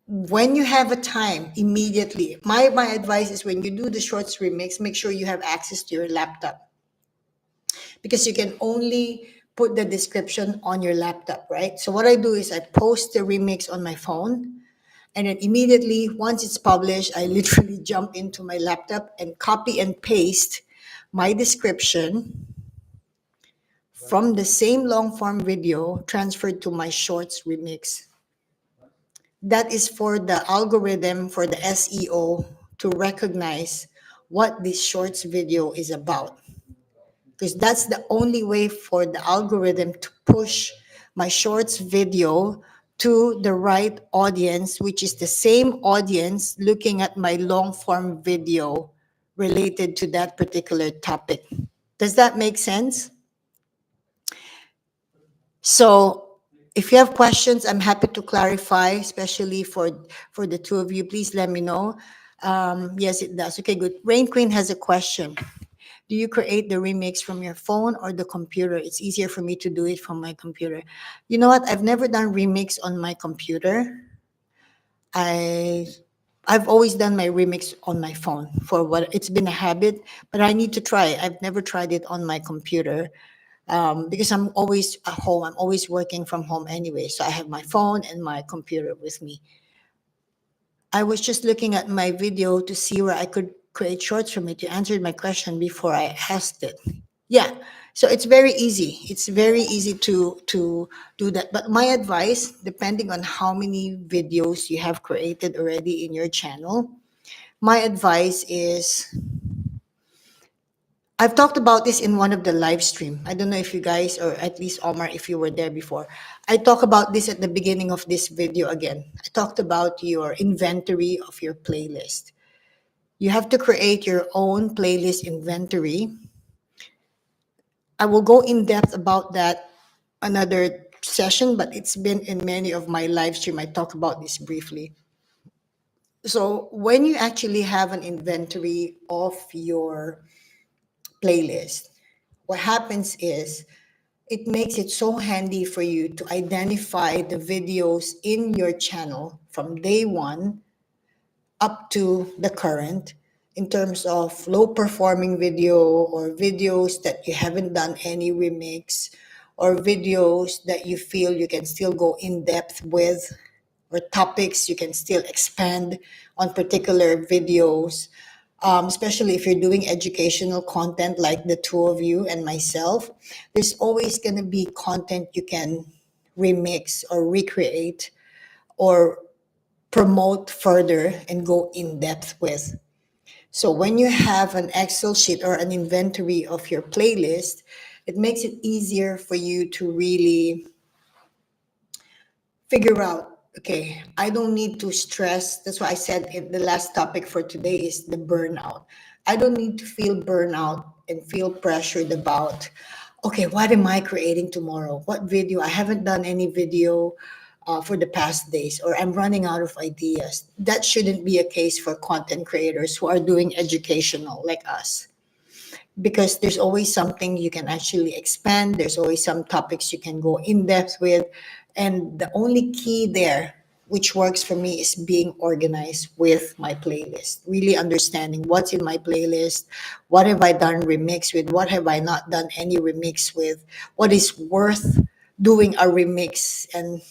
when you have a time, immediately, my advice is when you do the shorts remix, make sure you have access to your laptop, because you can only put the description on your laptop, right? So what I do is I post the remix on my phone, and then immediately once it's published, I literally jump into my laptop and copy and paste my description from the same long form video transferred to my shorts remix. That is for the algorithm, for the SEO, to recognize what this shorts video is about, because that's the only way for the algorithm to push my shorts video to the right audience, which is the same audience looking at my long form video related to that particular topic. Does that make sense? So if you have questions, I'm happy to clarify, especially for the two of you. Please let me know. Yes, it does. Okay, good. Rain Queen has a question. Do you create the remix from your phone or the computer? It's easier for me to do it from my computer. You know what? I've never done remix on my computer. I I've always done my remix on my phone for what it's been a habit, but I need to try it. I've never tried it on my computer because I'm always at home. I'm always working from home anyway, so I have my phone and my computer with me. I was just looking at my video to see where I could create shorts from it. You answered my question before I asked it. Yeah. So it's very easy. It's very easy to do that. But my advice, depending on how many videos you have created already in your channel, my advice is I've talked about this in one of the live stream. I don't know if you guys, or at least Omar, if you were there before. I talk about this at the beginning of this video again. I talked about your inventory of your playlist. You have to create your own playlist inventory. I will go in depth about that another session, but it's been in many of my live stream. I talk about this briefly. So when you actually have an inventory of your playlist, what happens is it makes it so handy for you to identify the videos in your channel from day one up to the current in terms of low performing video or videos that you haven't done any remix or videos that you feel you can still go in depth with or topics you can still expand on particular videos, especially if you're doing educational content like the two of you and myself. There's always going to be content you can remix or recreate or promote further and go in depth with. So when you have an Excel sheet or an inventory of your playlist, it makes it easier for you to really figure out, okay, I don't need to stress. That's why I said the last topic for today is the burnout. I don't need to feel burnout and feel pressured about, okay, what am I creating tomorrow? What video? I haven't done any video for the past days, or I'm running out of ideas. That shouldn't be a case for content creators who are doing educational like us, because there's always something you can actually expand. There's always some topics you can go in depth with. And the only key there, which works for me, is being organized with my playlist, really understanding what's in my playlist, what have I done remix with, what have I not done any remix with, what is worth doing a remix. And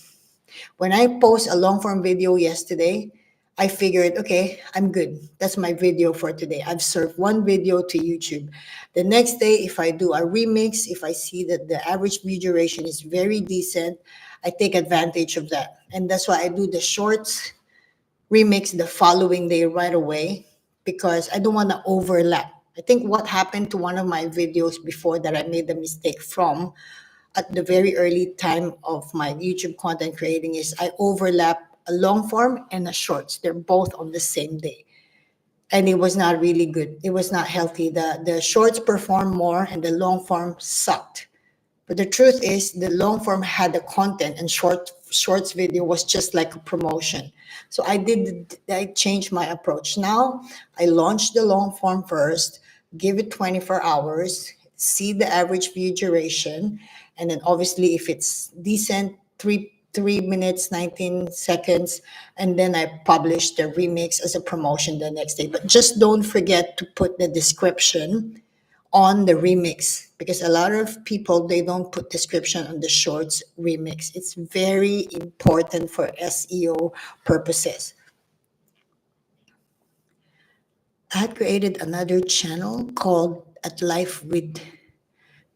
when I post a long form video yesterday, I figured, okay, I'm good. That's my video for today. I've served one video to YouTube. The next day, if I do a remix, if I see that the average view duration is very decent, I take advantage of that. And that's why I do the shorts remix the following day right away, because I don't want to overlap. I think what happened to one of my videos before that I made the mistake from at the very early time of my YouTube content creating is I overlap a long form and a shorts. They're both on the same day. And it was not really good. It was not healthy. The shorts performed more and the long form sucked. But the truth is, the long form had the content, and shorts video was just like a promotion. So I changed my approach. Now I launched the long form first, give it 24 hours, see the average view duration, and then obviously if it's decent, 3 minutes 19 seconds, and then I publish the remix as a promotion the next day. But just don't forget to put the description on the remix, because a lot of people, they don't put description on the shorts remix. It's very important for SEO purposes. I had created another channel called At Life with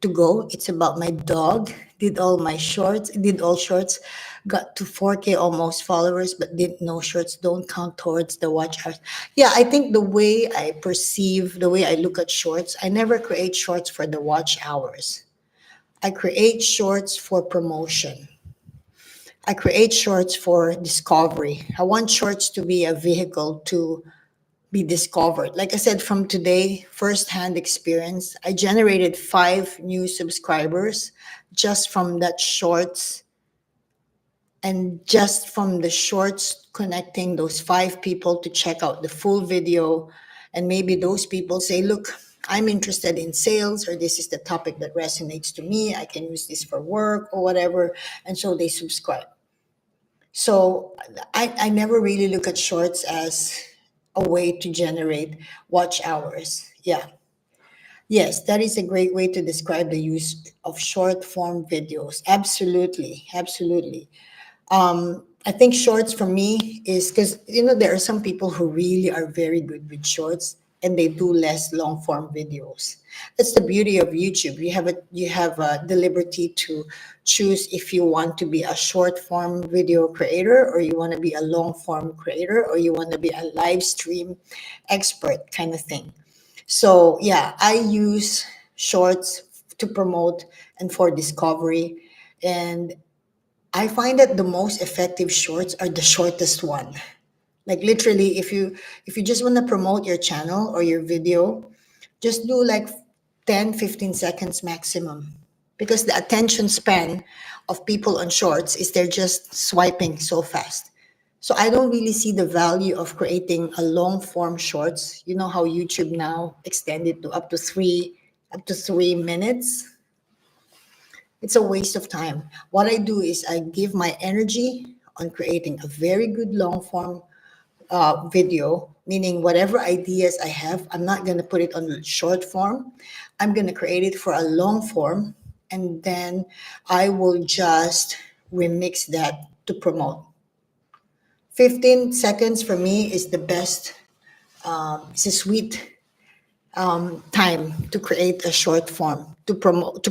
To Go. It's about my dog. Did all my shorts, did all shorts, got to 4K almost followers, but didn't know shorts don't count towards the watch hours. Yeah, I think the way I perceive, the way I look at shorts, I never create shorts for the watch hours. I create shorts for promotion. I create shorts for discovery. I want shorts to be a vehicle to be discovered. Like I said, from today, firsthand experience, I generated 5 new subscribers just from that shorts, and just from the shorts connecting those 5 people to check out the full video. And maybe those people say, look, I'm interested in sales, or this is the topic that resonates to me. I can use this for work or whatever. And so they subscribe. So I never really look at shorts as a way to generate watch hours. Yeah. Yes, that is a great way to describe the use of short form videos. Absolutely. Absolutely. I think shorts for me is because there are some people who really are very good with shorts and they do less long form videos. That's the beauty of YouTube. You have the liberty to choose if you want to be a short form video creator, or you want to be a long form creator, or you want to be a live stream expert kind of thing. So yeah, I use shorts to promote and for discovery. And I find that the most effective shorts are the shortest one. Like literally, if you just want to promote your channel or your video, just do like 10, 15 seconds maximum. Because the attention span of people on shorts is they're just swiping so fast. So I don't really see the value of creating a long form shorts. You know how YouTube now extended to up to 3 minutes. It's a waste of time. What I do is I give my energy on creating a very good long form video, meaning whatever ideas I have, I'm not going to put it on short form. I'm going to create it for a long form, and then I will just remix that to promote. 15 seconds for me is the best. It's a sweet time to create a short form to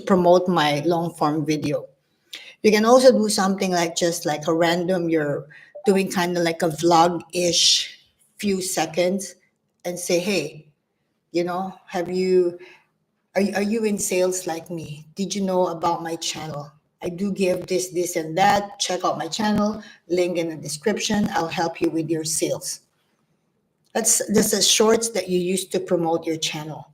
promote my long form video. You can also do something like just like a random, you're doing kind of like a vlog-ish few seconds, and say, hey, are you in sales like me? Did you know about my channel? I do give this, this, and that. Check out my channel, link in the description. I'll help you with your sales. That's the shorts that you use to promote your channel.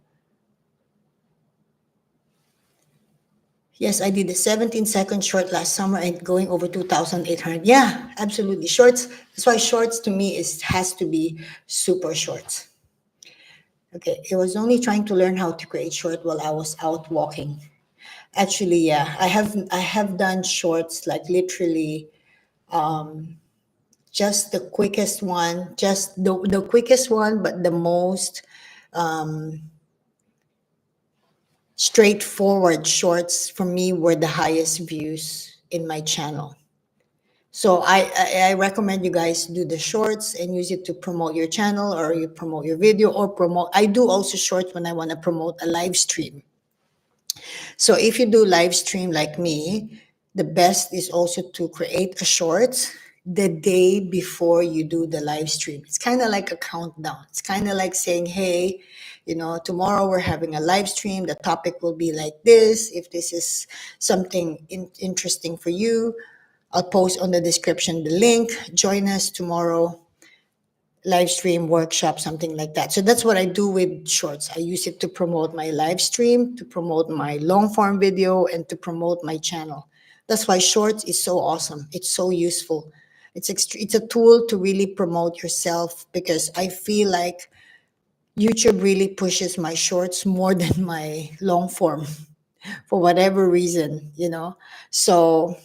Yes, I did the 17-second short last summer and going over 2,800. Yeah, absolutely. Shorts. That's why shorts to me has to be super shorts. Okay, I was only trying to learn how to create short while I was out walking. Actually, yeah, I have done shorts like literally just the quickest one, just the quickest one, but the most straightforward shorts for me were the highest views in my channel. So I recommend you guys do the shorts and use it to promote your channel, or you promote your video, or promote. I do also shorts when I want to promote a live stream. So if you do live stream like me, the best is also to create a short the day before you do the live stream. It's kind of like a countdown. It's kind of like saying, hey, tomorrow we're having a live stream. The topic will be like this. If this is something interesting for you, I'll post on the description the link. Join us tomorrow, live stream, workshop, something like that. So that's what I do with shorts. I use it to promote my live stream, to promote my long form video, and to promote my channel. That's why shorts is so awesome. It's so useful. It's a tool to really promote yourself, because I feel like YouTube really pushes my shorts more than my long form for whatever reason. So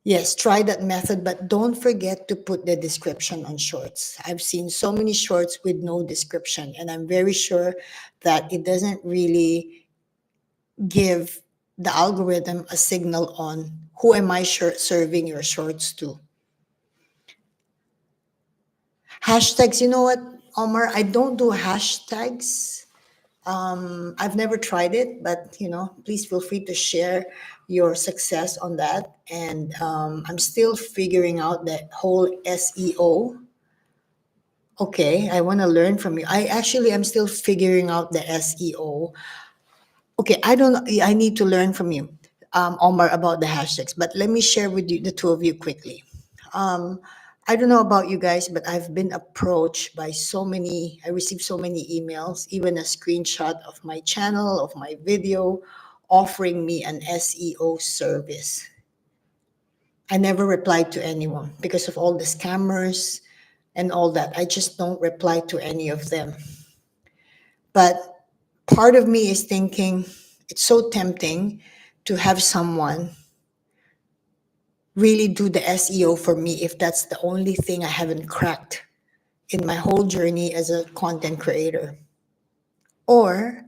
yes, try that method, but don't forget to put the description on shorts. I've seen so many shorts with no description, and I'm very sure that it doesn't really give the algorithm a signal on who am I serving your shorts to. Hashtags, you know what, Omar? I don't do hashtags. I've never tried it, but please feel free to share your success on that. And I'm still figuring out that whole SEO. Okay, I want to learn from you. I'm still figuring out the SEO. Okay, I don't. I need to learn from you. Omar, about the hashtags, but let me share with you, the two of you, quickly. Um, I don't know about you guys, but I've been approached by so many, I received so many emails, even a screenshot of my channel, of my video, offering me an SEO service. I never replied to anyone because of all the scammers and all that. I just don't reply to any of them. But part of me is thinking it's so tempting to have someone really do the SEO for me if that's the only thing I haven't cracked in my whole journey as a content creator. Or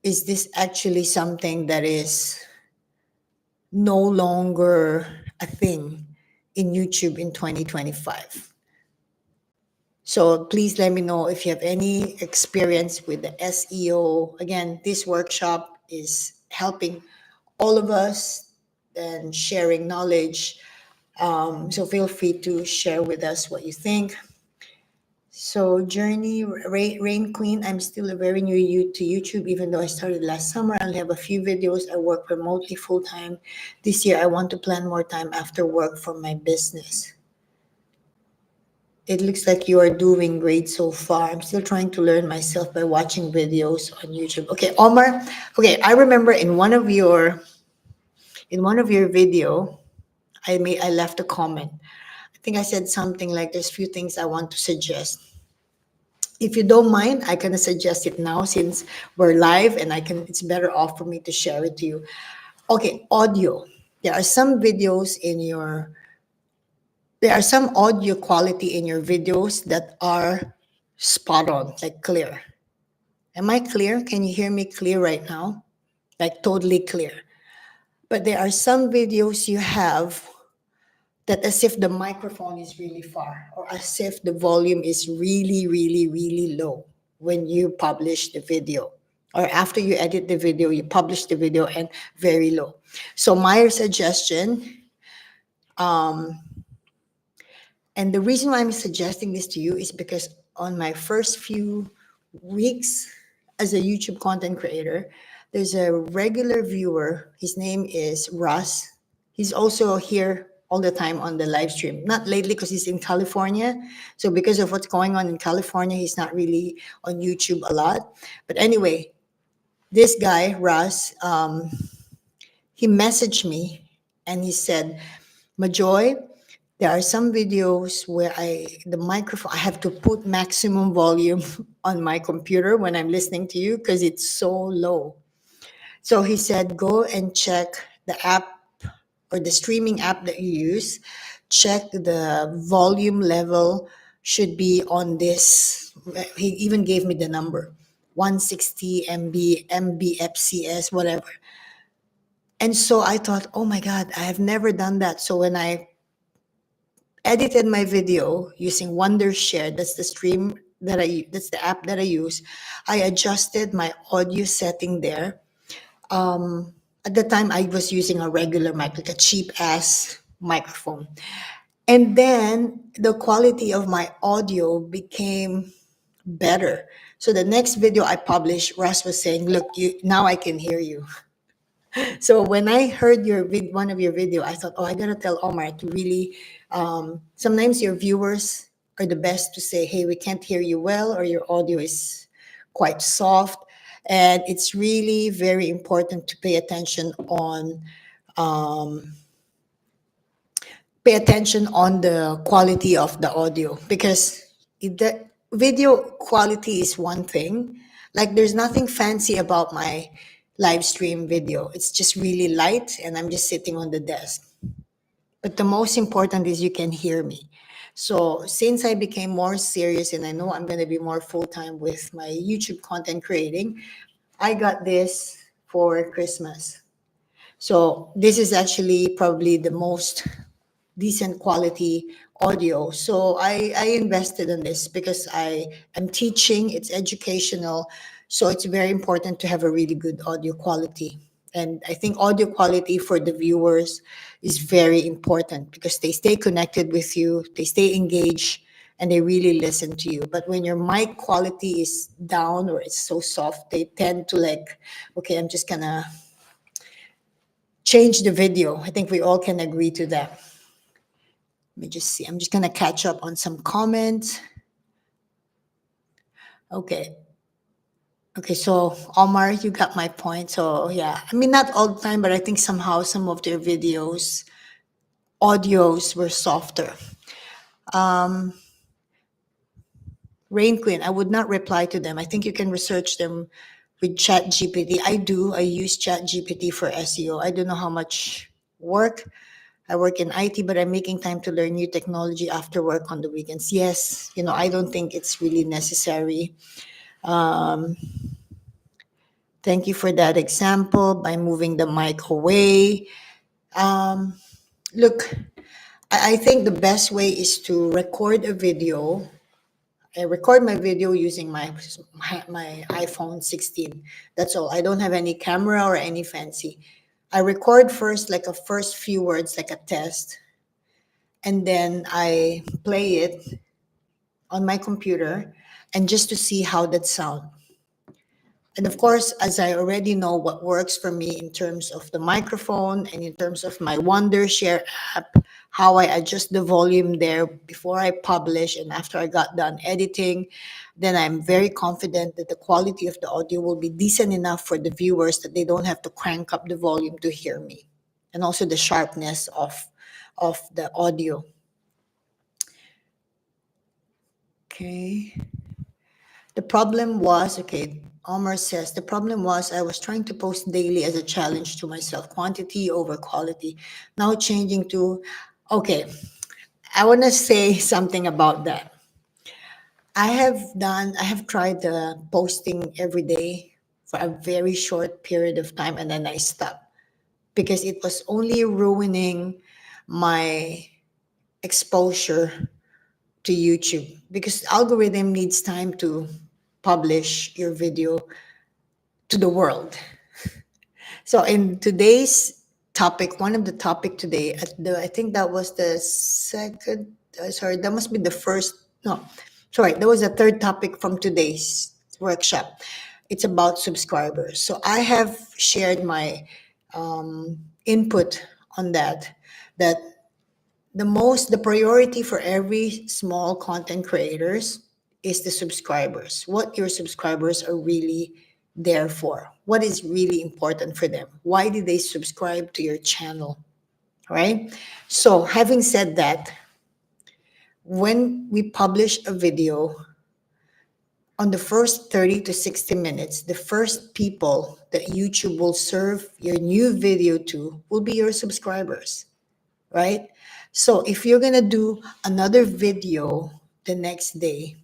is this actually something that is no longer a thing in YouTube in 2025? So please let me know if you have any experience with the SEO. Again, this workshop is helping all of us and sharing knowledge. So feel free to share with us what you think. So Journey, Rain Queen, I'm still a very new to YouTube, even though I started last summer. I only have a few videos. I work remotely full time. This year, I want to plan more time after work for my business. It looks like you are doing great so far. I'm still trying to learn myself by watching videos on YouTube. Okay, Omar. Okay, I remember in one of your video, I left a comment. I think I said something like, "There's few things I want to suggest." If you don't mind, I can suggest it now since we're live, and it's better off for me to share it to you. Okay, audio. There are some videos in your there are some audio quality in your videos that are spot on, like clear. Am I clear? Can you hear me clear right now? Like totally clear. But there are some videos you have that as if the microphone is really far, or as if the volume is really, really, really low when you publish the video. Or after you edit the video, you publish the video and very low. So my suggestion, and the reason why I'm suggesting this to you is because on my first few weeks as a YouTube content creator, there's a regular viewer. His name is Russ. He's also here all the time on the live stream. Not lately because he's in California. So because of what's going on in California, he's not really on YouTube a lot. But anyway, this guy, Russ, he messaged me and he said, Majoy, there are some videos where the microphone, I have to put maximum volume on my computer when I'm listening to you because it's so low. So he said, go and check the app or the streaming app that you use. Check the volume level should be on this. He even gave me the number 160 MB, MBFCS, whatever. And so I thought, oh my God, I have never done that. So when I edited my video using Wondershare, that's the app that I use, I adjusted my audio setting there. At the time, I was using a regular mic, like a cheap ass microphone. And then the quality of my audio became better. So the next video I published, Russ was saying, look, now I can hear you. So when I heard one of your video, I thought, oh, I gotta tell Omar to really. Sometimes your viewers are the best to say, hey, we can't hear you well, or your audio is quite soft, and it's really very important to pay attention on the quality of the audio because the video quality is one thing. Like there's nothing fancy about my live stream video. It's just really light and I'm just sitting on the desk. But the most important is you can hear me. So since I became more serious and I know I'm going to be more full time with my YouTube content creating, I got this for Christmas. So this is actually probably the most decent quality audio. So I invested in this because I am teaching, it's educational. So it's very important to have a really good audio quality. And I think audio quality for the viewers is very important because they stay connected with you, they stay engaged, and they really listen to you. But when your mic quality is down or it's so soft, they tend to like, okay, I'm just gonna change the video. I think we all can agree to that. Let me just see. I'm just going to catch up on some comments. Okay. Okay, so Omar, you got my point. So yeah, I mean, not all the time, but I think somehow some of their videos, audios were softer. Um, Rain Queen, I would not reply to them. I think you can research them with Chat GPT. I do. I use Chat GPT for SEO. I don't know how much work. I work in IT, but I'm making time to learn new technology after work on the weekends. Yes, I don't think it's really necessary. Um, Thank you for that example by moving the mic away. Um, Look, I think the best way is to record a video. I record my video using my iPhone 16. That's all. I don't have any camera or any fancy. I record first, like a first few words, like a test, and then I play it on my computer, and just to see how that sounds. And of course, as I already know what works for me in terms of the microphone and in terms of my Wondershare app, how I adjust the volume there before I publish and after I got done editing, then I'm very confident that the quality of the audio will be decent enough for the viewers that they don't have to crank up the volume to hear me. And also the sharpness of the audio. Okay. The problem was, okay, Omar says, the problem was I was trying to post daily as a challenge to myself, quantity over quality. Now changing to, okay, I want to say something about that. I have tried posting every day for a very short period of time and then I stopped because it was only ruining my exposure to YouTube because algorithm needs time to publish your video to the world. So in today's topic, one of the topic today, I think that was the second. Sorry, that must be the first. No, sorry, that was the third topic from today's workshop. It's about subscribers. So I have shared my input on that. That the priority for every small content creators is the subscribers, what your subscribers are really there for, what is really important for them, why did they subscribe to your channel, right? So having said that, when we publish a video, on the first 30 to 60 minutes, the first people that YouTube will serve your new video to will be your subscribers, right? So if you're gonna do another video the next day,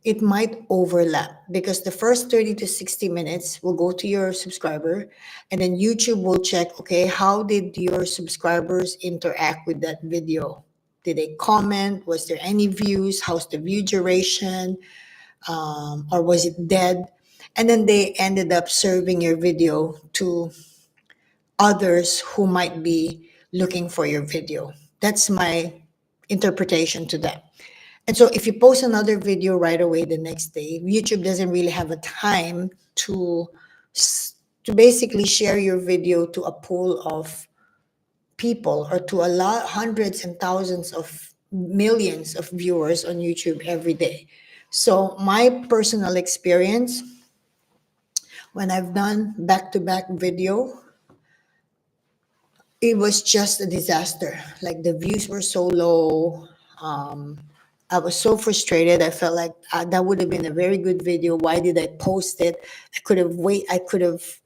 it might overlap because the first 30 to 60 minutes will go to your subscriber and then YouTube will check, okay, how did your subscribers interact with that video? Did they comment? Was there any views? How's the view duration? Or was it dead? And then they ended up serving your video to others who might be looking for your video. That's my interpretation to that. And so if you post another video right away the next day, YouTube doesn't really have a time to to basically share your video to a pool of people or to a lot hundreds and thousands of millions of viewers on YouTube every day. So my personal experience when I've done back-to-back video, it was just a disaster. Like the views were so low. I was so frustrated. I felt like that would have been a very good video. Why did I post it? I could have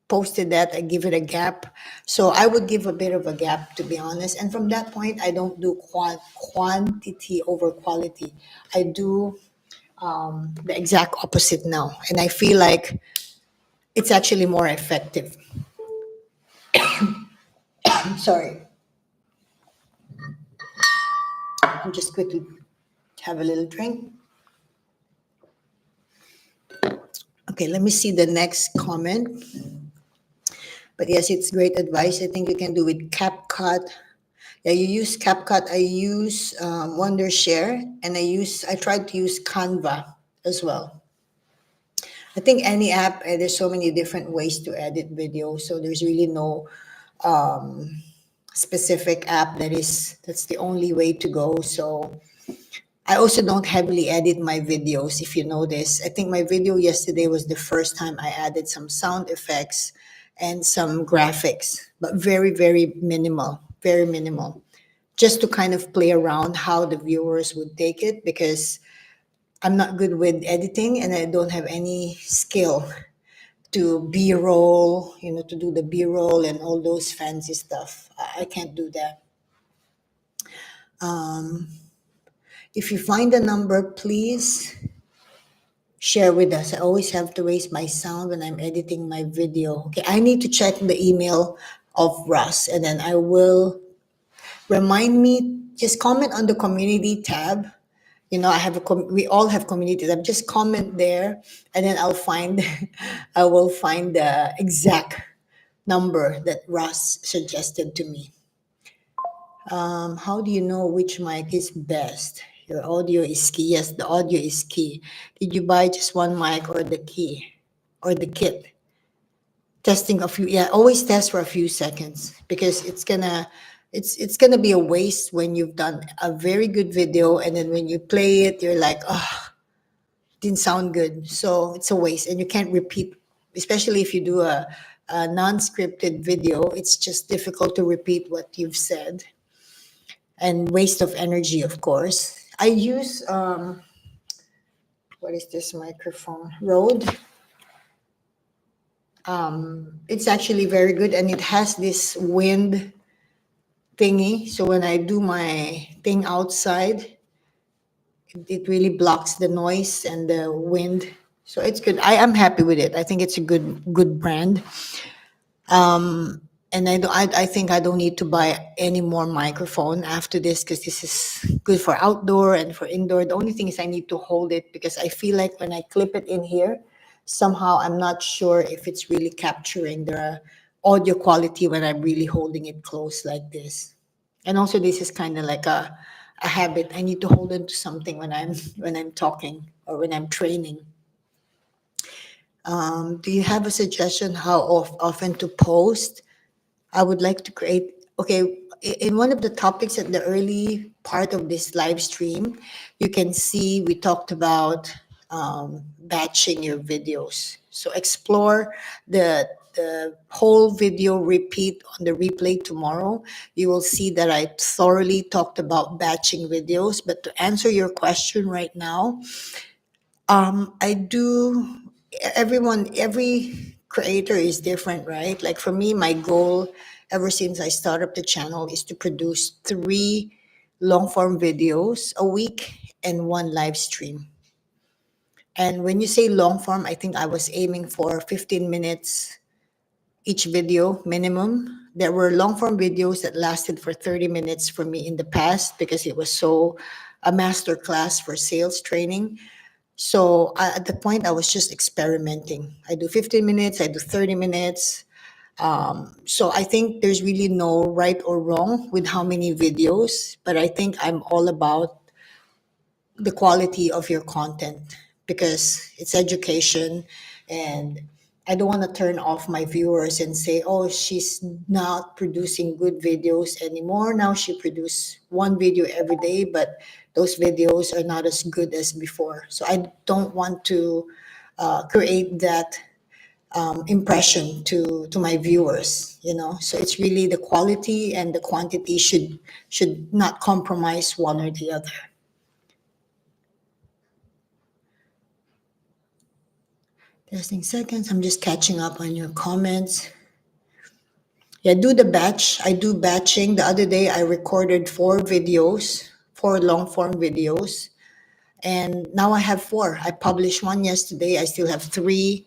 posted that. I give it a gap. So I would give a bit of a gap, to be honest. And from that point, I don't do quantity over quality. I do the exact opposite now, and I feel like it's actually more effective. Sorry, I'll just quickly have a little drink. Okay, let me see the next comment. But yes, it's great advice. I think you can do with Capcut. Yeah, you use Capcut. I use Wondershare, and I tried to use Canva as well. I think any app, there's so many different ways to edit video, so there's really no specific app that's the only way to go. So I also don't heavily edit my videos, if you notice. I think my video yesterday was the first time I added some sound effects and some graphics, but very, very minimal, very minimal, just to kind of play around how the viewers would take it, because I'm not good with editing and I don't have any skill to B-roll, to do the B-roll and all those fancy stuff. I can't do that. If you find a number, please share with us. I always have to raise my sound when I'm editing my video. Okay, I need to check the email of Russ, and then I will remind me. Just comment on the community tab. I have we all have community tab. Just comment there, and then I'll find, I will find the exact number that Russ suggested to me. How do you know which mic is best? Your audio is key. Yes, the audio is key. Did you buy just one mic or the key or the kit? Testing a few, yeah, always test for a few seconds, because it's gonna be a waste when you've done a very good video and then when you play it, you're like, oh, didn't sound good. So it's a waste and you can't repeat, especially if you do a non-scripted video. It's just difficult to repeat what you've said, and waste of energy, of course. I use what is this microphone? Rode. It's actually very good, and it has this wind thingy. So when I do my thing outside, it really blocks the noise and the wind. So it's good. I am happy with it. I think it's a good brand. And I think I don't need to buy any more microphone after this, because this is good for outdoor and for indoor. The only thing is I need to hold it, because I feel like when I clip it in here, somehow I'm not sure if it's really capturing the audio quality when I'm really holding it close like this. And also this is kind of like a habit. I need to hold on to something when I'm talking or when I'm training. Do you have a suggestion how often to post? I would like to create, okay, in one of the topics at the early part of this live stream, you can see we talked about batching your videos. So explore the whole video repeat on the replay tomorrow. You will see that I thoroughly talked about batching videos. But to answer your question right now, I do, every creator is different, right? Like for me, my goal ever since I started up the channel is to produce 3 long form videos a week and 1 live stream. And when you say long form, I think I was aiming for 15 minutes each video minimum. There were long form videos that lasted for 30 minutes for me in the past, because it was so a master class for sales training. So at the point, I was just experimenting. I do 15 minutes, I do 30 minutes. So I think there's really no right or wrong with how many videos, but I think I'm all about the quality of your content, because it's education, and I don't want to turn off my viewers and say, oh, she's not producing good videos anymore. Now she produces 1 video every day, but those videos are not as good as before. So I don't want to create that impression to my viewers. So it's really the quality and the quantity should not compromise one or the other. Testing seconds. I'm just catching up on your comments. Yeah, do the batch. I do batching. The other day I recorded 4 videos, 4 long form videos. And now I have 4. I published 1 yesterday. I still have 3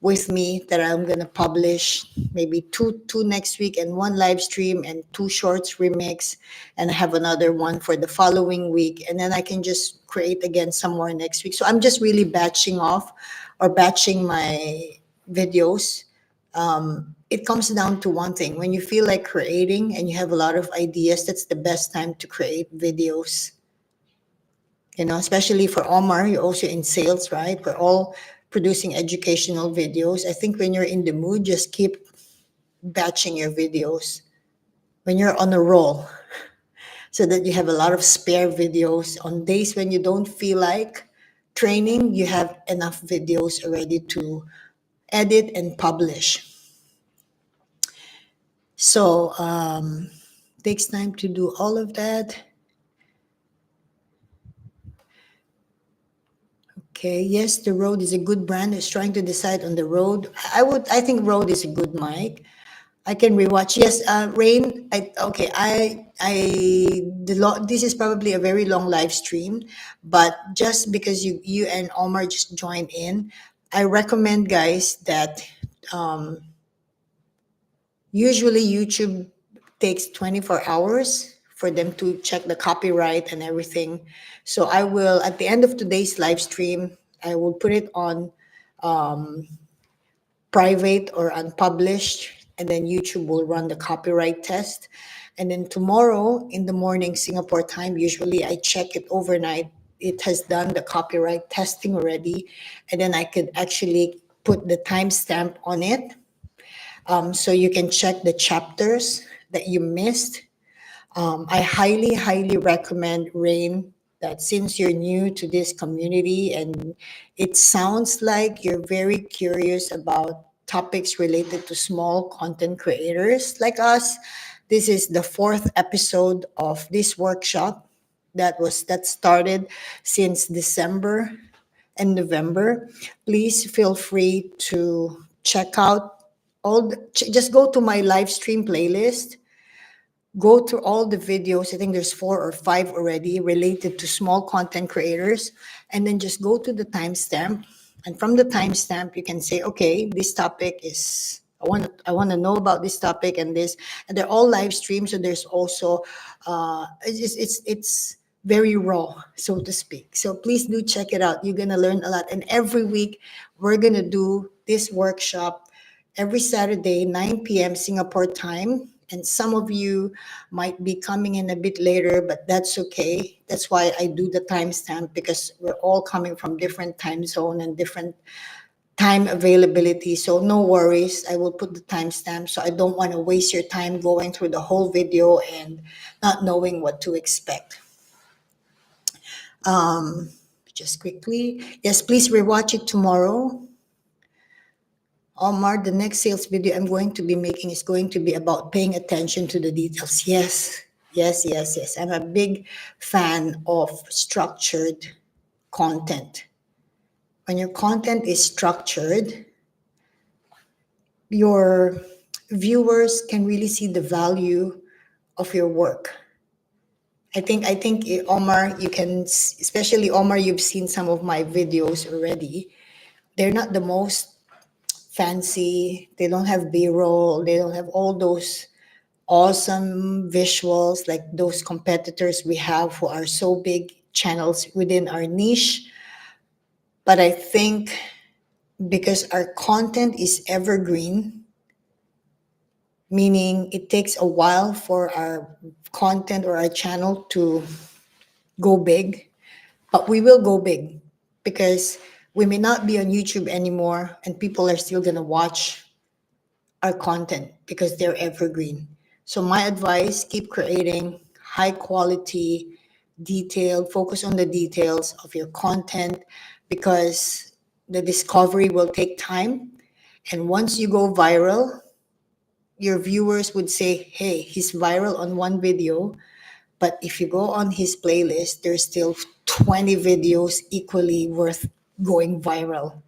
with me that I'm gonna publish, maybe two next week, and 1 live stream and 2 shorts remix, and I have another one for the following week, and then I can just create again some more next week. So I'm just really batching off or batching my videos. It comes down to one thing: when you feel like creating and you have a lot of ideas, that's the best time to create videos. Especially for Omar, you're also in sales, right? We're all producing educational videos. I think when you're in the mood, just keep batching your videos when you're on a roll, so that you have a lot of spare videos on days when you don't feel like training. You have enough videos already to edit and publish. So takes time to do all of that. Okay, yes, the Rode is a good brand. Is trying to decide on the Rode. I think Rode is a good mic. I can rewatch. Yes, Rain. Okay. This is probably a very long live stream, but just because you and Omar just joined in, I recommend guys that usually YouTube takes 24 hours for them to check the copyright and everything. So I will, at the end of today's live stream, I will put it on private or unpublished, and then YouTube will run the copyright test. And then tomorrow in the morning, Singapore time, usually I check it overnight. It has done the copyright testing already, and then I could actually put the timestamp on it, so you can check the chapters that you missed. I highly, highly recommend Rain that since you're new to this community and it sounds like you're very curious about topics related to small content creators like us, this is the fourth episode of this workshop that started since December and November. Please feel free to check out just go to my live stream playlist, go through all the videos. I think there's 4 or 5 already related to small content creators, and then just go to the timestamp. And from the timestamp, you can say, okay, this topic is. I want to know about this topic and this, and they're all live streams. So there's also, it's very raw, so to speak. So please do check it out. You're gonna learn a lot. And every week we're gonna do this workshop every Saturday, 9 p.m. Singapore time. And some of you might be coming in a bit later, but that's okay. That's why I do the timestamp, because we're all coming from different time zone and different time availability. So no worries. I will put the timestamp. So I don't want to waste your time going through the whole video and not knowing what to expect. Just quickly. Yes, please rewatch it tomorrow. Omar, the next sales video I'm going to be making is going to be about paying attention to the details. Yes, yes, yes, yes. I'm a big fan of structured content. When your content is structured, your viewers can really see the value of your work. I think Omar, you can, especially Omar, you've seen some of my videos already. They're not the most fancy. They don't have B-roll. They don't have all those awesome visuals like those competitors we have who are so big channels within our niche. But I think because our content is evergreen, meaning it takes a while for our content or our channel to go big, but we will go big because we may not be on YouTube anymore and people are still going to watch our content because they're evergreen. So my advice, keep creating high quality, detailed, focus on the details of your content, because the discovery will take time. And once you go viral, your viewers would say, hey, he's viral on one video, but if you go on his playlist, there's still 20 videos equally worth going viral.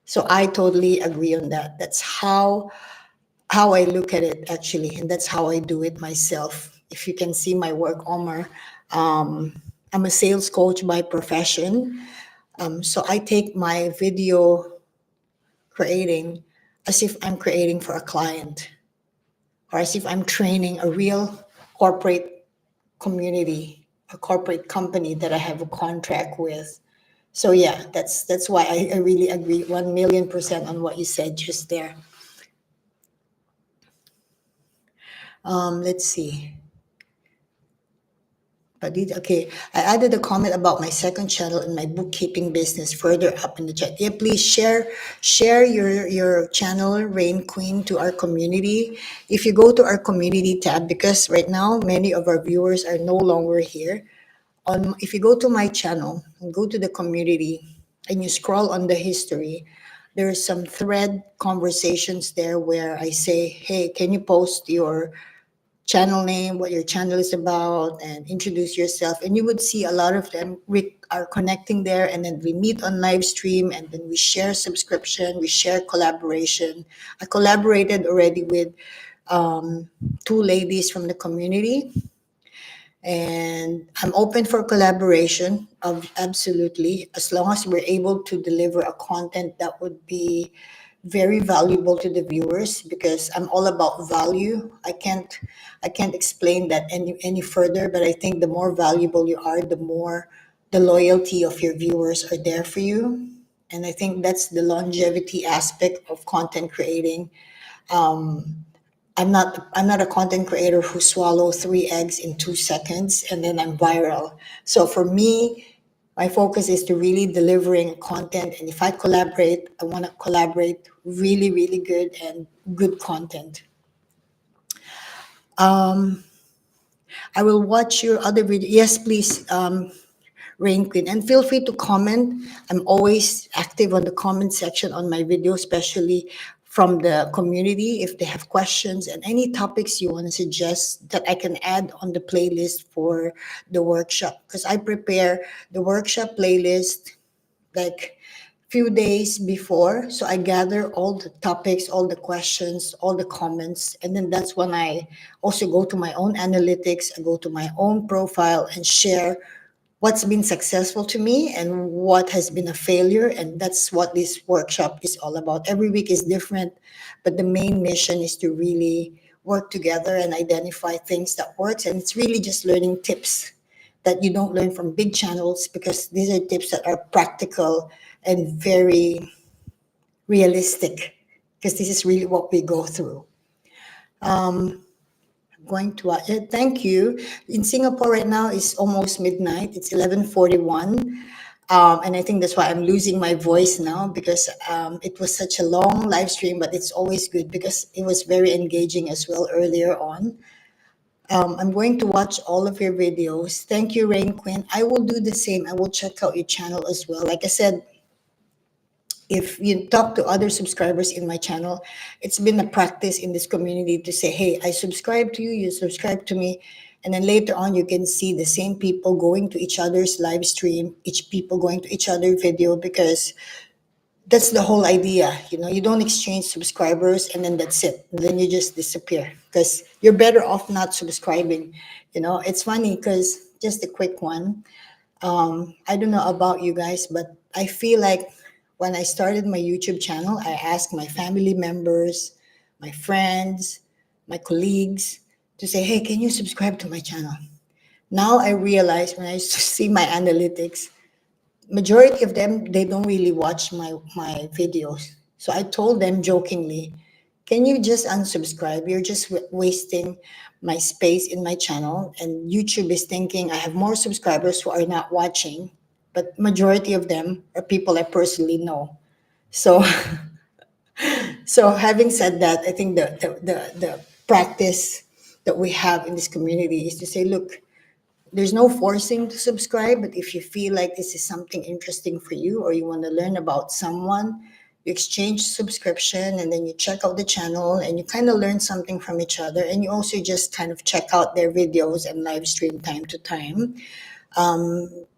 So I totally agree on that. That's how I look at it actually, and that's how I do it myself. If you can see my work, Omar, I'm a sales coach by profession. So I take my video creating as if I'm creating for a client, or as if I'm training a real corporate community, a corporate company that I have a contract with. So yeah, that's why I really agree 1,000,000% on what you said just there. Let's see. But okay, I added a comment about my second channel and my bookkeeping business further up in the chat. Yeah, please share your channel, Rain Queen, to our community. If you go to our community tab, because right now many of our viewers are no longer here. If you go to my channel and go to the community and you scroll on the history, there is some thread conversations there where I say, hey, can you post your channel name, what your channel is about, and introduce yourself. And you would see a lot of them are connecting there, and then we meet on live stream, and then we share subscription, we share collaboration. I collaborated already with two ladies from the community, and I'm open for collaboration of absolutely, as long as we're able to deliver a content that would be very valuable to the viewers, because I'm all about value. I can't explain that any further, but I think the more valuable you are, the more the loyalty of your viewers are there for you. And I think that's the longevity aspect of content creating. I'm not a content creator who swallow 3 eggs in 2 seconds and then I'm viral. So for me, my focus is to really delivering content. And if I collaborate, I want to collaborate really, really good and good content. I will watch your other video. Yes, please, Rain Queen. And feel free to comment. I'm always active on the comment section on my video, especially from the community if they have questions and any topics you want to suggest that I can add on the playlist for the workshop. Because I prepare the workshop playlist like few days before. So I gather all the topics, all the questions, all the comments, and then that's when I also go to my own analytics, I go to my own profile and share what's been successful to me and what has been a failure. And that's what this workshop is all about. Every week is different, but the main mission is to really work together and identify things that works. And it's really just learning tips that you don't learn from big channels, because these are tips that are practical and very realistic, because this is really what we go through. Going to thank you. In Singapore right now it's almost midnight. It's 11:41, and I think that's why I'm losing my voice now, because it was such a long live stream. But it's always good because it was very engaging as well earlier on. I'm going to watch all of your videos. Thank you, Rain Queen. I will do the same. I will check out your channel as well. Like I said, if you talk to other subscribers in my channel, it's been a practice in this community to say, hey, I subscribe to you, you subscribe to me. And then later on, you can see the same people going to each other's live stream, each people going to each other video, because that's the whole idea. You don't exchange subscribers and then that's it. And then you just disappear, because you're better off not subscribing. It's funny because just a quick one. I don't know about you guys, but I feel like when I started my YouTube channel, I asked my family members, my friends, my colleagues to say, hey, can you subscribe to my channel? Now I realize when I see my analytics, majority of them, they don't really watch my videos. So I told them jokingly, can you just unsubscribe? You're just wasting my space in my channel. And YouTube is thinking I have more subscribers who are not watching, but majority of them are people I personally know. So so having said that, I think the practice that we have in this community is to say, look, there's no forcing to subscribe, but if you feel like this is something interesting for you or you want to learn about someone, you exchange subscription and then you check out the channel and you kind of learn something from each other. And you also just kind of check out their videos and live stream time to time.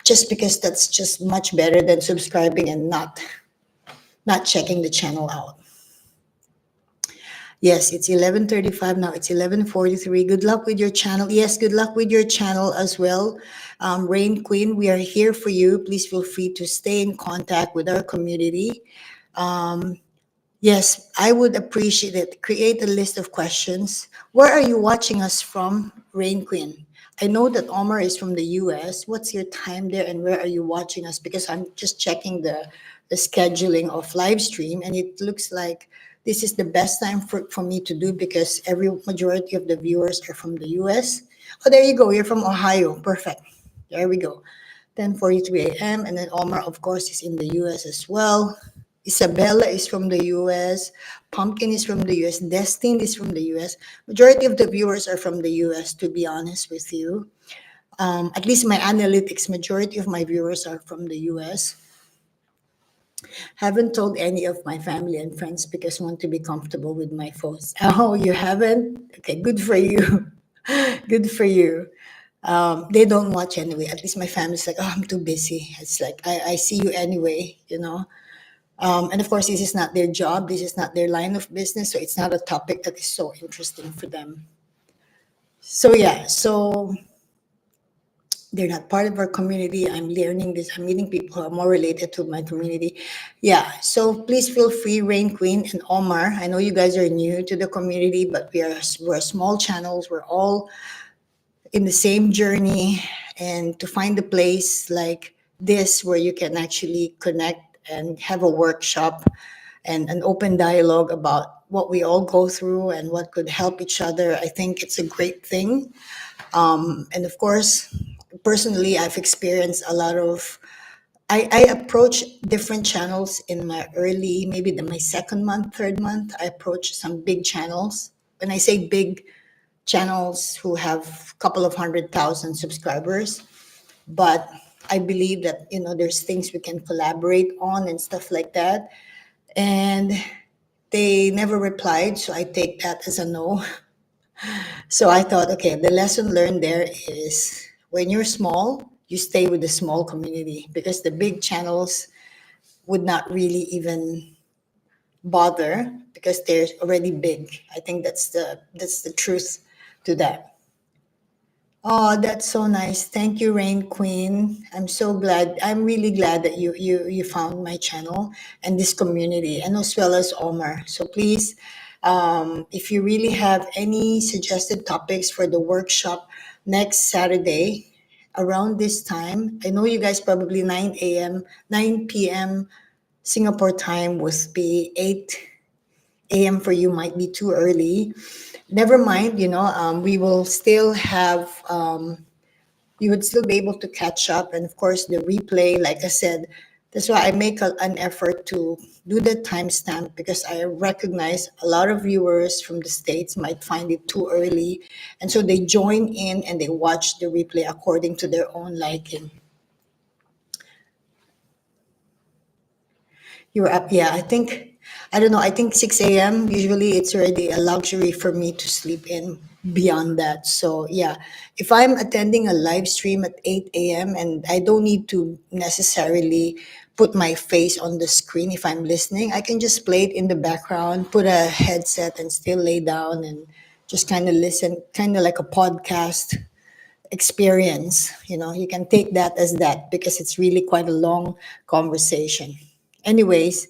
Just because that's just much better than subscribing and not checking the channel out. Yes, it's 11:35 now. It's 11:43. Good luck with your channel. Yes, good luck with your channel as well. Rain Queen, we are here for you. Please feel free to stay in contact with our community. Yes, I would appreciate it. Create a list of questions. Where are you watching us from, Rain Queen? I know that Omar is from the US. What's your time there and where are you watching us? Because I'm just checking the scheduling of live stream and it looks like this is the best time for me to do, because every majority of the viewers are from the US. Oh, there you go. You're from Ohio. Perfect. There we go. 10:43 a.m. And then Omar, of course, is in the US as well. Isabella is from the US. Pumpkin is from the US. Destine is from the US. Majority of the viewers are from the US, to be honest with you. At least my analytics, majority of my viewers are from the US. Haven't told any of my family and friends because I want to be comfortable with my phones. Oh, you haven't? Okay, good for you. Good for you. They don't watch anyway. At least my family's like, oh, I'm too busy. It's like, I see you anyway, you know. And of course, this is not their job. This is not their line of business. So it's not a topic that is so interesting for them. So, yeah. So they're not part of our community. I'm learning this. I'm meeting people who are more related to my community. Yeah. So please feel free, Rain Queen and Omar. I know you guys are new to the community, but we're small channels. We're all in the same journey, and to find a place like this where you can actually connect and have a workshop and an open dialogue about what we all go through and what could help each other, I think it's a great thing. And of course, personally, I've experienced a lot of. I approach different channels in my early, maybe my second month, third month. I approach some big channels. When I say big, channels who have a couple of 100,000 subscribers, but I believe that there's things we can collaborate on and stuff like that. And they never replied, so I take that as a no. So I thought, okay, the lesson learned there is when you're small, you stay with the small community because the big channels would not really even bother because they're already big. I think that's the truth to that. Oh, that's so nice. Thank you, Rain Queen. I'm so glad. I'm really glad that you found my channel and this community, and as well as Omar. So please, if you really have any suggested topics for the workshop next Saturday around this time, I know you guys probably 9 a.m., 9 p.m. Singapore time would be 8 a.m. for you, might be too early. Never mind, we will still have, you would still be able to catch up. And of course, the replay, like I said, that's why I make an effort to do the timestamp because I recognize a lot of viewers from the States might find it too early. And so they join in and they watch the replay according to their own liking. You're up. Yeah, I don't know. I think 6 a.m. Usually it's already a luxury for me to sleep in beyond that. So, yeah, if I'm attending a live stream at 8 a.m. and I don't need to necessarily put my face on the screen if I'm listening, I can just play it in the background, put a headset, and still lay down and just kind of listen, kind of like a podcast experience. You can take that as that because it's really quite a long conversation. Anyways,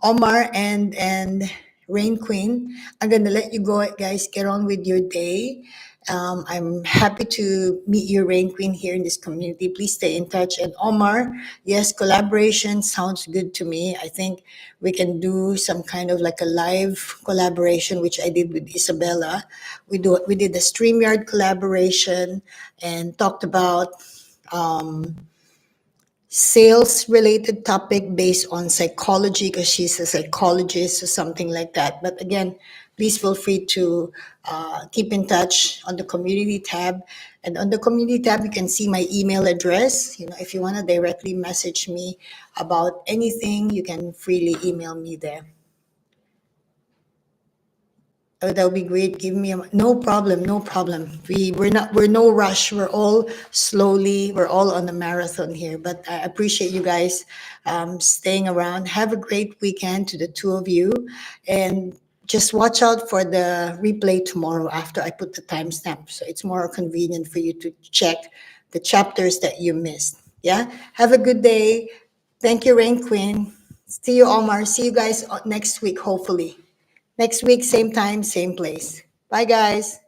Omar and Rain Queen, I'm gonna let you go, guys. Get on with your day. I'm happy to meet you, Rain Queen, here in this community. Please stay in touch. And Omar, yes, collaboration sounds good to me. I think we can do some kind of like a live collaboration, which I did with Isabella. We did a StreamYard collaboration and talked about sales related topic based on psychology because she's a psychologist or something like that. But again, please feel free to keep in touch on the community tab. And on the community tab, you can see my email address. If you want to directly message me about anything, you can freely email me there. Oh, that would be great. Give me no problem, no problem. We're no rush. We're all slowly. We're all on a marathon here. But I appreciate you guys staying around. Have a great weekend to the two of you, and just watch out for the replay tomorrow after I put the timestamp, so it's more convenient for you to check the chapters that you missed. Yeah. Have a good day. Thank you, Rain Queen. See you, Omar. See you guys next week, hopefully. Next week, same time, same place. Bye, guys.